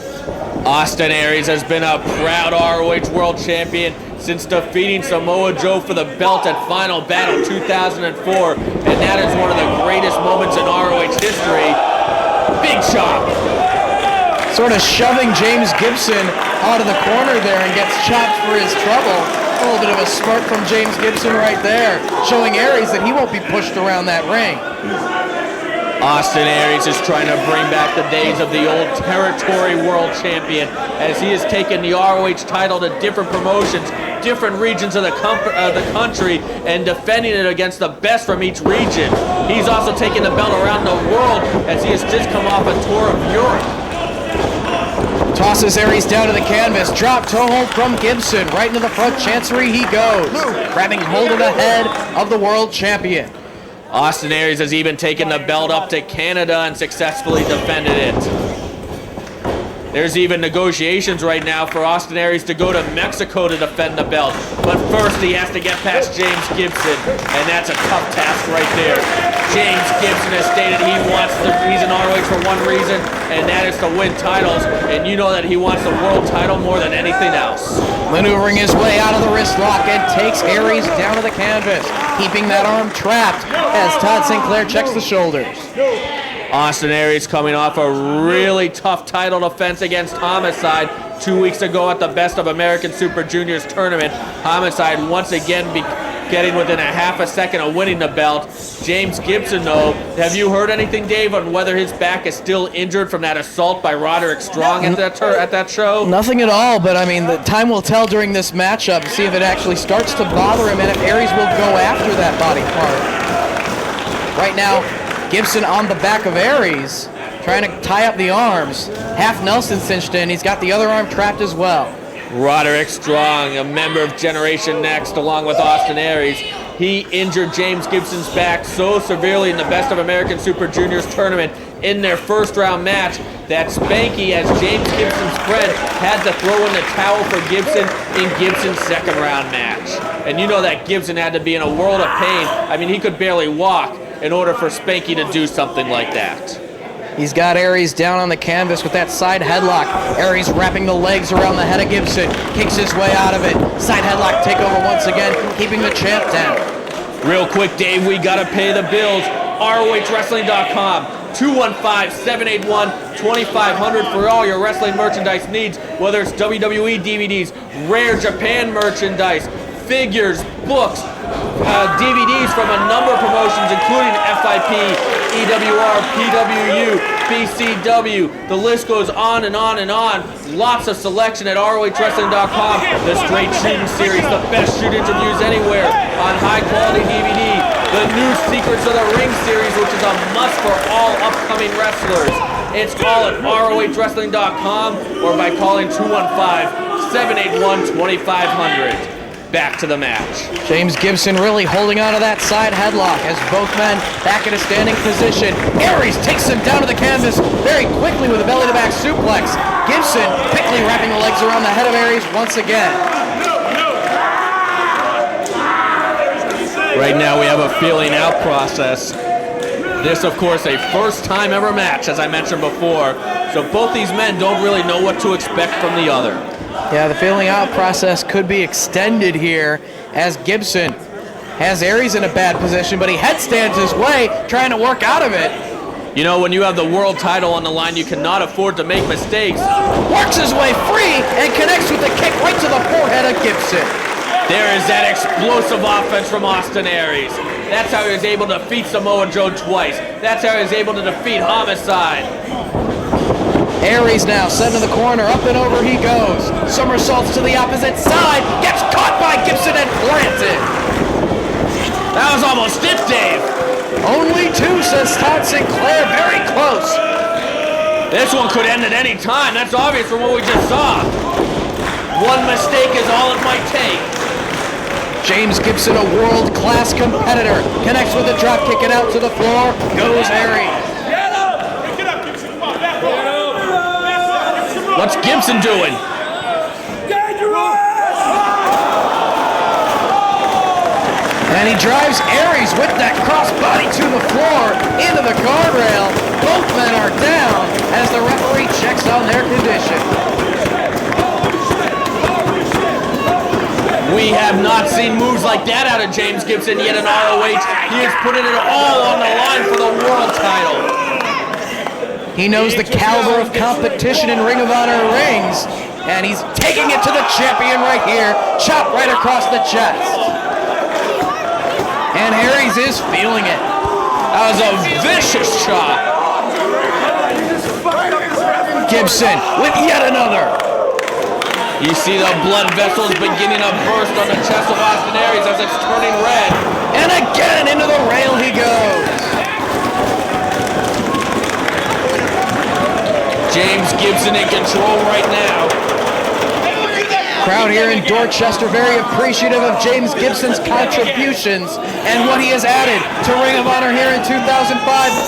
[SPEAKER 10] Austin Aries has been a proud ROH World Champion since defeating Samoa Joe for the belt at Final Battle 2004. And that is one of the greatest moments in ROH history. Big chop.
[SPEAKER 6] Sort of shoving James Gibson out of the corner there and gets chopped for his trouble. A little bit of a smirk from James Gibson right there, showing Aries that he won't be pushed around that ring.
[SPEAKER 10] Austin Aries is trying to bring back the days of the old territory world champion as he has taken the ROH title to different promotions, different regions of the country, and defending it against the best from each region. He's also taken the belt around the world as he has just come off a tour of Europe.
[SPEAKER 6] Tosses Aries down to the canvas. Drop toe hold from Gibson. Right into the front chancery he goes. Grabbing hold of the head of the world champion.
[SPEAKER 10] Austin Aries has even taken the belt up to Canada and successfully defended it. There's even negotiations right now for Austin Aries to go to Mexico to defend the belt. But first he has to get past James Gibson, and that's a tough task right there. James Gibson has stated he's in ROH for one reason, and that is to win titles. And you know that he wants the world title more than anything else.
[SPEAKER 6] Maneuvering his way out of the wrist lock and takes Aries down to the canvas, keeping that arm trapped as Todd Sinclair checks the shoulders.
[SPEAKER 10] Austin Aries coming off a really tough title defense against Homicide 2 weeks ago at the Best of American Super Juniors tournament. Homicide once again getting within a half a second of winning the belt. James Gibson, though, have you heard anything, Dave, on whether his back is still injured from that assault by Roderick Strong at that show?
[SPEAKER 6] Nothing at all, but I mean, the time will tell during this matchup to see if it actually starts to bother him and if Aries will go after that body part. Right now, Gibson on the back of Aries, trying to tie up the arms. Half Nelson cinched in. He's got the other arm trapped as well.
[SPEAKER 10] Roderick Strong, a member of Generation Next, along with Austin Aries. He injured James Gibson's back so severely in the Best of American Super Juniors tournament in their first round match that Spanky, as James Gibson's friend, had to throw in the towel for Gibson in Gibson's second round match. And you know that Gibson had to be in a world of pain. I mean, he could barely walk in order for Spanky to do something like that.
[SPEAKER 6] He's got Aries down on the canvas with that side headlock. Aries wrapping the legs around the head of Gibson. Kicks his way out of it. Side headlock takeover once again, keeping the champ down.
[SPEAKER 10] Real quick, Dave, we gotta pay the bills. ROHWrestling.com, 215-781-2500 for all your wrestling merchandise needs, whether it's WWE DVDs, Rare Japan merchandise, figures, books, DVDs from a number of promotions, including FIP, EWR, PWU, BCW. The list goes on and on and on. Lots of selection at ROHWrestling.com. The Straight Shooting Series, the best shoot interviews anywhere on high-quality DVD. The new Secrets of the Ring series, which is a must for all upcoming wrestlers. It's all at ROHWrestling.com or by calling 215-781-2500. Back to the match.
[SPEAKER 6] James Gibson really holding on to that side headlock as both men back in a standing position. Aries takes him down to the canvas very quickly with a belly-to-back suplex. Gibson quickly wrapping the legs around the head of Aries once again.
[SPEAKER 10] Right now we have a feeling out process. This, of course, a first-time ever match, as I mentioned before. So both these men don't really know what to expect from the other.
[SPEAKER 6] Yeah, the feeling out process could be extended here as Gibson Has Aries in a bad position, but he headstands his way, trying to work out of it.
[SPEAKER 10] You know, when you have the world title on the line, you cannot afford to make mistakes.
[SPEAKER 6] Works his way free and connects with a kick right to the forehead of Gibson.
[SPEAKER 10] There is that explosive offense from Austin Aries. That's how he was able to defeat Samoa Joe twice. That's how he was able to defeat Homicide.
[SPEAKER 6] Aries now sent to the corner, up and over he goes. Somersaults to the opposite side, gets caught by Gibson and planted.
[SPEAKER 10] That was almost it, Dave.
[SPEAKER 6] Only two, says Todd Sinclair, very close.
[SPEAKER 10] This one could end at any time. That's obvious from what we just saw. One mistake is all it might take.
[SPEAKER 6] James Gibson, a world-class competitor, connects with a drop kick and out to the floor goes Aries.
[SPEAKER 10] What's Gibson doing?
[SPEAKER 6] And he drives Aries with that crossbody to the floor, into the guardrail. Both men are down as the referee checks on their condition.
[SPEAKER 10] We have not seen moves like that out of James Gibson yet in ROH. He is putting it all on the line for the world title.
[SPEAKER 6] He knows the caliber of competition in Ring of Honor rings, and he's taking it to the champion right here, chopped right across the chest. And Aries is feeling it.
[SPEAKER 10] That was a vicious shot.
[SPEAKER 6] Gibson with yet another.
[SPEAKER 10] You see the blood vessels beginning to burst on the chest of Austin Aries as it's turning red.
[SPEAKER 6] And again into the rail he goes.
[SPEAKER 10] James Gibson in control right now.
[SPEAKER 6] Crowd here in Dorchester very appreciative of James Gibson's contributions and what he has added to Ring of Honor here in 2005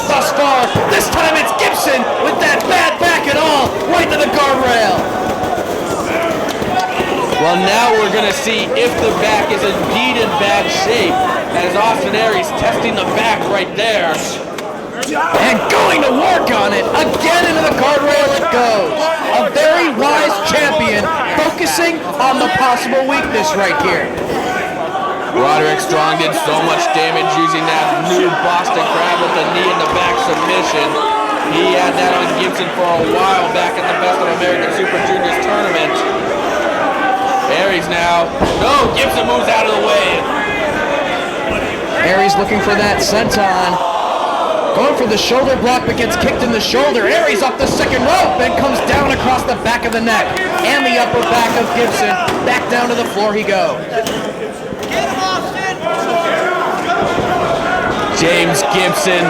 [SPEAKER 6] thus far. This time it's Gibson with that bad back and all, right to the guardrail.
[SPEAKER 10] Well, now we're going to see if the back is indeed in bad shape, as Austin Aries testing the back right there.
[SPEAKER 6] And going to work on it, again into the guardrail it goes. A very wise champion focusing on the possible weakness right here.
[SPEAKER 10] Roderick Strong did so much damage using that new Boston Crab with the knee in the back submission. He had that on Gibson for a while back at the Best of American Super Juniors tournament. Aries now. No, Gibson moves out of the way.
[SPEAKER 6] Aries looking for that senton. Going for the shoulder block, but gets kicked in the shoulder. Aries off the second rope and comes down across the back of the neck and the upper back of Gibson. Back down to the floor he goes.
[SPEAKER 10] James Gibson,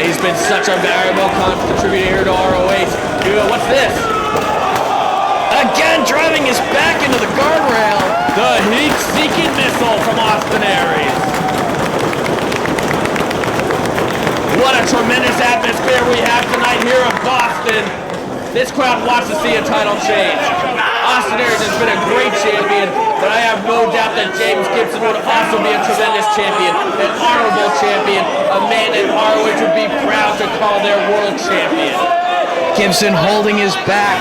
[SPEAKER 10] he's been such a valuable contributor here to ROH. What's this?
[SPEAKER 6] Again, driving his back into the guardrail.
[SPEAKER 10] The heat-seeking missile from Austin Aries. What a tremendous atmosphere we have tonight here in Boston. This crowd wants to see a title change. Austin Aries has been a great champion, but I have no doubt that James Gibson would also be a tremendous champion, an honorable champion, a man that ROH would be proud to call their world champion.
[SPEAKER 6] Gibson holding his back.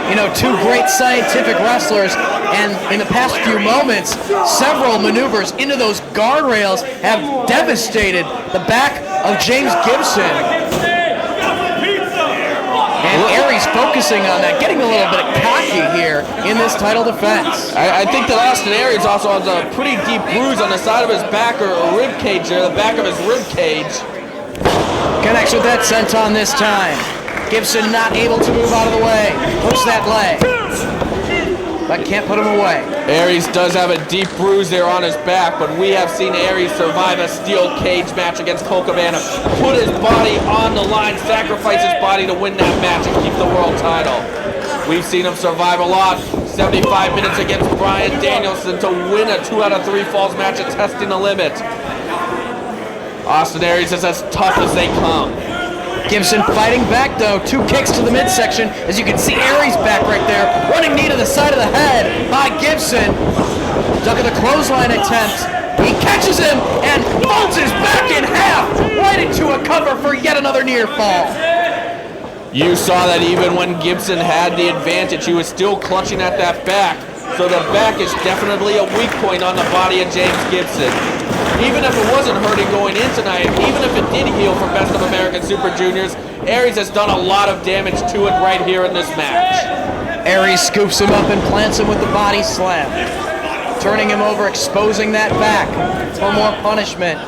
[SPEAKER 6] You know, two great scientific wrestlers, and in the past few moments, several maneuvers into those guardrails have devastated the back of James Gibson. And Aries focusing on that, getting a little bit cocky here in this title defense.
[SPEAKER 10] I think that Austin Aries also has a pretty deep bruise on the side of his back, or a rib cage there, the back of his rib cage.
[SPEAKER 6] Connects with that senton this time. Gibson not able to move out of the way. Hooks that leg, but can't put him away.
[SPEAKER 10] Aries does have a deep bruise there on his back, but we have seen Aries survive a steel cage match against Colt Cabana, put his body on the line, sacrifice his body to win that match and keep the world title. We've seen him survive a lot. 75 minutes against Bryan Danielson to win a 2 out of 3 falls match at Testing the Limit. Austin Aries is as tough as they come.
[SPEAKER 6] Gibson fighting back though, 2 kicks to the midsection, as you can see Aries back right there, running knee to the side of the head by Gibson. Duck of the clothesline attempt, he catches him and folds his back in half, right into a cover for yet another near fall.
[SPEAKER 10] You saw that even when Gibson had the advantage, he was still clutching at that back. so the back is definitely a weak point on the body of James Gibson. Even if it wasn't hurting going in tonight, even if it did heal from Best of American Super Juniors, Aries has done a lot of damage to it right here in this match.
[SPEAKER 6] Aries scoops him up and plants him with the body slam, turning him over, exposing that back for more punishment.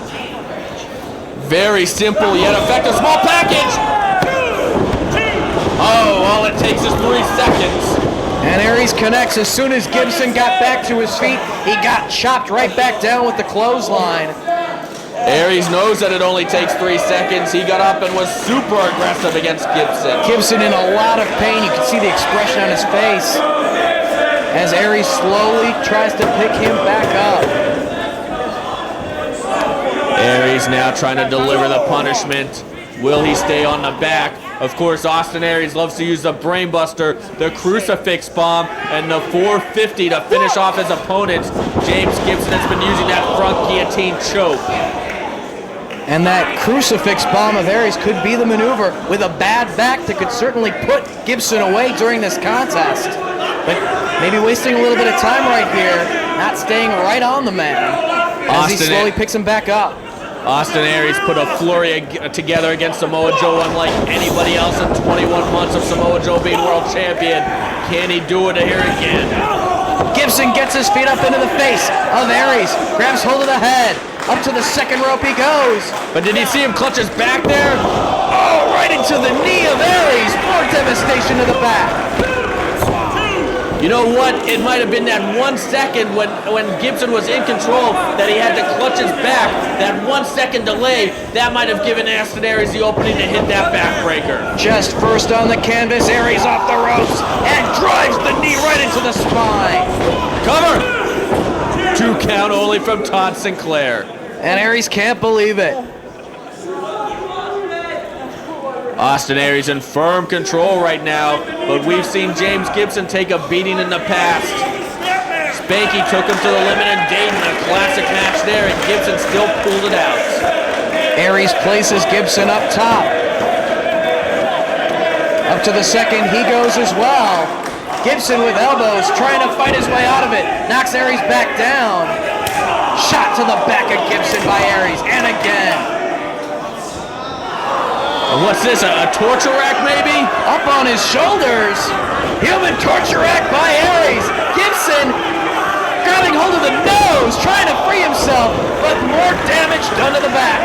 [SPEAKER 10] Very simple yet effective. Small package! Oh, all it takes is 3 seconds.
[SPEAKER 6] And Aries connects. As soon as Gibson got back to his feet, he got chopped right back down with the clothesline.
[SPEAKER 10] Aries knows that it only takes 3 seconds. He got up and was super aggressive against Gibson.
[SPEAKER 6] Gibson in a lot of pain. You can see the expression on his face as Aries slowly tries to pick him back up.
[SPEAKER 10] Aries now trying to deliver the punishment. Will he stay on the back? Of course, Austin Aries loves to use the brainbuster, the crucifix bomb, and the 450 to finish off his opponents. James Gibson has been using that front guillotine choke.
[SPEAKER 6] And that crucifix bomb of Aries could be the maneuver with a bad back that could certainly put Gibson away during this contest. But maybe wasting a little bit of time right here, not staying right on the man as he slowly picks him back up.
[SPEAKER 10] Austin Aries put a flurry together against Samoa Joe unlike anybody else in 21 months of Samoa Joe being world champion. Can he do it here again?
[SPEAKER 6] Gibson gets his feet up into the face of Aries, grabs hold of the head. Up to the second rope he goes.
[SPEAKER 10] But did he see him clutch his back there?
[SPEAKER 6] Oh, right into the knee of Aries. More devastation to the back.
[SPEAKER 10] You know what? It might have been that 1 second when Gibson was in control that he had to clutch his back. That 1 second delay, that might have given Austin Aries the opening to hit that backbreaker.
[SPEAKER 6] Just first on the canvas, Aries off the ropes and drives the knee right into the spine.
[SPEAKER 10] Cover! 2 count only from Todd Sinclair.
[SPEAKER 6] And Aries can't believe it.
[SPEAKER 10] Austin Aries in firm control right now, but we've seen James Gibson take a beating in the past. Spanky took him to the limit in Dayton, a classic match there, and Gibson still pulled it out.
[SPEAKER 6] Aries places Gibson up top. Up to the second, he goes as well. Gibson with elbows, trying to fight his way out of it. Knocks Aries back down. Shot to the back of Gibson by Aries, and again.
[SPEAKER 10] And what's this, a torture rack maybe?
[SPEAKER 6] Up on his shoulders. Human torture rack by Aries. Gibson grabbing hold of the nose, trying to free himself, but more damage done to the back.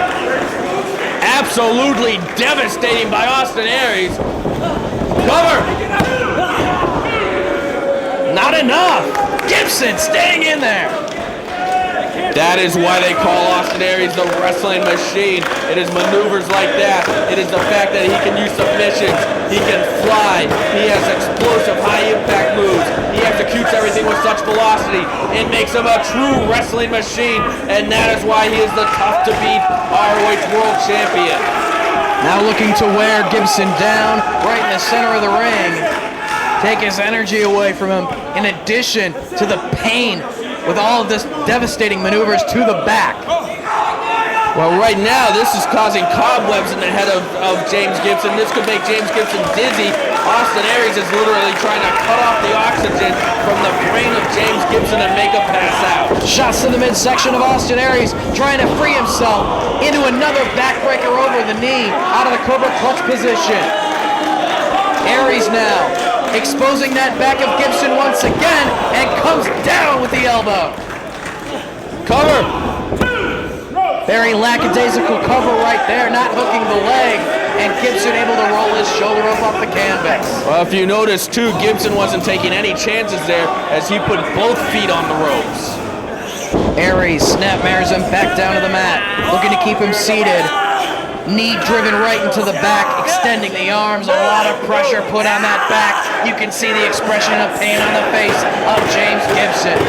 [SPEAKER 10] Absolutely devastating by Austin Aries. Cover!
[SPEAKER 6] Not enough. Gibson staying in there.
[SPEAKER 10] That is why they call Austin Aries the wrestling machine. It is maneuvers like that. It is the fact that he can use submissions. He can fly. He has explosive high-impact moves. He executes everything with such velocity. It makes him a true wrestling machine, and that is why he is the tough-to-beat ROH World Champion.
[SPEAKER 6] Now looking to wear Gibson down right in the center of the ring. Take his energy away from him, in addition to the pain with all of this devastating maneuvers to the back.
[SPEAKER 10] Well, right now, this is causing cobwebs in the head of James Gibson. This could make James Gibson dizzy. Austin Aries is literally trying to cut off the oxygen from the brain of James Gibson and make him pass out.
[SPEAKER 6] Shots to the midsection of Austin Aries, trying to free himself into another backbreaker over the knee, out of the Cobra clutch position. Aries now exposing that back of Gibson once again, and comes down with the elbow.
[SPEAKER 10] Cover!
[SPEAKER 6] Very lackadaisical cover right there, not hooking the leg, and Gibson able to roll his shoulder up off the canvas.
[SPEAKER 10] Well, if you notice too, Gibson wasn't taking any chances there as he put both feet on the ropes.
[SPEAKER 6] Aries snapmares him back down to the mat, looking to keep him seated. Knee driven right into the back, extending the arms, a lot of pressure put on that back. You can see the expression of pain on the face of James Gibson.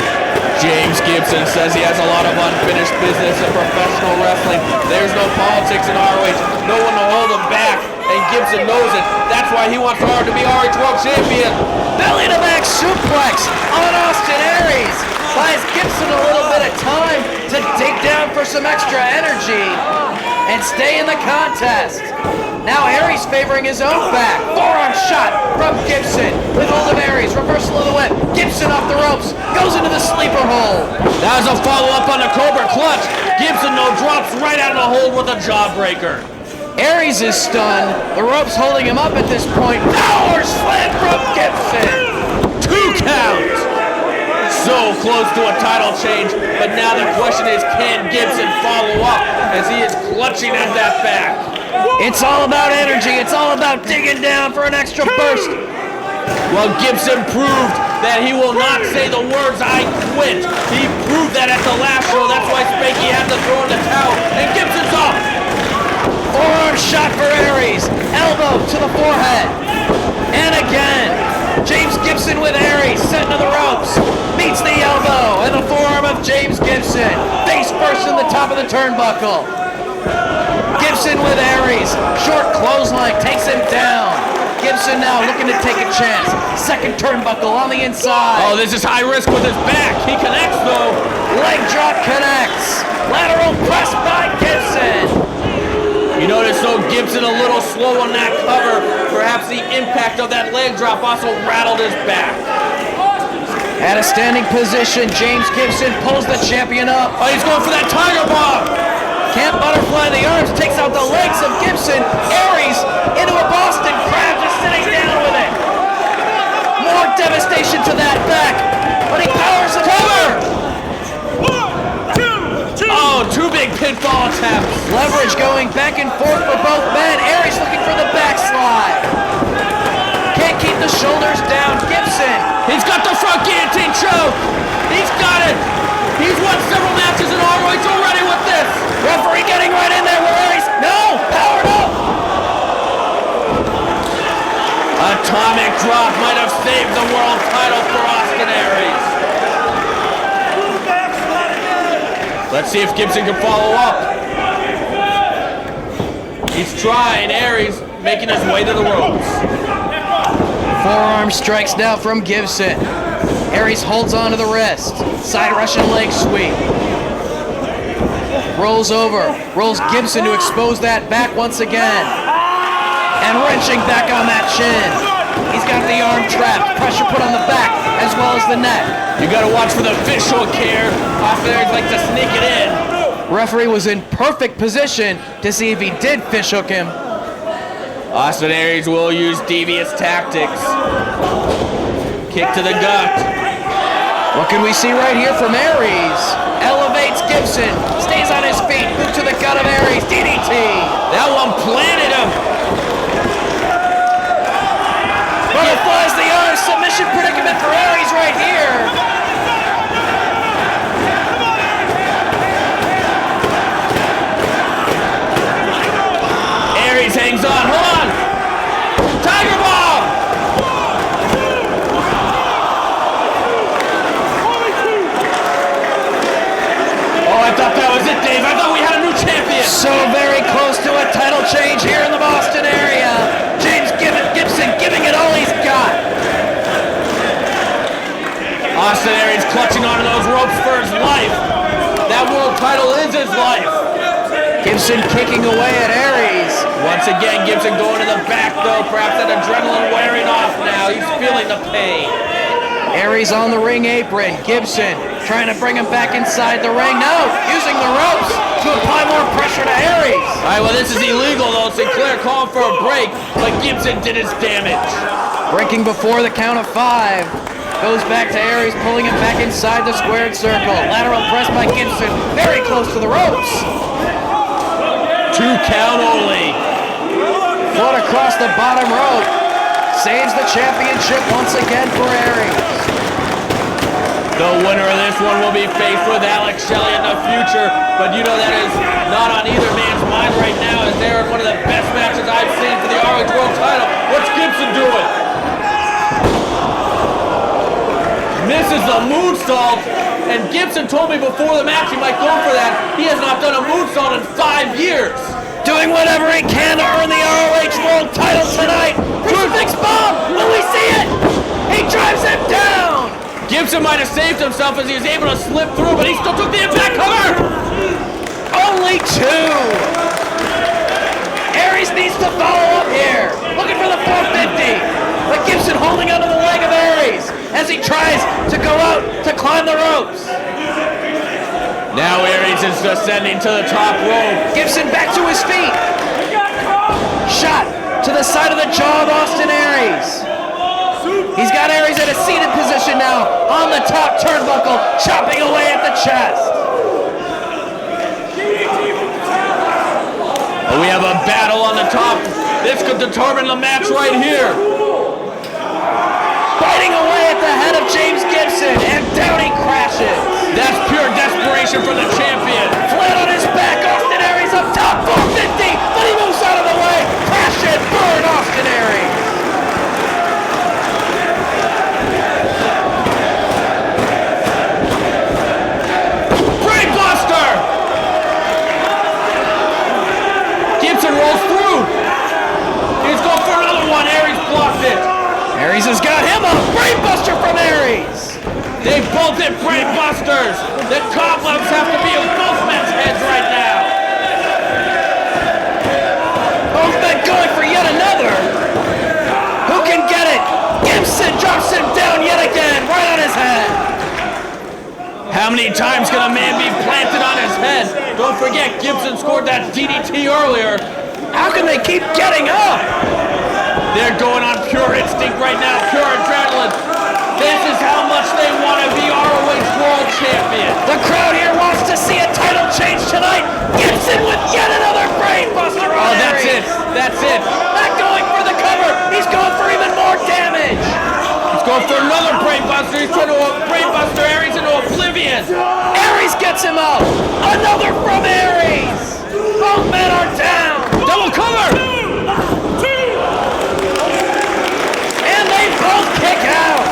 [SPEAKER 10] James Gibson says he has a lot of unfinished business in professional wrestling. There's no politics in ROH, no one to hold him back, and Gibson knows it. That's why he wants to be ROH World Champion.
[SPEAKER 6] Belly to back suplex on Austin Aries. Buys Gibson a little bit of time to dig down for some extra energy. and stay in the contest. Now Aries favoring his own back. Forearm shot from Gibson with hold of Aries. Reversal of the whip. Gibson off the ropes. Goes into the sleeper hold.
[SPEAKER 10] That was a follow-up on the Cobra Clutch. Gibson, though, drops right out of the hold with a jawbreaker.
[SPEAKER 6] Aries is stunned. The rope's holding him up at this point. Power slam from Gibson.
[SPEAKER 10] 2 counts. So close to a title change, but now the question is, can Gibson follow up as he is clutching at that back?
[SPEAKER 6] It's all about energy. It's all about digging down for an extra burst.
[SPEAKER 10] Well, Gibson proved that he will not say the words, "I quit." He proved that at the last show. That's why Spanky had to throw in the towel, and Gibson's up.
[SPEAKER 6] Forearm shot for Aries. Elbow to the forehead. And again. James Gibson with Aries, set into the ropes. Meets the elbow and the forearm of James Gibson. Face first in the top of the turnbuckle. Gibson with Aries. Short clothesline takes him down. Gibson now looking to take a chance. Second turnbuckle on the inside.
[SPEAKER 10] Oh, this is high risk with his back. He connects, though.
[SPEAKER 6] Leg drop connects. Lateral press by Gibson.
[SPEAKER 10] You notice, though, Gibson a little slow on that cover. Perhaps the impact of that leg drop also rattled his back.
[SPEAKER 6] At a standing position, James Gibson pulls the champion up.
[SPEAKER 10] Oh, he's going for that tiger bomb.
[SPEAKER 6] Can't butterfly the arms, takes out the legs of Gibson. Aries into a Boston Crab, just sitting down with it. More devastation to that back, but he powers him over.
[SPEAKER 10] Oh, 2 big pinfall attempts.
[SPEAKER 6] Leverage going back and forth for both men. Aries looking for the backslide. Can't keep the shoulders down. Gibson.
[SPEAKER 10] He's got the front guillotine choke. He's got it. He's won several matches in ROH already with this.
[SPEAKER 6] Referee getting right in there with Aries. No, powered up.
[SPEAKER 10] Atomic drop might have saved the world title for Austin Aries. Let's see if Gibson can follow up. He's trying. Aries making his way to the ropes.
[SPEAKER 6] Forearm strikes now from Gibson. Aries holds on to the wrist. Side Russian leg sweep. Rolls over. Rolls Gibson to expose that back once again. And wrenching back on that chin. He's got the arm trapped. Pressure put on the back as well as the neck.
[SPEAKER 10] You gotta watch for the visual care. Austin Aries like to sneak it in.
[SPEAKER 6] Referee was in perfect position to see if he did fishhook him.
[SPEAKER 10] Austin Aries will use devious tactics. Kick to the gut.
[SPEAKER 6] What can we see right here from Aries? Elevates Gibson. Stays on his feet. Boot to the gut of Aries. DDT.
[SPEAKER 10] That one planted him.
[SPEAKER 6] Butterflies the arm. Submission predicament for Aries right here.
[SPEAKER 10] Aries hangs on. Hold on. Tiger bomb. Oh, I thought that was it, Dave. I thought we had a new champion.
[SPEAKER 6] So very close to a title change here in the Boston area. James Gibson giving it all he's got.
[SPEAKER 10] Austin Aries clutching onto those ropes for his life. That world title is his life.
[SPEAKER 6] Gibson kicking away at Aries.
[SPEAKER 10] Once again, Gibson going to the back, though. Perhaps that adrenaline wearing off now. He's feeling the pain.
[SPEAKER 6] Aries on the ring apron. Gibson trying to bring him back inside the ring. No, using the ropes to apply more pressure to Aries.
[SPEAKER 10] All right, well, this is illegal, though. Sinclair called for a break, but Gibson did his damage.
[SPEAKER 6] Breaking before the count of 5. Goes back to Aries, pulling him back inside the squared circle. Lateral press by Gibson, very close to the ropes.
[SPEAKER 10] 2 count only.
[SPEAKER 6] Foot across the bottom rope. Saves the championship once again for Aries.
[SPEAKER 10] The winner of this one will be faced with Alex Shelley in the future, but you know that is not on either man's mind right now, as they're in one of the best matches I've seen for the ROH World title. What's Gibson doing? Misses the moonsault, and Gibson told me before the match he might go for that. He has not done a moonsault in 5 years.
[SPEAKER 6] Doing whatever he can to earn the ROH World title tonight. Crucifix bomb! Will we see it? He drives him down!
[SPEAKER 10] Gibson might have saved himself as he was able to slip through, but he still took the impact cover!
[SPEAKER 6] Only 2! Aries needs to follow up here. Looking for the 450. But Gibson holding onto the leg of Aries as he tries to go out to climb the ropes.
[SPEAKER 10] Now Aries is descending to the top rope.
[SPEAKER 6] Gibson back to his feet. Shot to the side of the jaw of Austin Aries. He's got Aries in a seated position now on the top turnbuckle, chopping away at the chest.
[SPEAKER 10] We have a battle on the top. This could determine the match right here.
[SPEAKER 6] Biting away at the head of James Gibson, and down he crashes.
[SPEAKER 10] That's pure desperation for the champion.
[SPEAKER 6] Flat on his back, Austin Aries up top, 450, but he moves out of the way. Crash and burn, Austin Aries.
[SPEAKER 10] Brainbuster! Gibson rolls through. He's going for another one. Aries blocked it.
[SPEAKER 6] Aries has got him up. Brainbuster from Aries.
[SPEAKER 10] They both hit brainbusters. The cobwebs have to be in both men's heads right now.
[SPEAKER 6] Both men going for yet another. Who can get it? Gibson drops him down yet again, right on his head.
[SPEAKER 10] How many times can a man be planted on his head? Don't forget, Gibson scored that DDT earlier.
[SPEAKER 6] How can they keep getting up?
[SPEAKER 10] They're going on pure instinct right now, pure adrenaline. This is how much they want to be ROH World Champion.
[SPEAKER 6] The crowd here wants to see a title change tonight. Gibson with yet another brainbuster on
[SPEAKER 10] Oh, that's
[SPEAKER 6] Aries.
[SPEAKER 10] it. That's it.
[SPEAKER 6] Not going for the cover. He's going for even more damage.
[SPEAKER 10] He's going for another brainbuster. He's trying to brainbuster Aries into oblivion.
[SPEAKER 6] Aries gets him up. Another from Aries. Both men are down.
[SPEAKER 10] Double cover.
[SPEAKER 6] And they both kick out.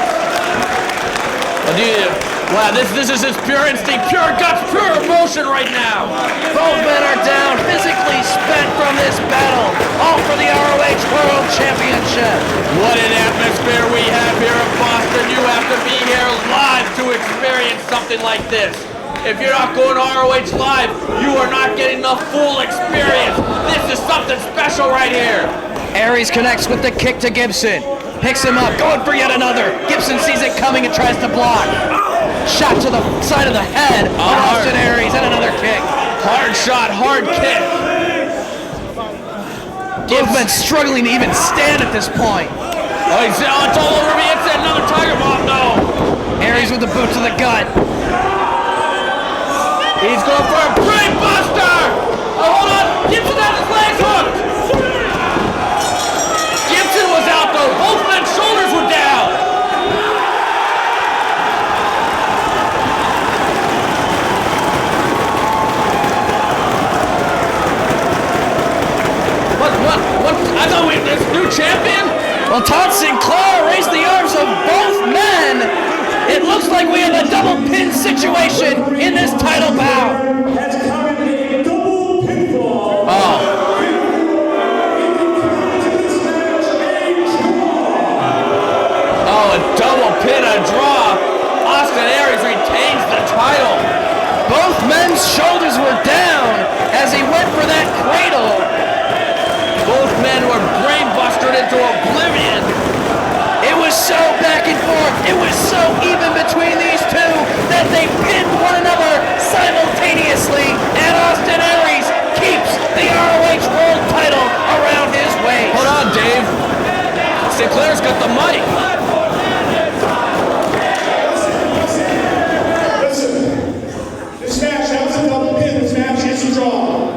[SPEAKER 10] Wow, this is his pure instinct, pure guts, pure emotion right now.
[SPEAKER 6] Both men are down, physically spent from this battle. All for the ROH World Championship.
[SPEAKER 10] What an atmosphere we have here in Boston. You have to be here live to experience something like this. If you're not going to ROH Live, you are not getting the full experience. This is something special right here.
[SPEAKER 6] Aries connects with the kick to Gibson. Picks him up, going for yet another. Gibson sees it coming and tries to block. Shot to the side of the head of Austin Aries and another kick.
[SPEAKER 10] Hard shot, hard kick.
[SPEAKER 6] Gibson struggling to even stand at this point.
[SPEAKER 10] Oh, it's all over me. It's another Tiger Bomb, no.
[SPEAKER 6] Aries with the boot to the gut.
[SPEAKER 10] He's going for a brainbuster. Oh, hold on. Gibson has his legs hooked. Gibson was out, though. Both men's shoulders were down. What? I thought we this new champion?
[SPEAKER 6] Well, Todd Sinclair raised the arms of both men. It looks like we have a double pin situation in this title bout.
[SPEAKER 10] Oh, a double pin, a draw. Austin Aries retains the title.
[SPEAKER 6] Both men's shoulders were down as he went for that cradle.
[SPEAKER 10] Both men were brainbustered into oblivion.
[SPEAKER 6] It was so back and forth, it was so even between these two that they pinned one another simultaneously, and Austin Aries keeps the ROH World title around his waist.
[SPEAKER 10] Hold on, Dave. Sinclair's got the mic.
[SPEAKER 13] Listen, this match, that was a double pin. This match is a draw.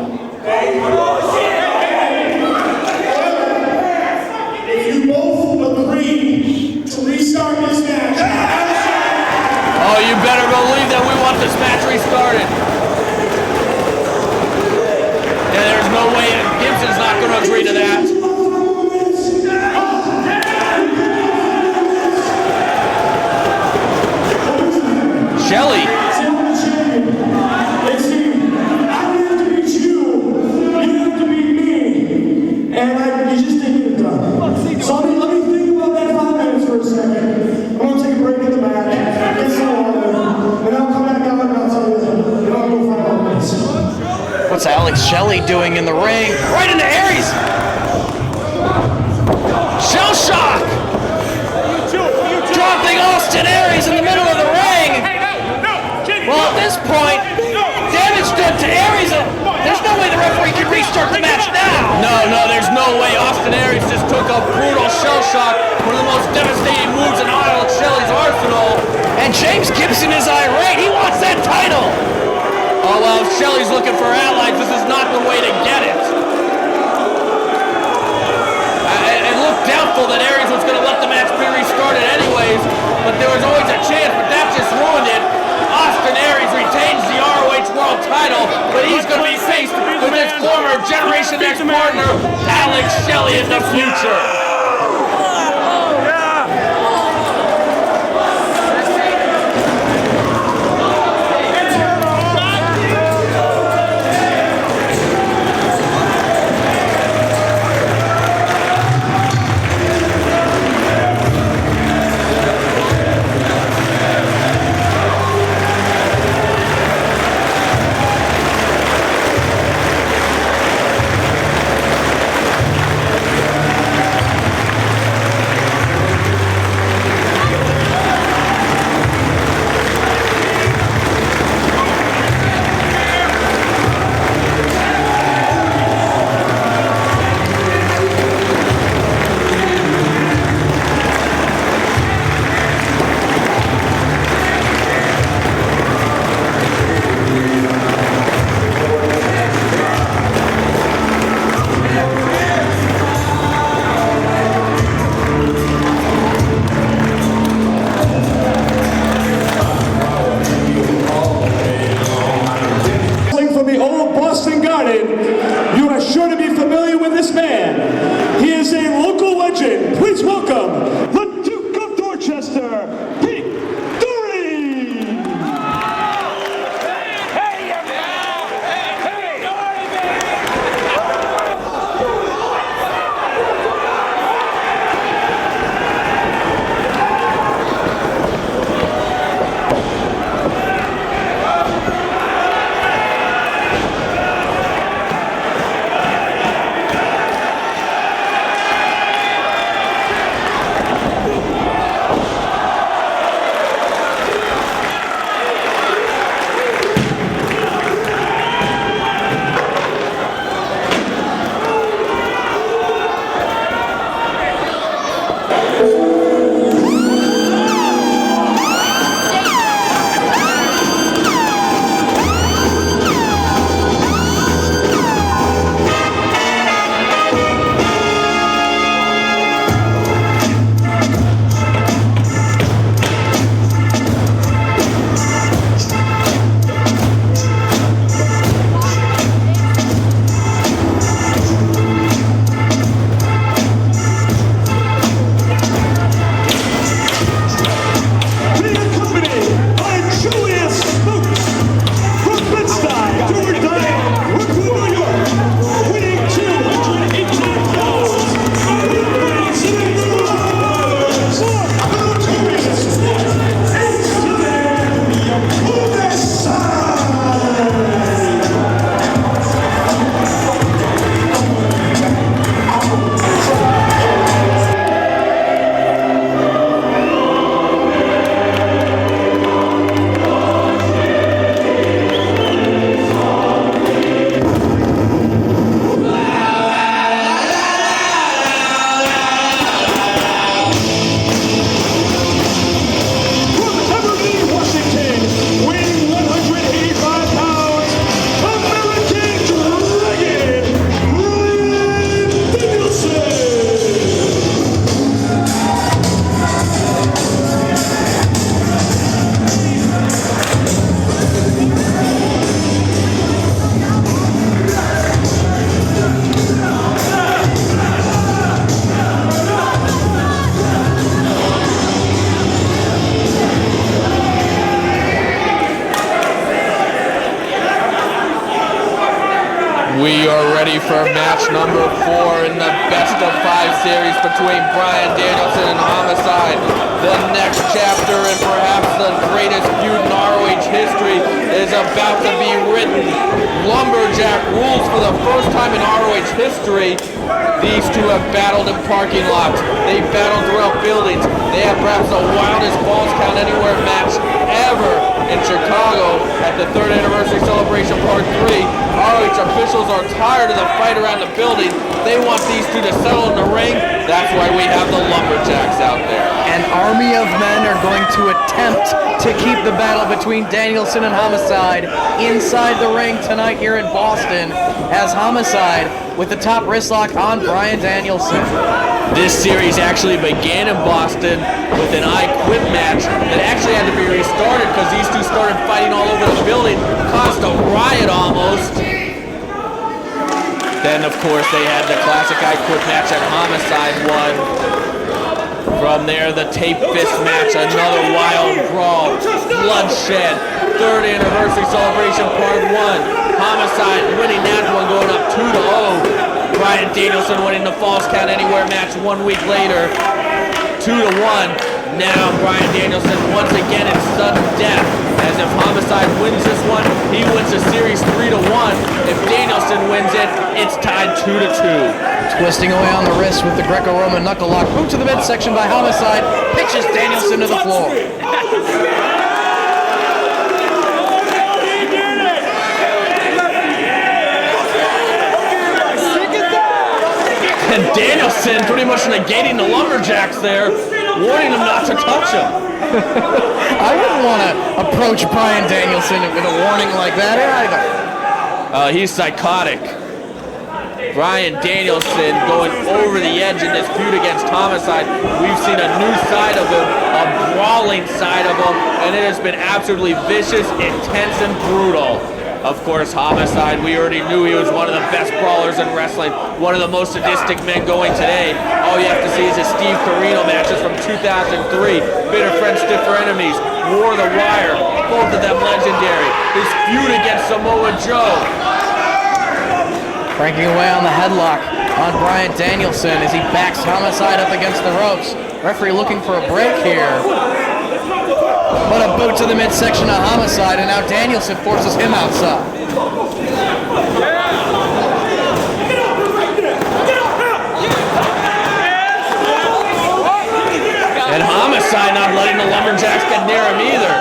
[SPEAKER 13] If you both agree to restart this match,
[SPEAKER 10] Oh, you better believe that we want this match restarted. Yeah, there's no way Gibson's not going to agree to that. Shelley.
[SPEAKER 13] and you just didn't get it done. So let me think about that 5 minutes for a second. I'm going to take a break at the match, get some water, and I'll come back out and I'll tell you that. And I'll go 5 minutes.
[SPEAKER 6] What's Alex Shelley doing in the ring? Right into Aries. start the match now.
[SPEAKER 10] No, there's no way. Austin Aries just took a brutal shell shock, one of the most devastating moves in Alex Shelley's arsenal.
[SPEAKER 6] And James Gibson is irate. He wants that title.
[SPEAKER 10] Oh, well, if Shelley's looking for allies, this is not the way to get it. It looked doubtful that Aries was going to let the match be restarted anyways, but there was always a chance, but that just ruined it. Austin Aries retains the ROH World title, but he's going to be faced with his former Generation X partner, Alex Shelley, in the future.
[SPEAKER 13] From the old Boston Garden, you are sure to be familiar with this man. He is a local legend. Please welcome the Duke of Dorchester, Pete Dury.
[SPEAKER 10] We are ready for match number 4 in the best of 5 series between Bryan Danielson and Homicide. The next chapter and perhaps the greatest feud in ROH history is about to be written. Lumberjack rules for the first time in ROH history. These two have battled in parking lots. They've battled throughout buildings. They have perhaps the wildest balls count anywhere match ever. in Chicago at the 3rd anniversary celebration part 3. ROH officials are tired of the fight around the building. They want these two to settle in the ring. That's why we have the Lumberjacks out there.
[SPEAKER 6] An army of men are going to attempt to keep the battle between Danielson and Homicide inside the ring tonight here in Boston, as Homicide with the top wrist lock on Bryan Danielson.
[SPEAKER 10] This series actually began in Boston with an I Quit match that actually had to be restarted because these two started fighting all over the building, caused a riot almost. Then, of course, they had the classic I Quit match at Homicide won. From there, the tape fist match, another wild brawl, bloodshed, 3rd anniversary celebration part 1. Homicide winning that one, going up 2-0. Bryan Danielson winning the Falls Count Anywhere match 1 week later, 2-1. Now Bryan Danielson once again in sudden death, as if Homicide wins this one, he wins the series 3-1. If Danielson wins it, it's tied 2-2.
[SPEAKER 6] Twisting away on the wrist with the Greco-Roman knuckle lock. Boot to the midsection by Homicide. Pitches Danielson to the floor.
[SPEAKER 10] And Danielson pretty much negating the Lumberjacks there, warning them not to touch him.
[SPEAKER 6] I wouldn't want to approach Bryan Danielson with a warning like that either.
[SPEAKER 10] He's psychotic. Bryan Danielson going over the edge in this feud against Homicide. We've seen a new side of him, a brawling side of him, and it has been absolutely vicious, intense, and brutal. Of course, Homicide, we already knew he was one of the best brawlers in wrestling, one of the most sadistic men going today. All you have to see is his Steve Corino matches from 2003, Bitter Friends, Stiffer Enemies, War of the Wire, both of them legendary. His feud against Samoa Joe.
[SPEAKER 6] Cranking away on the headlock on Bryan Danielson as he backs Homicide up against the ropes. Referee looking for a break here. But a boot to the midsection of Homicide, and now Danielson forces him outside.
[SPEAKER 10] And Homicide not letting the Lumberjacks get near him either.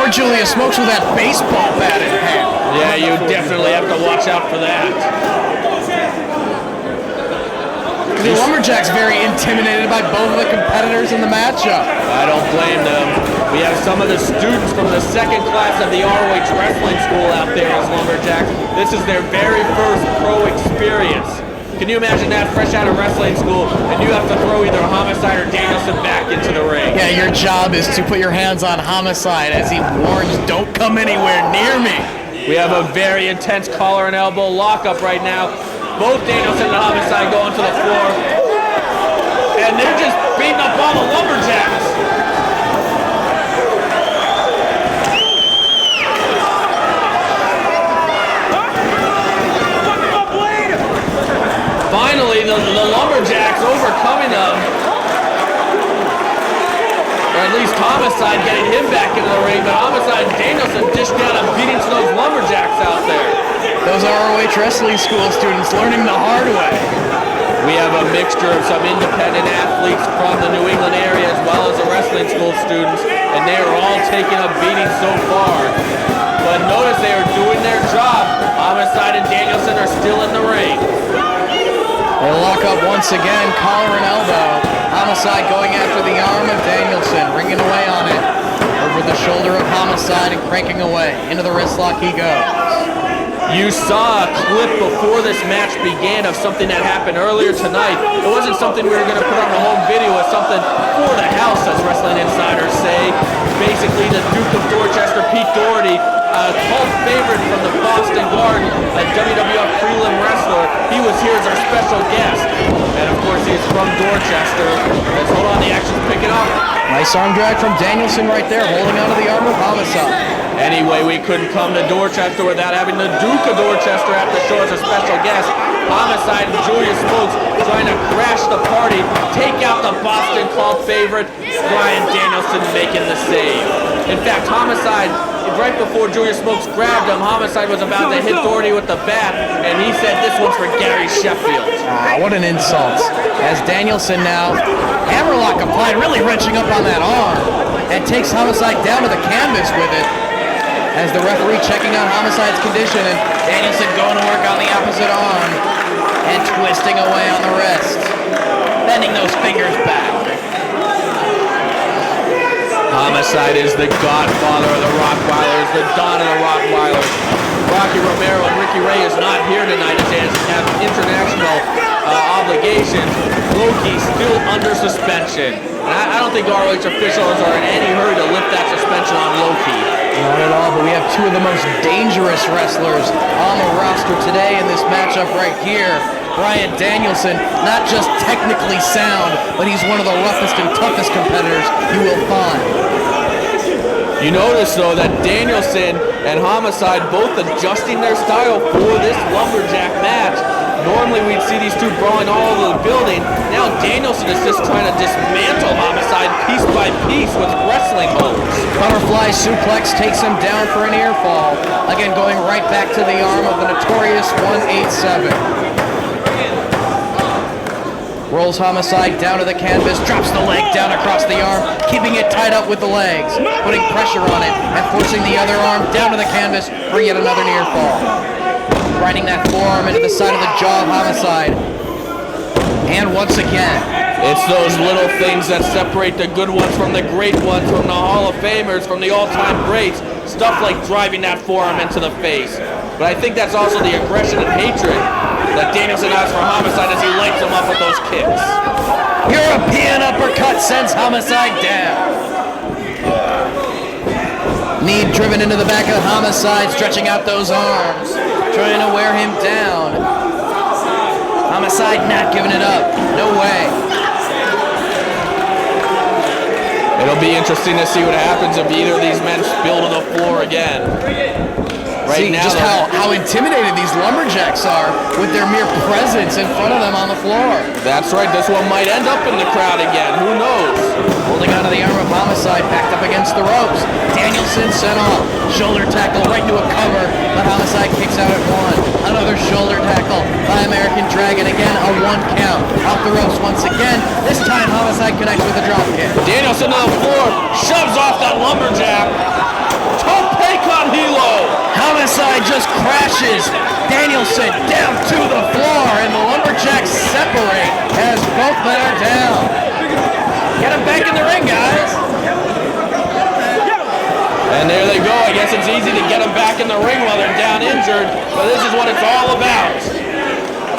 [SPEAKER 6] Or Julius Smokes with that baseball bat in hand.
[SPEAKER 10] Yeah, you definitely have to watch out for that.
[SPEAKER 6] The Lumberjacks very intimidated by both of the competitors in the matchup.
[SPEAKER 10] I don't blame them. We have some of the students from the 2nd class of the ROH Wrestling School out there as Lumberjacks. This is their very first pro experience. Can you imagine that, fresh out of wrestling school, and you have to throw either Homicide or Danielson back into the ring?
[SPEAKER 6] Yeah, your job is to put your hands on Homicide as he warns, don't come anywhere near me.
[SPEAKER 10] We have a very intense collar and elbow lockup right now. Both Danielson and Homicide going to the floor. And they're just beating up all the Lumberjacks. Finally, the Lumberjacks overcoming them. Or at least Homicide getting him back into the ring, but Homicide and Danielson dished out a beating to those Lumberjacks out there.
[SPEAKER 6] Those ROH Wrestling School students learning the hard way.
[SPEAKER 10] We have a mixture of some independent athletes from the New England area as well as the wrestling school students, and they are all taking a beating so far. But notice they are doing their job. Homicide and Danielson are still in the ring.
[SPEAKER 6] They lock up once again, collar and elbow. Homicide going after the arm of Danielson, ringing away on it. Over the shoulder of Homicide and cranking away. Into the wrist lock he goes.
[SPEAKER 10] You saw a clip before this match began of something that happened earlier tonight. It wasn't something we were going to put on the home video. It was something for the house, as wrestling insiders say. Basically, the Duke of Dorchester, Pete Doherty, a cult favorite from the Boston Garden, a WWF prelim wrestler. He was here as our special guest. And of course, he's from Dorchester. Let's hold on, the action's picking up.
[SPEAKER 6] Nice arm drag from Danielson right there, holding onto the arm of Homicide.
[SPEAKER 10] Anyway, we couldn't come to Dorchester without having the Duke of Dorchester at the show as a special guest. Homicide and Julius Smokes trying to crash the party, take out the Boston cult favorite. Bryan Danielson making the save. In fact, Homicide, right before Julius Smokes grabbed him, Homicide was about to hit Doherty with the bat, and he said this one's for Gary Sheffield.
[SPEAKER 6] Ah, what an insult. As Danielson now, hammerlock applied, really wrenching up on that arm. and takes Homicide down to the canvas with it. As the referee checking on Homicide's condition, and Danielson going to work on the opposite arm and twisting away on the wrist, bending those fingers back.
[SPEAKER 10] Homicide is the godfather of the Rottweilers, the Don of the Rottweilers. Rocky Romero and Ricky Ray is not here tonight as they have international obligations. Loki's still under suspension. And I don't think ROH officials are in any hurry to lift that suspension on Loki.
[SPEAKER 6] Not at all, but we have two of the most dangerous wrestlers on the roster today in this matchup right here. Bryan Danielson, not just technically sound, but he's one of the roughest and toughest competitors you will find.
[SPEAKER 10] You notice, though, that Danielson and Homicide both adjusting their style for this lumberjack match. Normally we'd see these two brawling all over the building. Now Danielson is just trying to dismantle Homicide piece by piece with wrestling moves.
[SPEAKER 6] Butterfly suplex takes him down for an ear fall. Again, going right back to the arm of the notorious 187. Rolls Homicide down to the canvas, drops the leg down across the arm, keeping it tied up with the legs, putting pressure on it, and forcing the other arm down to the canvas for yet another near fall. Riding that forearm into the side of the jaw of Homicide. And once again,
[SPEAKER 10] it's those little things that separate the good ones from the great ones, from the Hall of Famers, from the all-time greats. Stuff like driving that forearm into the face. But I think that's also the aggression and hatred that Danielson has for Homicide as he lights him up with those kicks.
[SPEAKER 6] European uppercut sends Homicide down. Knee driven into the back of Homicide, stretching out those arms, trying to wear him down. Homicide not giving it up. No way.
[SPEAKER 10] It'll be interesting to see what happens if either of these men spill to the floor again.
[SPEAKER 6] See just how intimidated these lumberjacks are with their mere presence in front of them on the floor.
[SPEAKER 10] That's right, this one might end up in the crowd again, who knows?
[SPEAKER 6] Holding onto the arm of Homicide, backed up against the ropes. Danielson sent off, shoulder tackle right into a cover, but Homicide kicks out at one. Another shoulder tackle by American Dragon, again a 1 count. Off the ropes once again, this time Homicide connects with a drop kick.
[SPEAKER 10] Danielson to the floor, shoves off that lumberjack. Tope con hilo.
[SPEAKER 6] Homicide just crashes Danielson down to the floor, and the lumberjacks separate as both men are down. Get him back in the ring, guys.
[SPEAKER 10] And there they go. I guess it's easy to get them back in the ring while they're down injured, but this is what it's all about.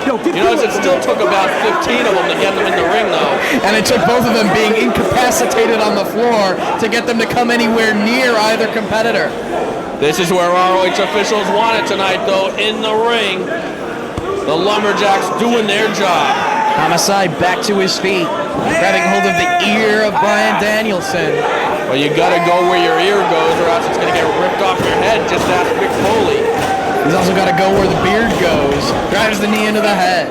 [SPEAKER 10] You notice it still took about 15 of them to get them in the ring, though.
[SPEAKER 6] And it took both of them being incapacitated on the floor to get them to come anywhere near either competitor.
[SPEAKER 10] This is where ROH officials want it tonight, though, in the ring. The Lumberjacks doing their job.
[SPEAKER 6] Homicide back to his feet, grabbing hold of the ear of Bryan Danielson.
[SPEAKER 10] Well, you gotta go where your ear goes, or else it's gonna get ripped off your head. Just ask Mick Foley.
[SPEAKER 6] He's also got to go where the beard goes. Drives the knee into the head.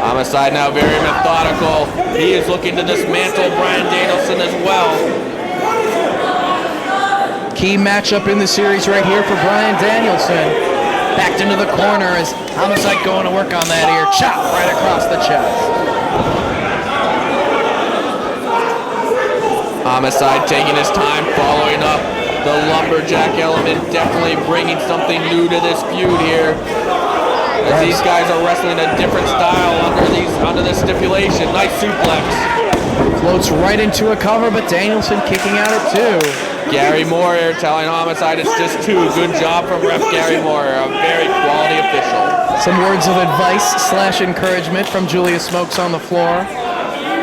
[SPEAKER 10] Homicide now very methodical. He is looking to dismantle Bryan Danielson as well.
[SPEAKER 6] Key matchup in the series right here for Bryan Danielson. Backed into the corner as Homicide going to work on that ear. Chop right across the chest.
[SPEAKER 10] Homicide taking his time, following up. The lumberjack element definitely bringing something new to this feud here. As these guys are wrestling a different style under this stipulation. Nice suplex.
[SPEAKER 6] Floats right into a cover, but Danielson kicking out at 2.
[SPEAKER 10] Gary Moore here telling Homicide it's just 2. Good job from ref Gary Moore, a very quality official.
[SPEAKER 6] Some words of advice / encouragement from Julius Smokes on the floor.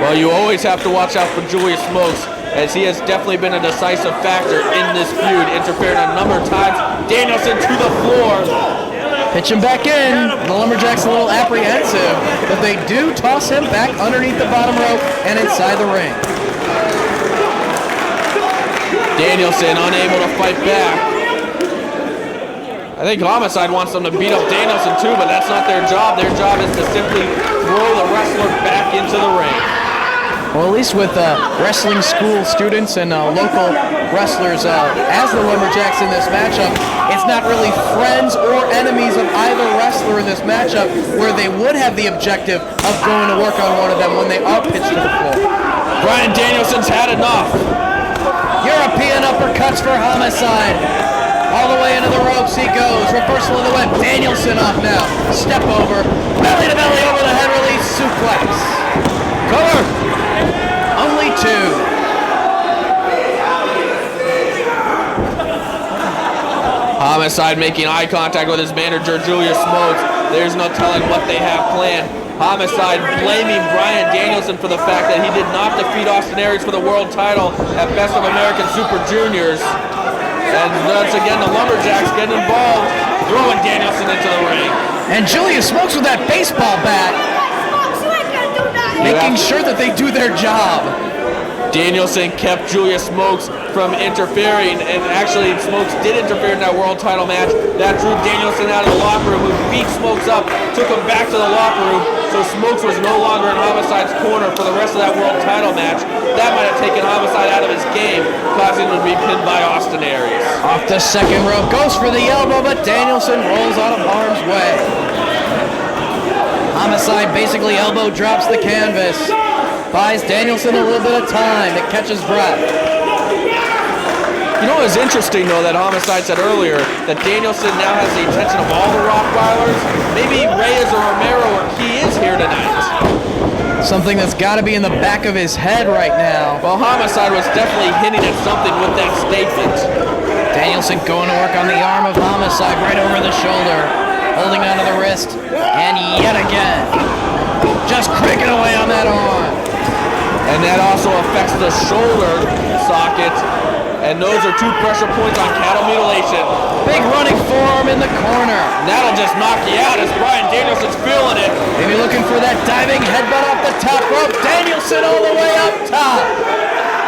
[SPEAKER 10] Well, you always have to watch out for Julius Smokes, as he has definitely been a decisive factor in this feud, interfering a number of times. Danielson to the floor.
[SPEAKER 6] Pitch him back in. The Lumberjacks a little apprehensive, but they do toss him back underneath the bottom rope and inside the ring.
[SPEAKER 10] Danielson unable to fight back. I think Homicide wants them to beat up Danielson too, but that's not their job. Their job is to simply throw the wrestler back into the ring.
[SPEAKER 6] Well, at least with wrestling school students and local wrestlers as the Lumberjacks in this matchup, it's not really friends or enemies of either wrestler in this matchup, where they would have the objective of going to work on one of them when they are pitched to the floor.
[SPEAKER 10] Bryan Danielson's had enough.
[SPEAKER 6] European uppercuts for Homicide. All the way into the ropes he goes. Reversal of the whip. Danielson off now. Step over. Belly to belly over the head release. Suplex. Cover. Only 2.
[SPEAKER 10] Homicide making eye contact with his manager, Julius Smokes. There's no telling what they have planned. Homicide blaming Bryan Danielson for the fact that he did not defeat Austin Aries for the world title at Best of American Super Juniors. And once again, the Lumberjacks getting involved, throwing Danielson into the ring.
[SPEAKER 6] And Julius Smokes with that baseball bat, making sure that they do their job.
[SPEAKER 10] Danielson kept Julius Smokes from interfering, and actually Smokes did interfere in that world title match. That drew Danielson out of the locker room, who beat Smokes up, took him back to the locker room, so Smokes was no longer in Homicide's corner for the rest of that world title match. That might have taken Homicide out of his game, causing him to be pinned by Austin Aries.
[SPEAKER 6] Off the second rope, goes for the elbow, but Danielson rolls out of harm's way. Homicide basically elbow drops the canvas. Buys Danielson a little bit of time to catch his breath.
[SPEAKER 10] You know, it was interesting, though, that Homicide said earlier that Danielson now has the attention of all the Rottweilers. Maybe Reyes or Romero or Key is here tonight.
[SPEAKER 6] Something that's got to be in the back of his head right now.
[SPEAKER 10] Well, Homicide was definitely hinting at something with that statement.
[SPEAKER 6] Danielson going to work on the arm of Homicide right over the shoulder, holding onto the wrist, and yet again, just cranking away on that arm.
[SPEAKER 10] And that also affects the shoulder socket. And those are 2 pressure points on cattle mutilation.
[SPEAKER 6] Big running forearm in the corner.
[SPEAKER 10] And that'll just knock you out as Bryan Danielson's feeling it.
[SPEAKER 6] Maybe looking for that diving headbutt off the top rope. Danielson all the way up top.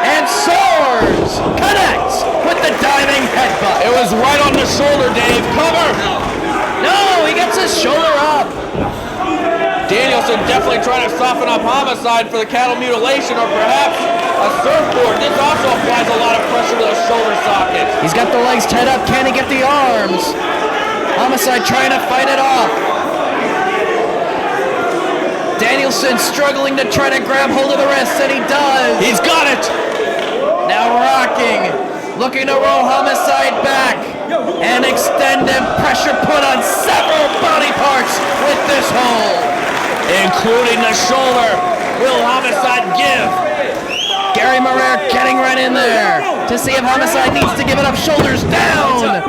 [SPEAKER 6] And soars. Connects with the diving headbutt.
[SPEAKER 10] It was right on the shoulder, Dave. Cover.
[SPEAKER 6] No, he gets his shoulder up.
[SPEAKER 10] Danielson definitely trying to soften up Homicide for the cattle mutilation, or perhaps a surfboard. This also applies a lot of pressure to the shoulder socket.
[SPEAKER 6] He's got the legs tied up. Can he get the arms? Homicide trying to fight it off. Danielson struggling to try to grab hold of the wrist, and he does.
[SPEAKER 10] He's got it.
[SPEAKER 6] Now rocking, looking to roll Homicide back and extend and pressure put on several body parts with this hold,
[SPEAKER 10] including the shoulder. Will Homicide give?
[SPEAKER 6] Gary Morer getting right in there to see if Homicide needs to give it up. Shoulders down.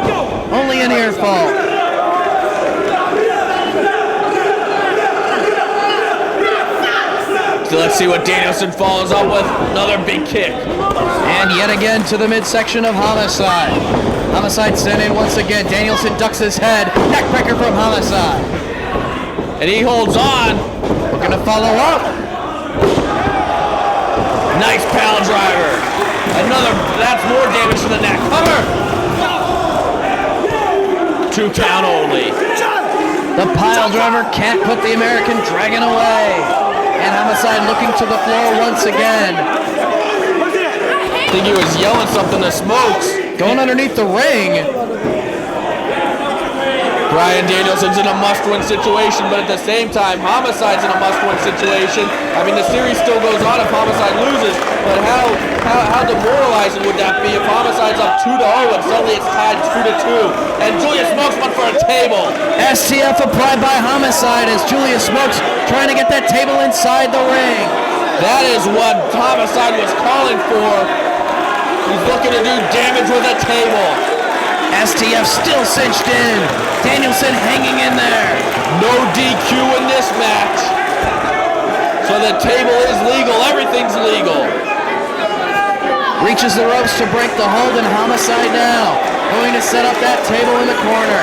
[SPEAKER 6] Only an ear fall.
[SPEAKER 10] So let's see what Danielson follows up with. Another big kick.
[SPEAKER 6] And yet again to the midsection of Homicide. Homicide sent in once again. Danielson ducks his head. Neckbreaker from Homicide.
[SPEAKER 10] And he holds on.
[SPEAKER 6] Looking to follow up.
[SPEAKER 10] Nice pile driver. That's more damage to the neck. Cover. 2 count only.
[SPEAKER 6] The pile driver can't put the American Dragon away. And Homicide looking to the floor once again.
[SPEAKER 10] I think he was yelling something to Smokes.
[SPEAKER 6] Going underneath the ring.
[SPEAKER 10] Bryan Danielson's in a must-win situation, but at the same time, Homicide's in a must-win situation. I mean, the series still goes on if Homicide loses, but how demoralizing would that be if Homicide's up 2-0 and suddenly it's tied 2-2, and Julius Smokes went for a table.
[SPEAKER 6] STF applied by Homicide as Julius Smokes trying to get that table inside the ring.
[SPEAKER 10] That is what Homicide was calling for. He's looking to do damage with a table.
[SPEAKER 6] STF still cinched in. Danielson hanging in there.
[SPEAKER 10] No DQ in this match. So the table is legal. Everything's legal.
[SPEAKER 6] Reaches the ropes to break the hold, and Homicide now going to set up that table in the corner.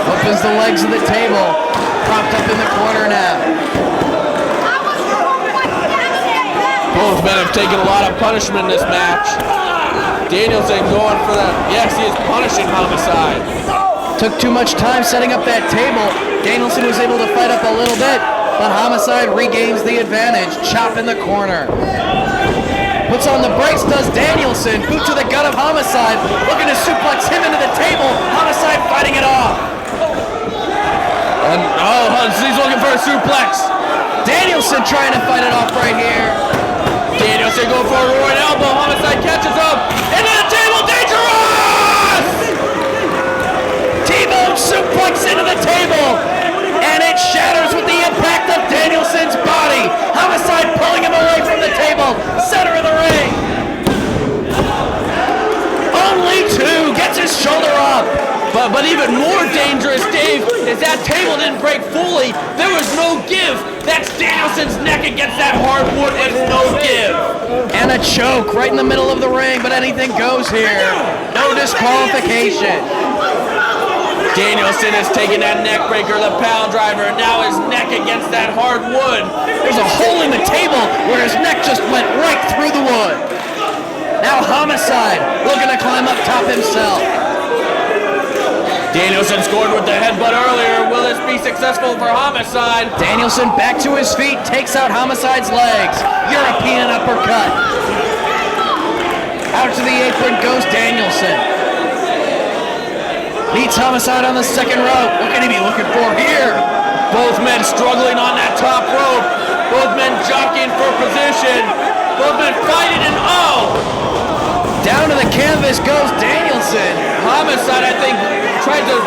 [SPEAKER 6] Opens the legs of the table. Propped up in the corner now.
[SPEAKER 10] Both men have taken a lot of punishment in this match. Danielson going for that. Yes, he is punishing Homicide.
[SPEAKER 6] Took too much time setting up that table. Danielson was able to fight up a little bit, but Homicide regains the advantage. Chop in the corner. Puts on the brakes, does Danielson. Boot to the gut of Homicide. Looking to suplex him into the table. Homicide fighting it off.
[SPEAKER 10] And he's looking for a suplex.
[SPEAKER 6] Danielson trying to fight it off right here.
[SPEAKER 10] Danielson going for a roaring elbow. Homicide catches up. Into the table. Dangerous!
[SPEAKER 6] T-bone suplex into the table. And it shatters with the impact of Danielson's body. Homicide pulling him away from the table. Center of the ring. Only two. Gets his shoulder up.
[SPEAKER 10] But even more dangerous, Dave, is that table didn't break fully. There was no give. That's Danielson's neck against that hardwood with no give.
[SPEAKER 6] And a choke right in the middle of the ring, but anything goes here. No disqualification.
[SPEAKER 10] Danielson has taken that neck breaker, the power driver, and now his neck against that hardwood.
[SPEAKER 6] There's a hole in the table where his neck just went right through the wood. Now Homicide looking to climb up top himself.
[SPEAKER 10] Danielson scored with the headbutt earlier. Will this be successful for Homicide?
[SPEAKER 6] Danielson back to his feet, takes out Homicide's legs. European uppercut. Out to the apron goes Danielson. Meets Homicide on the second rope. What can he be looking for here?
[SPEAKER 10] Both men struggling on that top rope. Both men jockeying for position. Both men fighting and
[SPEAKER 6] down to the canvas goes Danielson.
[SPEAKER 10] Homicide, I think, tried to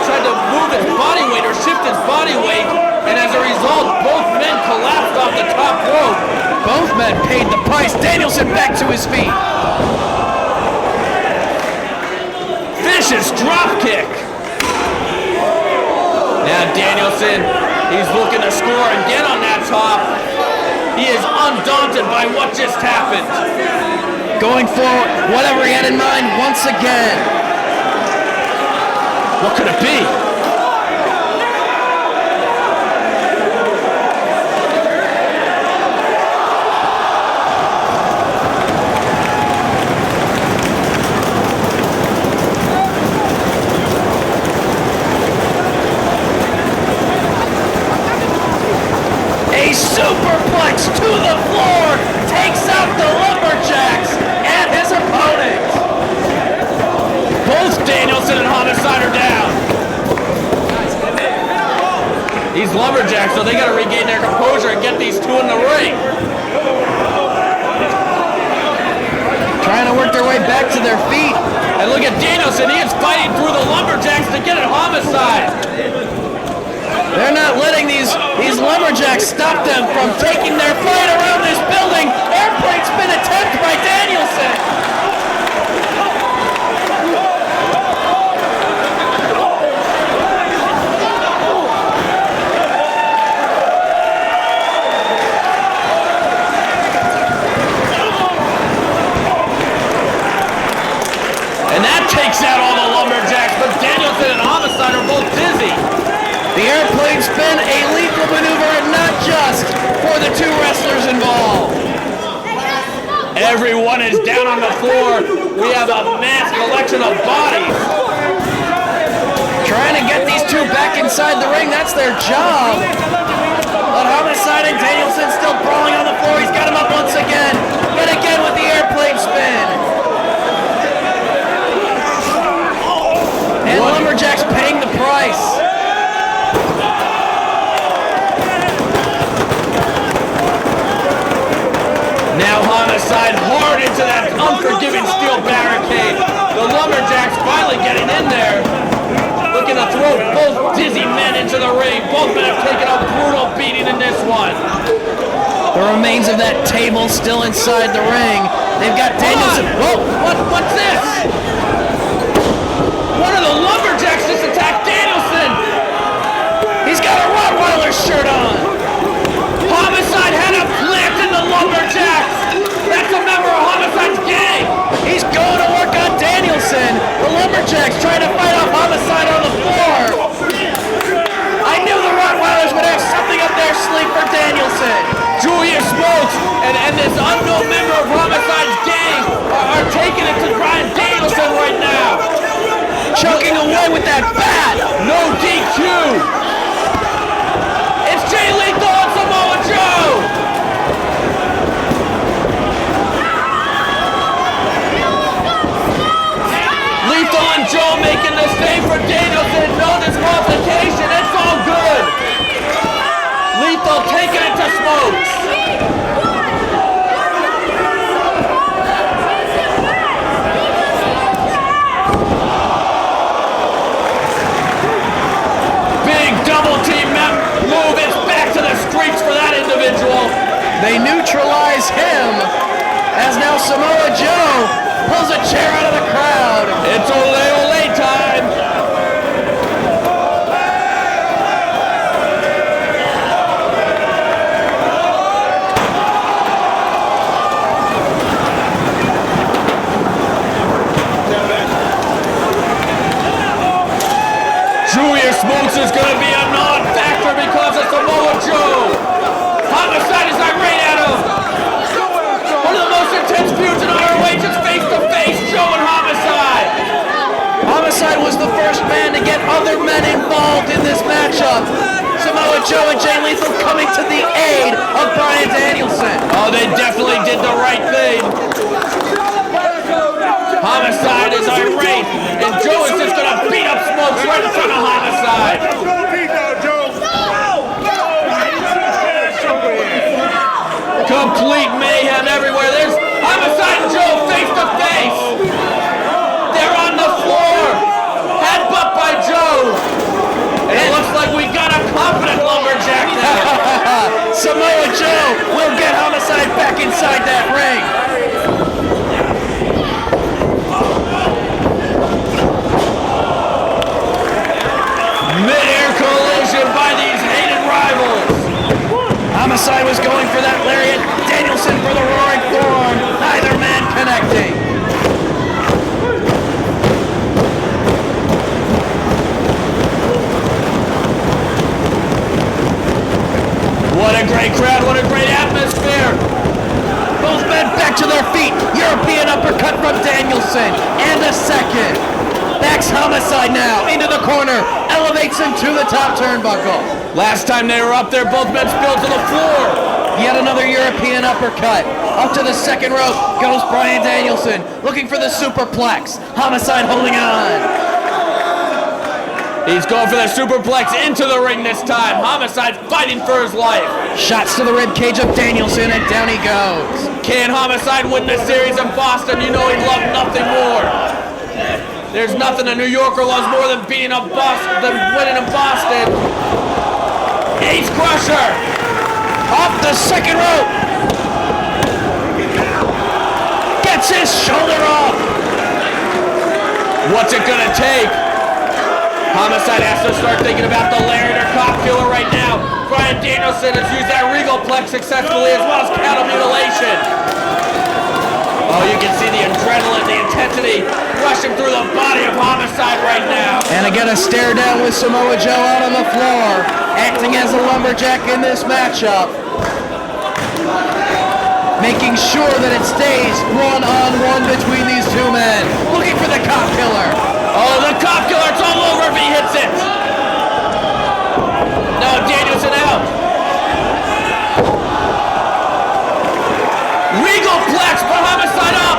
[SPEAKER 10] move his body weight or shift his body weight, and as a result, both men collapsed off the top rope.
[SPEAKER 6] Both men paid the price. Danielson back to his feet.
[SPEAKER 10] Vicious drop kick. Now Danielson, he's looking to score again on that top. He is undaunted by what just happened.
[SPEAKER 6] Going for whatever he had in mind once again.
[SPEAKER 10] What could it be?
[SPEAKER 6] A superplex to the floor takes out the Lumberjacks and his opponent.
[SPEAKER 10] Both Danielson and Homicide are down. These Lumberjacks, so they got to regain their composure and get these two in the ring.
[SPEAKER 6] Trying to work their way back to their feet.
[SPEAKER 10] And look at Danielson, he is fighting through the Lumberjacks to get at Homicide.
[SPEAKER 6] They're not letting these Lumberjacks stop them from taking their fight around this building. Airplane spin attempt by Danielson.
[SPEAKER 10] And that takes out all the Lumberjacks, but Danielson and Homicide are both dizzy.
[SPEAKER 6] The airplane spin, a lethal maneuver, and not just for the two wrestlers involved.
[SPEAKER 10] Everyone is down on the floor. We have a mass collection of bodies.
[SPEAKER 6] Trying to get these two back inside the ring, that's their job. But Homicide and Danielson still brawling on the floor. He's got him up once again. Yet again with the airplane spin. And Lumberjacks paying the price.
[SPEAKER 10] Now Homicide hard into that unforgiving steel barricade. The Lumberjacks finally getting in there. Looking to throw both dizzy men into the ring. Both men have taken a brutal beating in this one.
[SPEAKER 6] The remains of that table still inside the ring. They've got Danielson.
[SPEAKER 10] Whoa, what's this? One of the Lumberjacks just attacked Danielson.
[SPEAKER 6] He's got a Rottweiler shirt on.
[SPEAKER 10] Homicide had a plant in the Lumberjacks. That's a member of Homicide's gang.
[SPEAKER 6] He's going to work on Danielson. The Lumberjacks trying to fight off Homicide on the floor. I knew the Rottweilers would have something up their sleeve for Danielson.
[SPEAKER 10] Julius Smokes and this unknown member of Homicide's gang are taking it to Brian Danielson right now.
[SPEAKER 6] Choking away with that bat.
[SPEAKER 10] No DQ. It's Jay Lethal and Samoa Joe. Lethal and Joe making the save for Danielson. No disqualification. It's all good. Lethal taking it to smokes. Big double team move. It's back to the streets for that individual.
[SPEAKER 6] They neutralize him as now Samoa Joe pulls a chair out of the crowd.
[SPEAKER 10] It's ole ole time. Julius Smokes is going to be a non-factor because of Samoa Joe. Homicide is irate at him. One of the most intense feuds in ROH is face-to-face Joe and Homicide.
[SPEAKER 6] Homicide was the first man to get other men involved in this matchup. Samoa Joe and Jay Lethal coming to the aid of Bryan Danielson.
[SPEAKER 10] Oh, they definitely did the right thing. Homicide is irate, and Joe is just going to beat up Smokes right in front of Homicide. Complete mayhem everywhere. There's Homicide and Joe face to face. They're on the floor. Headbutt by Joe. And it looks like we got a confident lumberjack now.
[SPEAKER 6] Samoa Joe will get Homicide back inside that ring.
[SPEAKER 10] Mid-air collision by these hated rivals.
[SPEAKER 6] Homicide was going for that lariat. Danielson for the roaring forearm. Neither man connecting.
[SPEAKER 10] What a great crowd, what a great atmosphere.
[SPEAKER 6] Both men back to their feet. European uppercut from Danielson. And a second. Backs Homicide now into the corner. Elevates him to the top turnbuckle.
[SPEAKER 10] Last time they were up there, both men spilled to the floor.
[SPEAKER 6] Yet another European uppercut. Up to the second rope goes Bryan Danielson. Looking for the superplex. Homicide holding on.
[SPEAKER 10] He's going for the superplex into the ring this time. Homicide fighting for his life.
[SPEAKER 6] Shots to the ribcage of Danielson, and down he goes.
[SPEAKER 10] Can Homicide win this series in Boston? You know he'd love nothing more. There's nothing a New Yorker loves more than beating up Boston, than winning in Boston. Ace Crusher.
[SPEAKER 6] Off the second rope. Gets his shoulder off.
[SPEAKER 10] What's it gonna take? Homicide has to start thinking about the lariat or cop killer right now. Bryan Danielson has used that regal plex successfully as well as cattle mutilation. Oh, you can see the adrenaline, the intensity rushing through the body of Homicide right now.
[SPEAKER 6] And again, a stare down with Samoa Joe out on the floor, acting as a lumberjack in this matchup. Making sure that it stays one-on-one between these two men. Looking for the cop killer.
[SPEAKER 10] Oh, the cop killer, it's all over if he hits it. No, Danielson out. Regal plex, but Homicide up.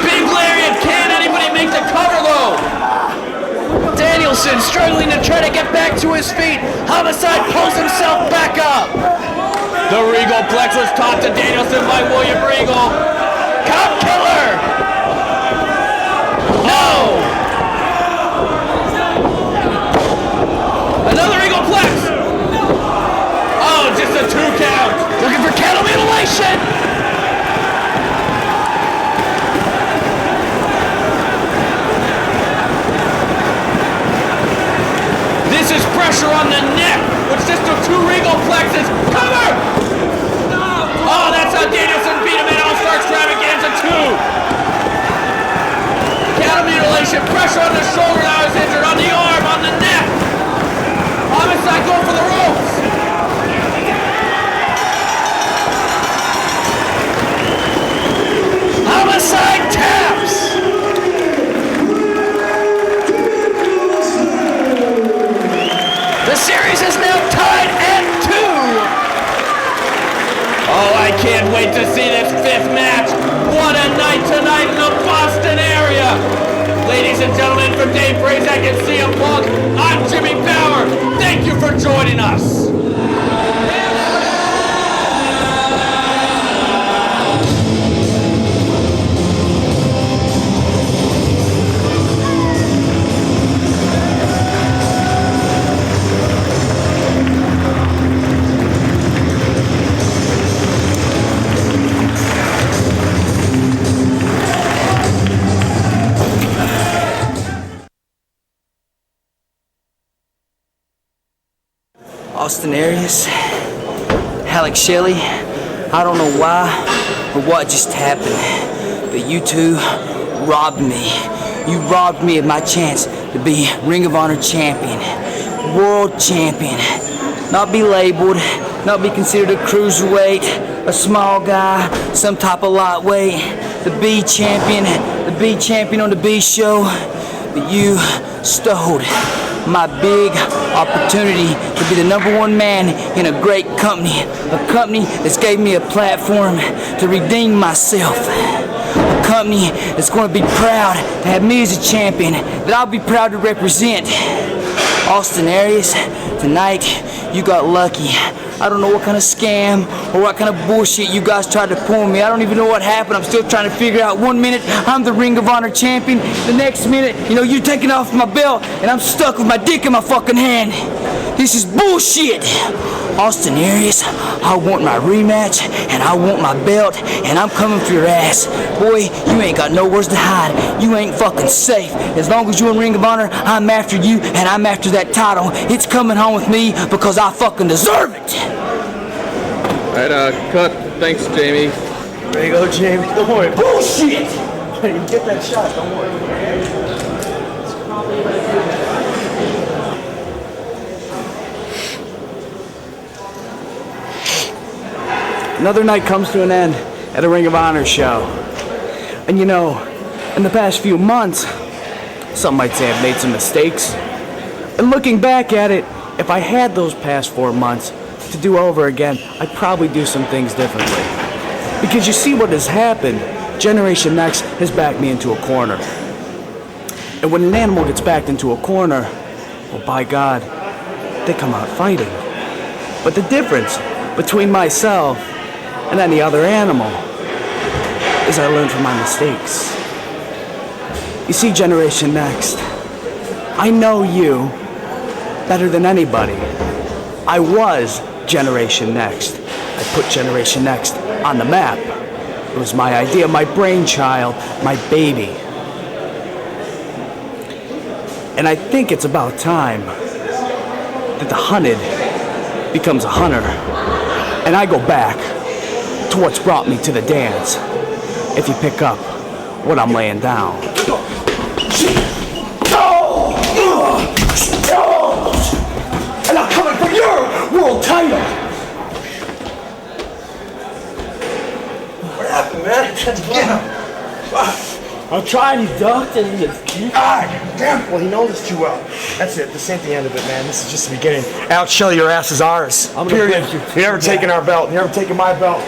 [SPEAKER 10] Big lariat, can anybody make the cover though?
[SPEAKER 6] Danielson struggling to try to get back to his feet. Homicide pulls himself back up.
[SPEAKER 10] The Regal plex was taught to Danielson by William Regal.
[SPEAKER 6] Cop killer!
[SPEAKER 10] No! Another Regal plex! Oh, just a 2 count.
[SPEAKER 6] Looking for cattle mutilation!
[SPEAKER 10] This is pressure on the neck, which just took 2 Regal plexes. Cover! Oh, that's how Danielson beat him in All-Star Extravaganza 2. Cattle mutilation, pressure on the shoulder that was injured, on the arm, on the neck. Homicide going for the ropes.
[SPEAKER 6] Homicide taps! The series is now tied at 2.
[SPEAKER 10] Oh, I can't wait to see this 5th match. What a night tonight in the Boston area. Ladies and gentlemen, for Dave Prazak and CM Punk, I'm Jimmy Bauer. for joining us.
[SPEAKER 12] Austin Aries, Alex Shelley, I don't know why or what just happened, but you two robbed me. You robbed me of my chance to be Ring of Honor champion, world champion, not be labeled, not be considered a cruiserweight, a small guy, some type of lightweight, the B champion on the B show, but you stole my big opportunity to be the #1 man in a great company, a company that's gave me a platform to redeem myself, a company that's going to be proud to have me as a champion, that I'll be proud to represent. Austin Aries, tonight you got lucky. I don't know what kind of scam or what kind of bullshit you guys tried to pull me. I don't even know what happened. I'm still trying to figure out. 1 minute, I'm the Ring of Honor champion. The next minute, you're taking off my belt and I'm stuck with my dick in my fucking hand. This is bullshit. Austin Aries, I want my rematch and I want my belt and I'm coming for your ass. Boy, you ain't got no words to hide. You ain't fucking safe. As long as you're in Ring of Honor, I'm after you and I'm after that title. It's coming home with me because I fucking deserve it.
[SPEAKER 10] Alright, cut. Thanks, Jamie.
[SPEAKER 5] There you go, Jamie. Don't worry.
[SPEAKER 12] Bullshit!
[SPEAKER 5] You get that shot, don't worry. Another night comes to an end at a Ring of Honor show. And in the past few months, some might say I've made some mistakes. And looking back at it, if I had those past 4 months to do over again, I'd probably do some things differently. Because you see what has happened, Generation Next has backed me into a corner. And when an animal gets backed into a corner, well, by God, they come out fighting. But the difference between myself and any other animal is I learned from my mistakes. You see, Generation Next, I know you better than anybody. I was Generation Next. I put Generation Next on the map. It was my idea, my brainchild, my baby. And I think it's about time that the hunted becomes a hunter. And I go back to what's brought me to the dance, if you pick up what I'm laying down. And I'm coming for your world title! What happened, man? I'm trying, he ducked and he just...
[SPEAKER 14] Damn, well, he knows us too well. That's it, this ain't the end of it, man. This is just the beginning. Alex Shelley, your ass is ours. Period. You never taken our belt, you never taken my belt.